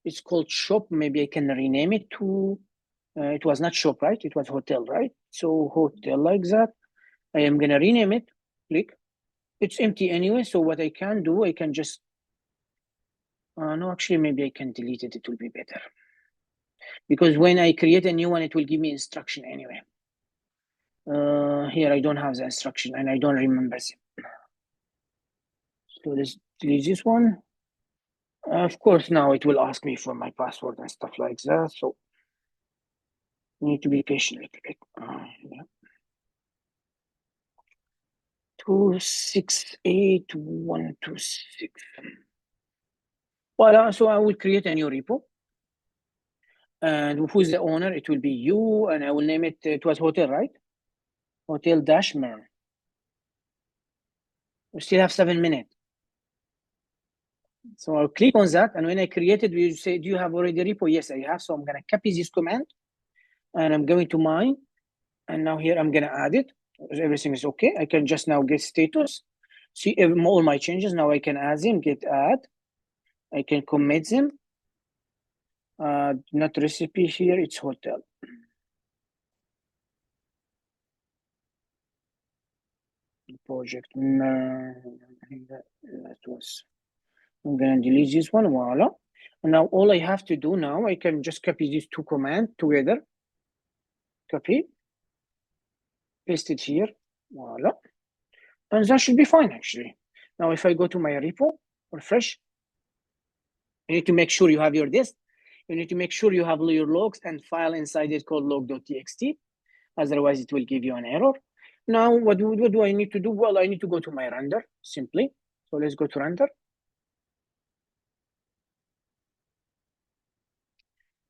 It's called shop. Maybe I can rename it to, it was not shop, right? It was hotel, right? So hotel like that. I am gonna rename it, click. It's empty anyway, so what I can do, I can just, no, actually, maybe I can delete it. It will be better. Because when I create a new one, it will give me instruction anyway. Here, I don't have the instruction and I don't remember them. So let's delete this one. Of course, now it will ask me for my password and stuff like that. So you need to be patient a little bit. Yeah. 268.126. Well, so I will create a new repo. And who's the owner? It will be you, and I will name it, it was hotel, right? Hotel-mer. We still have 7 minutes. So I'll click on that, and when I create it, you say, do you have already a repo? Yes, I have. So I'm gonna copy this command, and I'm going to mine, and now here I'm gonna add it. Everything is okay. I can just now get status, see all my changes. Now I can add them, get add. I can commit them. Not recipe here, it's hotel. Project, that was, I'm gonna delete this one, voila. And now all I have to do now, I can just copy these two commands together. Copy, paste it here, voila. And that should be fine actually. Now if I go to my repo, refresh, you need to make sure you have your disk. You need to make sure you have your logs and file inside it called log.txt. Otherwise, it will give you an error. Now, what do I need to do? Well, I need to go to my render simply. So let's go to render.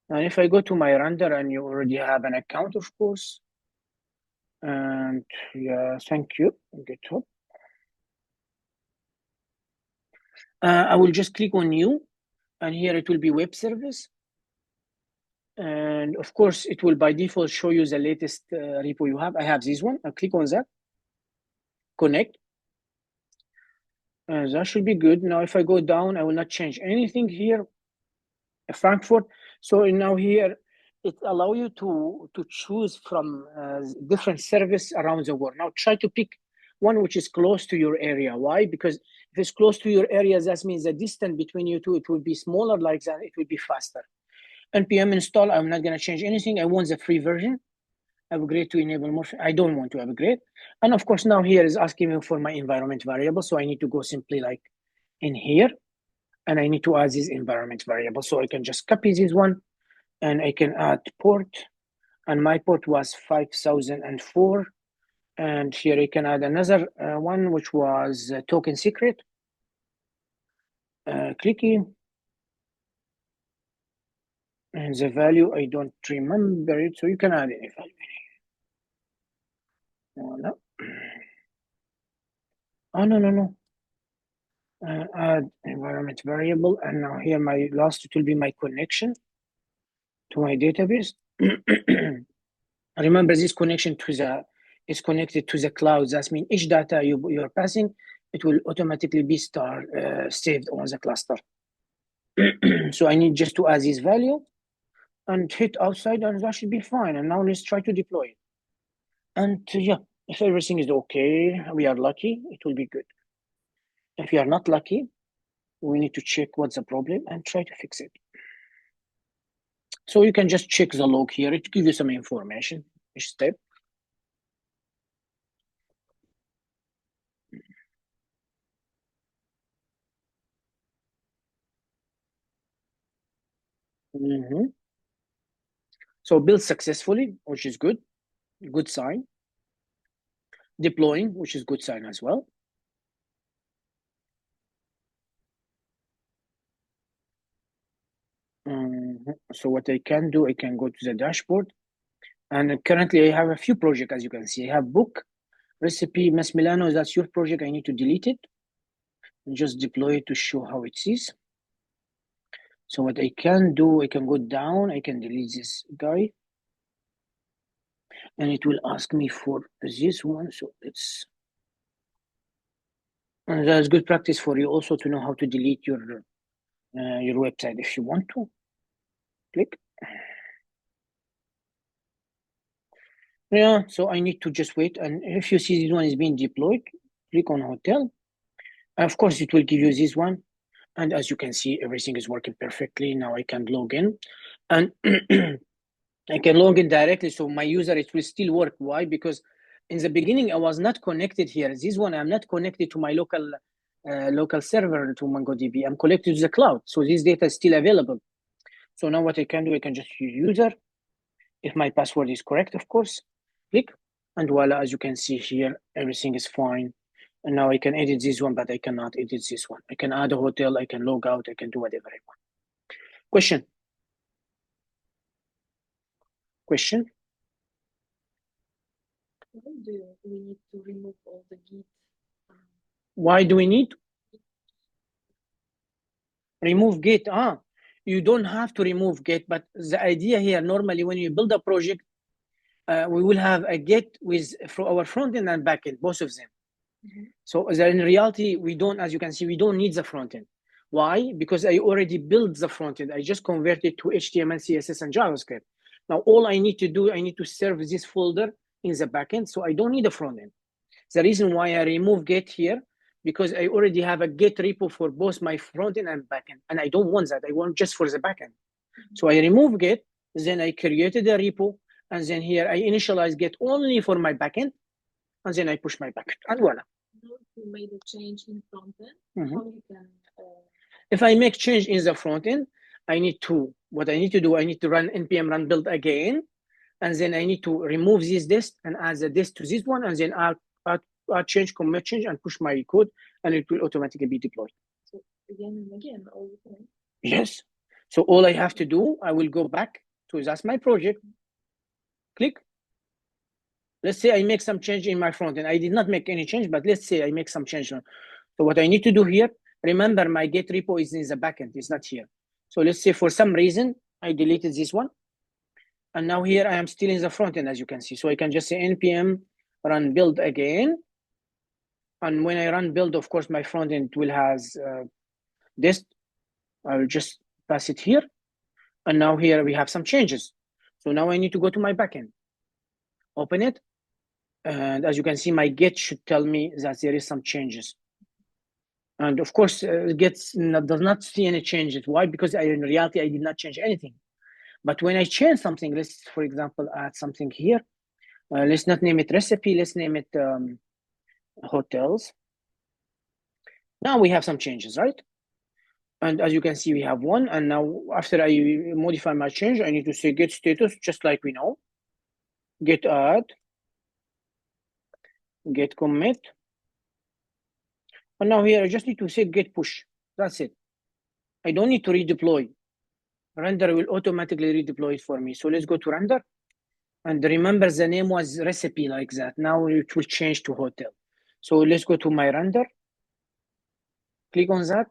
And if I go to my render, and you already have an account, of course, and yeah, thank you, GitHub. I will just click on new, and here it will be web service. And of course, it will by default show you the latest repo you have. I have this one. I'll click on that. Connect. That should be good. Now, if I go down, I will not change anything here. Frankfurt. So now here, it allows you to choose from different service around the world. Now, try to pick one which is close to your area. Why? Because if it's close to your area, that means the distance between you two, it will be smaller like that. It will be faster. npm install, I'm not going to change anything. I want the free version. Upgrade to enable more. I don't want to upgrade. And of course, now here is asking me for my environment variable. So I need to go simply like in here, and I need to add this environment variable. So I can just copy this one, and I can add port, and my port was 5004. And here I can add another one, which was token secret. Clicky. And the value, I don't remember it, so you can add any value. Oh, no. Oh, no. Add environment variable, and now here my last, it will be my connection to my database. Remember, this connection is connected to the cloud. That means each data you're passing, it will automatically be saved on the cluster. So I need just to add this value and hit outside, and that should be fine. And now let's try to deploy it. And yeah, if everything is okay, we are lucky, it will be good. If we are not lucky, we need to check what's the problem and try to fix it. So you can just check the log here. It gives you some information each step. So build successfully, which is good sign. Deploying, which is good sign as well. So what I can do, I can go to the dashboard, and currently I have a few projects, as you can see. I have book, recipe, Miss Milano, that's your project. I need to delete it and just deploy it to show how it is. So what I can do, I can go down, I can delete this guy, and it will ask me for this one. So and that's good practice for you also to know how to delete your website if you want to. Click. Yeah, so I need to just wait. And if you see this one is being deployed, click on hotel. And of course, it will give you this one. And as you can see, everything is working perfectly. Now I can log in, and I can log in directly. So my user, it will still work. Why? Because in the beginning, I was not connected here. This one, I'm not connected to my local server to MongoDB. I'm connected to the cloud. So this data is still available. So now what I can do, I can just use user. If my password is correct, of course, click. And voila, as you can see here, everything is fine. And now I can edit this one, but I cannot edit this one. I can add a hotel, I can log out, I can do whatever I want. Question? Why do we need to remove all the Git? Why do we need? Remove Git. You don't have to remove Git, but the idea here, normally when you build a project, we will have a Git with our front end and back end, both of them. So in reality, we don't, as you can see, we don't need the front end. Why? Because I already built the front end. I just converted to HTML, CSS, and JavaScript. Now, all I need to do, I need to serve this folder in the backend, so I don't need a front end. The reason why I remove Git here, because I already have a Git repo for both my front end and backend, and I don't want that. I want just for the backend. So I remove Git, then I created a repo, and then here I initialize Git only for my backend, and then I push my backend, and voila. You made a change in front end. How you can? If I make change in the front end, what I need to do, I need to run npm run build again, and then I need to remove this disk and add the disk to this one, and then I'll change, commit change, and push my code, and it will automatically be deployed. So again and again, all the time. Yes. So all I have to do, I will go back to that's my project. Click. Let's say I make some change in my front end. I did not make any change, but let's say I make some change. So what I need to do here, remember my Git repo is in the backend, it's not here. So let's say for some reason I deleted this one, and now here I am still in the front end, as you can see. So I can just say npm run build again, and when I run build, of course my front end will has this. I will just pass it here, and now here we have some changes. So now I need to go to my backend, open it, and as you can see, my Git should tell me that there is some changes. And of course, Git does not see any changes. Why? Because in reality, I did not change anything. But when I change something, let's, for example, add something here. Let's not name it recipe. Let's name it hotels. Now we have some changes, right? And as you can see, we have one. And now after I modify my change, I need to say git status, just like we know. Git add, git commit. And now here, I just need to say git push. That's it. I don't need to redeploy. Render will automatically redeploy it for me. So let's go to render. And remember, the name was recipe like that. Now it will change to hotel. So let's go to my render. Click on that.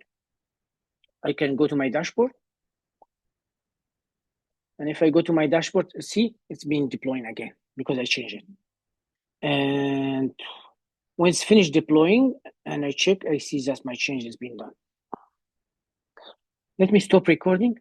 I can go to my dashboard. And if I go to my dashboard, see, it's been deploying again because I changed it. And when it's finished deploying and I check, I see that my change has been done. Let me stop recording.